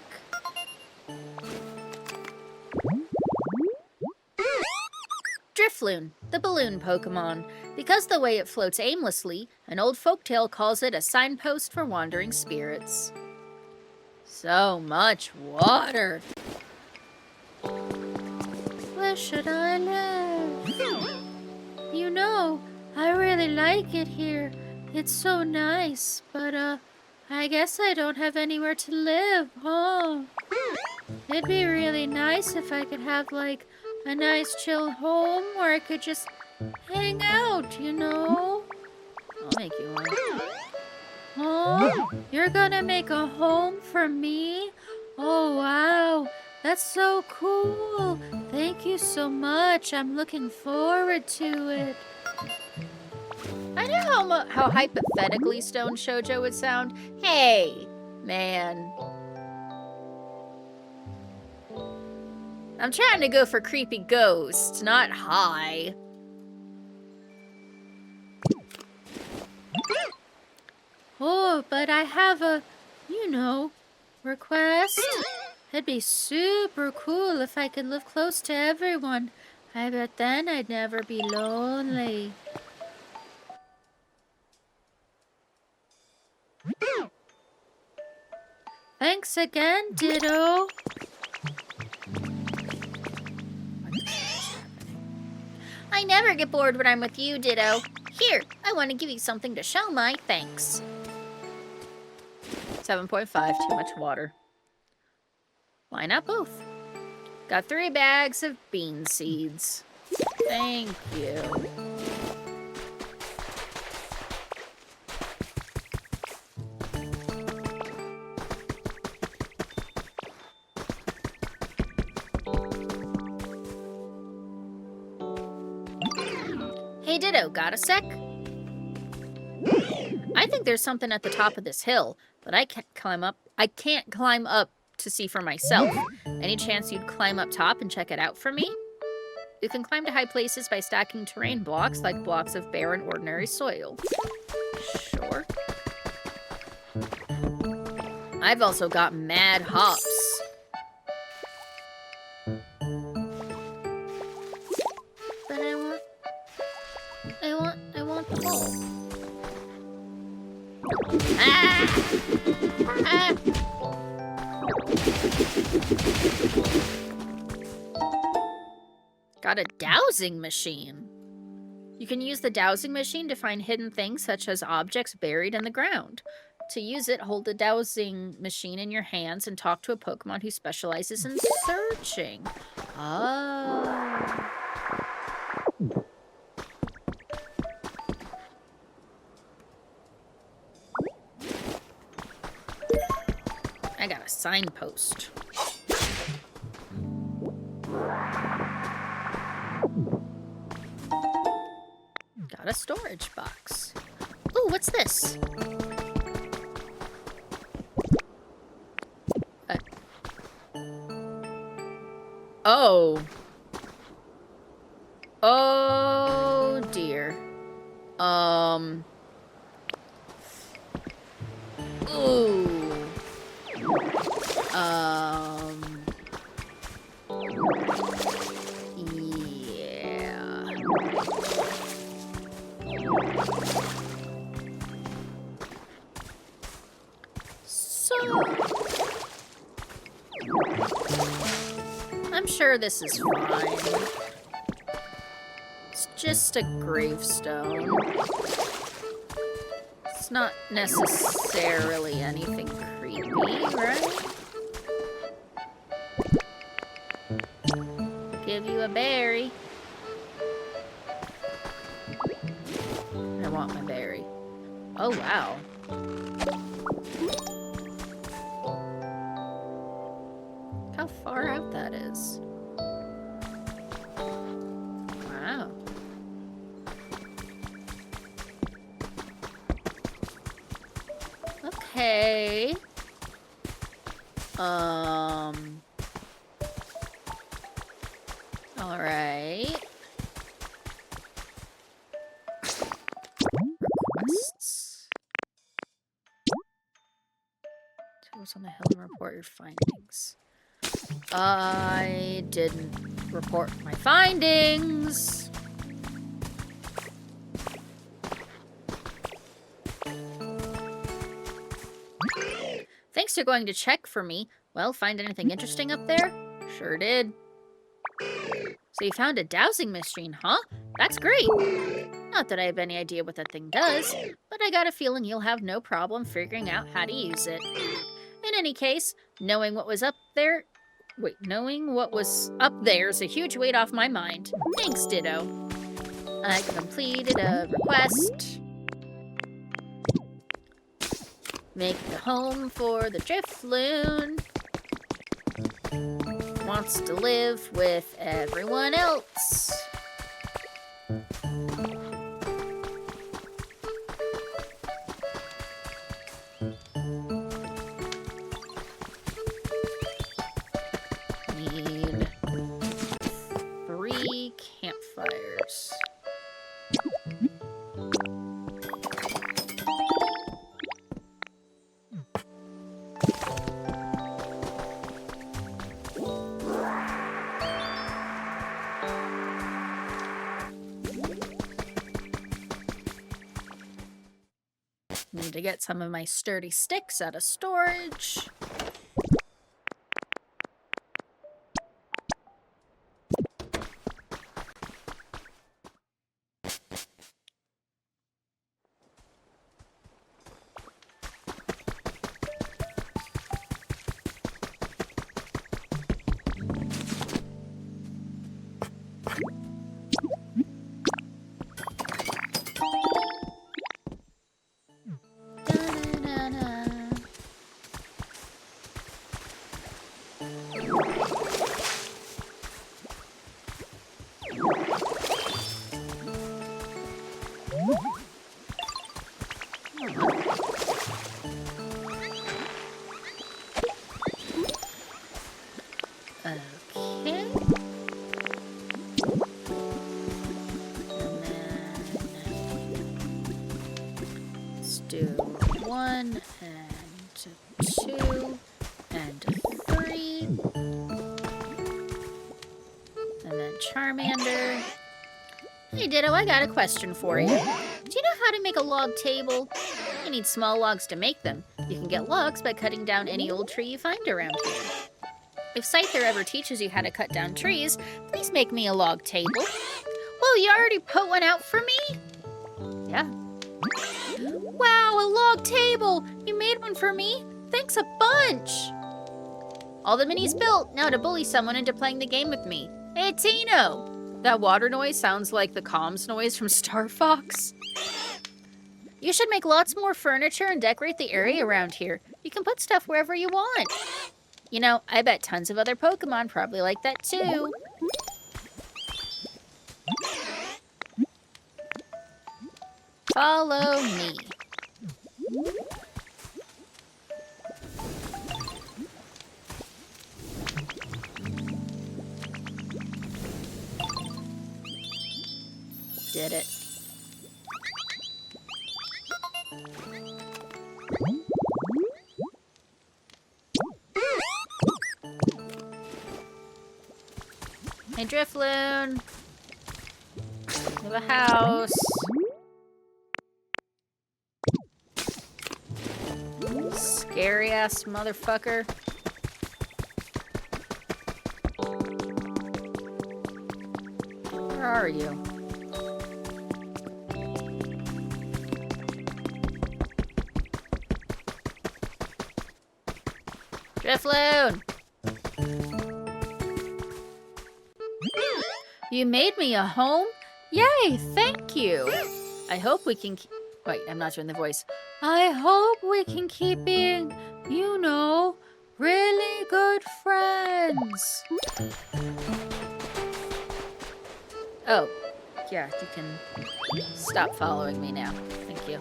Drifloon, the balloon Pokemon. Because the way it floats aimlessly, an old folktale calls it a signpost for wandering spirits. So much water. Where should I live? You know, I really like it here. It's so nice, but, I guess I don't have anywhere to live, huh? It'd be really nice if I could have, like, a nice chill home where I could just hang out, you know? I'll make you one. Oh, you're gonna make a home for me? Oh, wow. That's so cool. Thank you so much. I'm looking forward to it. I know how hypothetically Stone Shoujo would sound. Hey, man. I'm trying to go for creepy ghosts, not high. Oh, but I have a, request. It'd be super cool if I could live close to everyone. I bet then I'd never be lonely. Thanks again, Ditto. I never get bored when I'm with you, Ditto. Here, I want to give you something to show my thanks. 7.5, too much water. Why not both? Got 3 bags of bean seeds. Thank you. Hey, Ditto, got a sec? I think there's something at the top of this hill, but I can't climb up. I can't climb up to see for myself. Any chance you'd climb up top and check it out for me? You can climb to high places by stacking terrain blocks, like blocks of barren ordinary soil. Sure. I've also got mad hops. But I want the hole. Ah! Ah! Got a dowsing machine. You can use the dowsing machine to find hidden things such as objects buried in the ground. To use it, hold the dowsing machine in your hands and talk to a Pokemon who specializes in searching. Oh. I got a signpost. Got a storage box. Ooh, what's this? Oh. Oh dear. Ooh. Yeah. So I'm sure this is fine. It's just a gravestone. It's not necessarily anything creepy, right? Give you a berry. I want my berry. Oh, wow. How far out that is. Wow. Okay. All right. Requests. Tools on the hill and report your findings. I didn't report my findings. Thanks for going to check for me. Well, find anything interesting up there? Sure did. So you found a dowsing machine, huh? That's great. Not that I have any idea what that thing does, but I got a feeling you'll have no problem figuring out how to use it. In any case, knowing what was up there is a huge weight off my mind. Thanks, Ditto. I completed a request. Make the home for the Drifloon. Wants to live with everyone else. Need 3 campfires. Need to get some of my sturdy sticks out of storage. to 2 and 3. And then Charmander. Hey Ditto, I got a question for you. Do you know how to make a log table? You need small logs to make them. You can get logs by cutting down any old tree you find around here. If Scyther ever teaches you how to cut down trees, please make me a log table. Whoa, you already put one out for me? Yeah. Wow, a log table! You made one for me? Thanks a bunch! All the minis built, now to bully someone into playing the game with me. Hey, Tino! That water noise sounds like the comms noise from Star Fox. You should make lots more furniture and decorate the area around here. You can put stuff wherever you want. You know, I bet tons of other Pokemon probably like that too. Follow me. Did it. Hey, Drifloon. We have a house. Scary ass motherfucker. Where are you? Drifloon! You made me a home? Yay, thank you! I hope we can wait, I'm not doing the voice. I hope we can keep being, you know, really good friends. Oh, yeah, you can stop following me now. Thank you.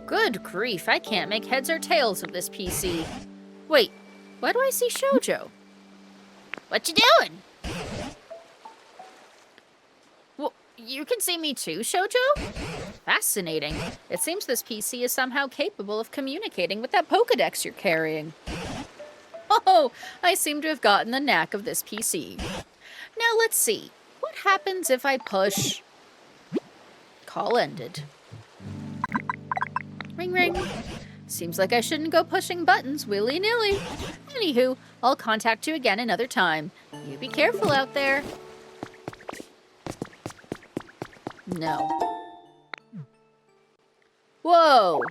Good grief, I can't make heads or tails of this PC. Wait, why do I see Shoujo? What you doing? Well, you can see me too, Shoujo? Fascinating. It seems this PC is somehow capable of communicating with that Pokedex you're carrying. Oh, I seem to have gotten the knack of this PC. Now let's see. What happens if I push... Call ended. Ring ring. Seems like I shouldn't go pushing buttons willy-nilly. Anywho, I'll contact you again another time. You be careful out there. No. Whoa!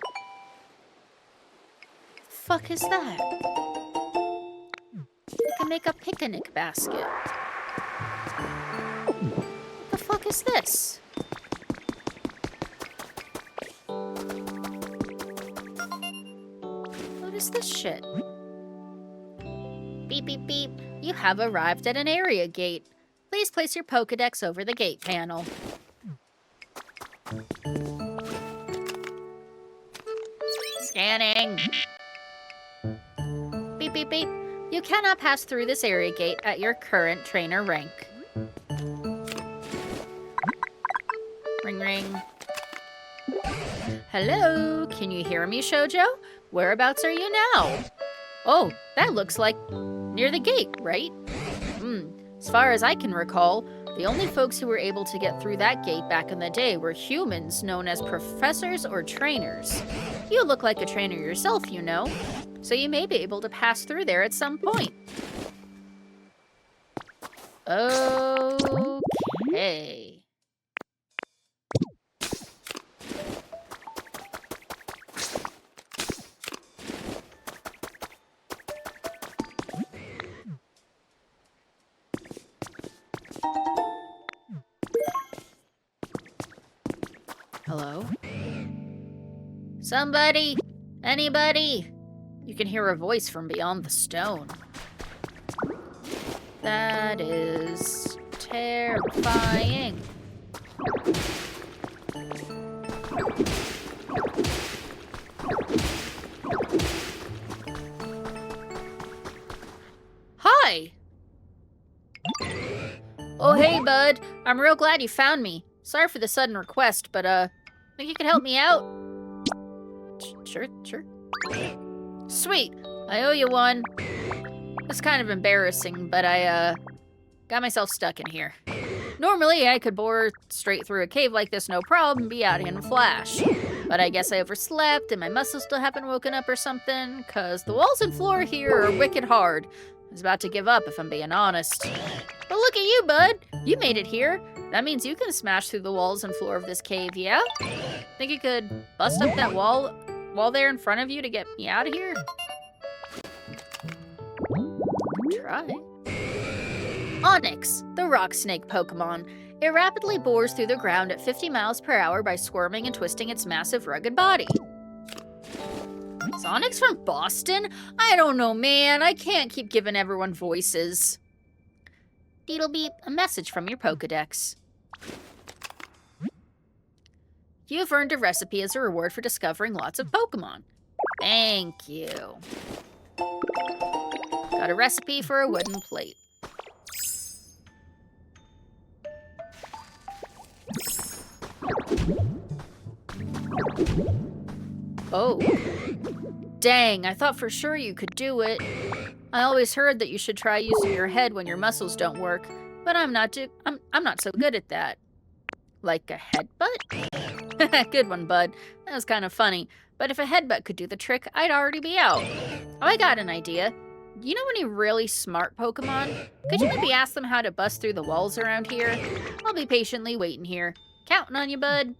Fuck is that? I can make a picnic basket. What the fuck is this? What is this shit? Beep, beep, beep. You have arrived at an area gate. Please place your Pokedex over the gate panel. Scanning. Beep, beep, beep. You cannot pass through this area gate at your current trainer rank. Ring, ring. Hello, can you hear me, Shoujo? Whereabouts are you now? Oh, that looks like near the gate, right? As far as I can recall, the only folks who were able to get through that gate back in the day were humans known as professors or trainers. You look like a trainer yourself, you know, so you may be able to pass through there at some point. Okay. Hello? Somebody? Anybody? You can hear a voice from beyond the stone. That is terrifying. Hi! Oh, hey, bud. I'm real glad you found me. Sorry for the sudden request, but, think you could help me out? Sure. Sweet. I owe you one. It's kind of embarrassing, but I, got myself stuck in here. Normally, I could bore straight through a cave like this no problem and be out in a flash. But I guess I overslept and my muscles still haven't woken up or something, cause the walls and floor here are wicked hard. I was about to give up if I'm being honest. But look at you, bud. You made it here. That means you can smash through the walls and floor of this cave, yeah? Think you could bust up that wall there in front of you to get me out of here? Try. Onyx, the rock snake Pokemon. It rapidly bores through the ground at 50 miles per hour by squirming and twisting its massive, rugged body. Is Onyx from Boston? I don't know, man. I can't keep giving everyone voices. Deedle beep, a message from your Pokedex. You've earned a recipe as a reward for discovering lots of Pokemon. Thank you. Got a recipe for a wooden plate. Oh. Dang, I thought for sure you could do it. I always heard that you should try using your head when your muscles don't work, but I'm not so good at that. Like a headbutt? Good one, bud. That was kind of funny. But if a headbutt could do the trick, I'd already be out. Oh, I got an idea. You know any really smart Pokemon? Could you maybe ask them how to bust through the walls around here? I'll be patiently waiting here. Counting on you, bud.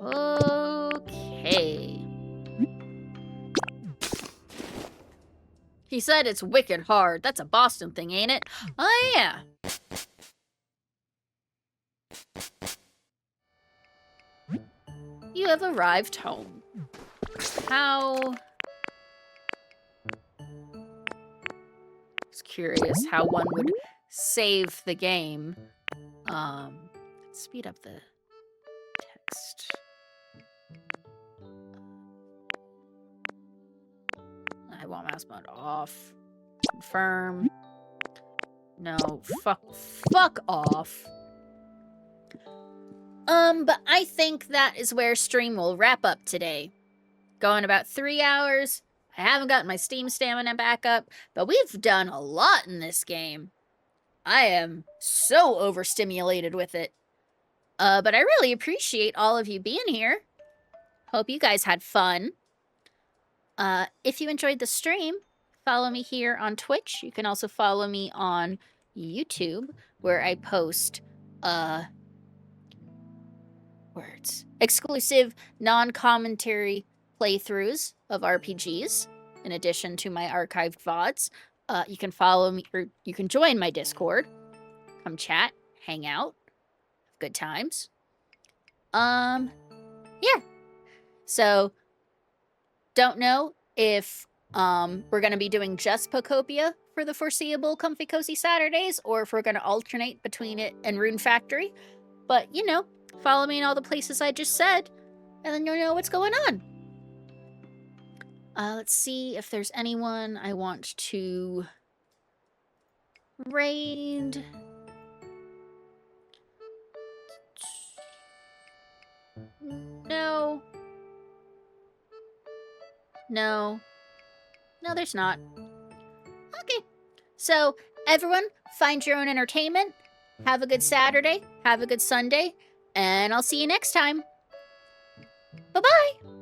Okay. He said it's wicked hard. That's a Boston thing, ain't it? Oh, yeah. You have arrived home. How... I was curious how one would save the game. Let's speed up the text. I want mouse mode off. Confirm. No, fuck off. But I think that is where stream will wrap up today. Going about 3 hours. I haven't gotten my Steam stamina back up, but we've done a lot in this game. I am so overstimulated with it. But I really appreciate all of you being here. Hope you guys had fun. If you enjoyed the stream, follow me here on Twitch. You can also follow me on YouTube, where I post, exclusive, non-commentary playthroughs of RPGs, in addition to my archived VODs. You can follow me, or you can join my Discord. Come chat, hang out, good times. Yeah. So, don't know if we're going to be doing just Pokopia for the foreseeable Comfy Cozy Saturdays, or if we're going to alternate between it and Rune Factory. But, you know, follow me in all the places I just said, and then you'll know what's going on. Let's see if there's anyone I want to raid. No. No, there's not. Okay. So, everyone, find your own entertainment. Have a good Saturday. Have a good Sunday. And I'll see you next time. Bye-bye.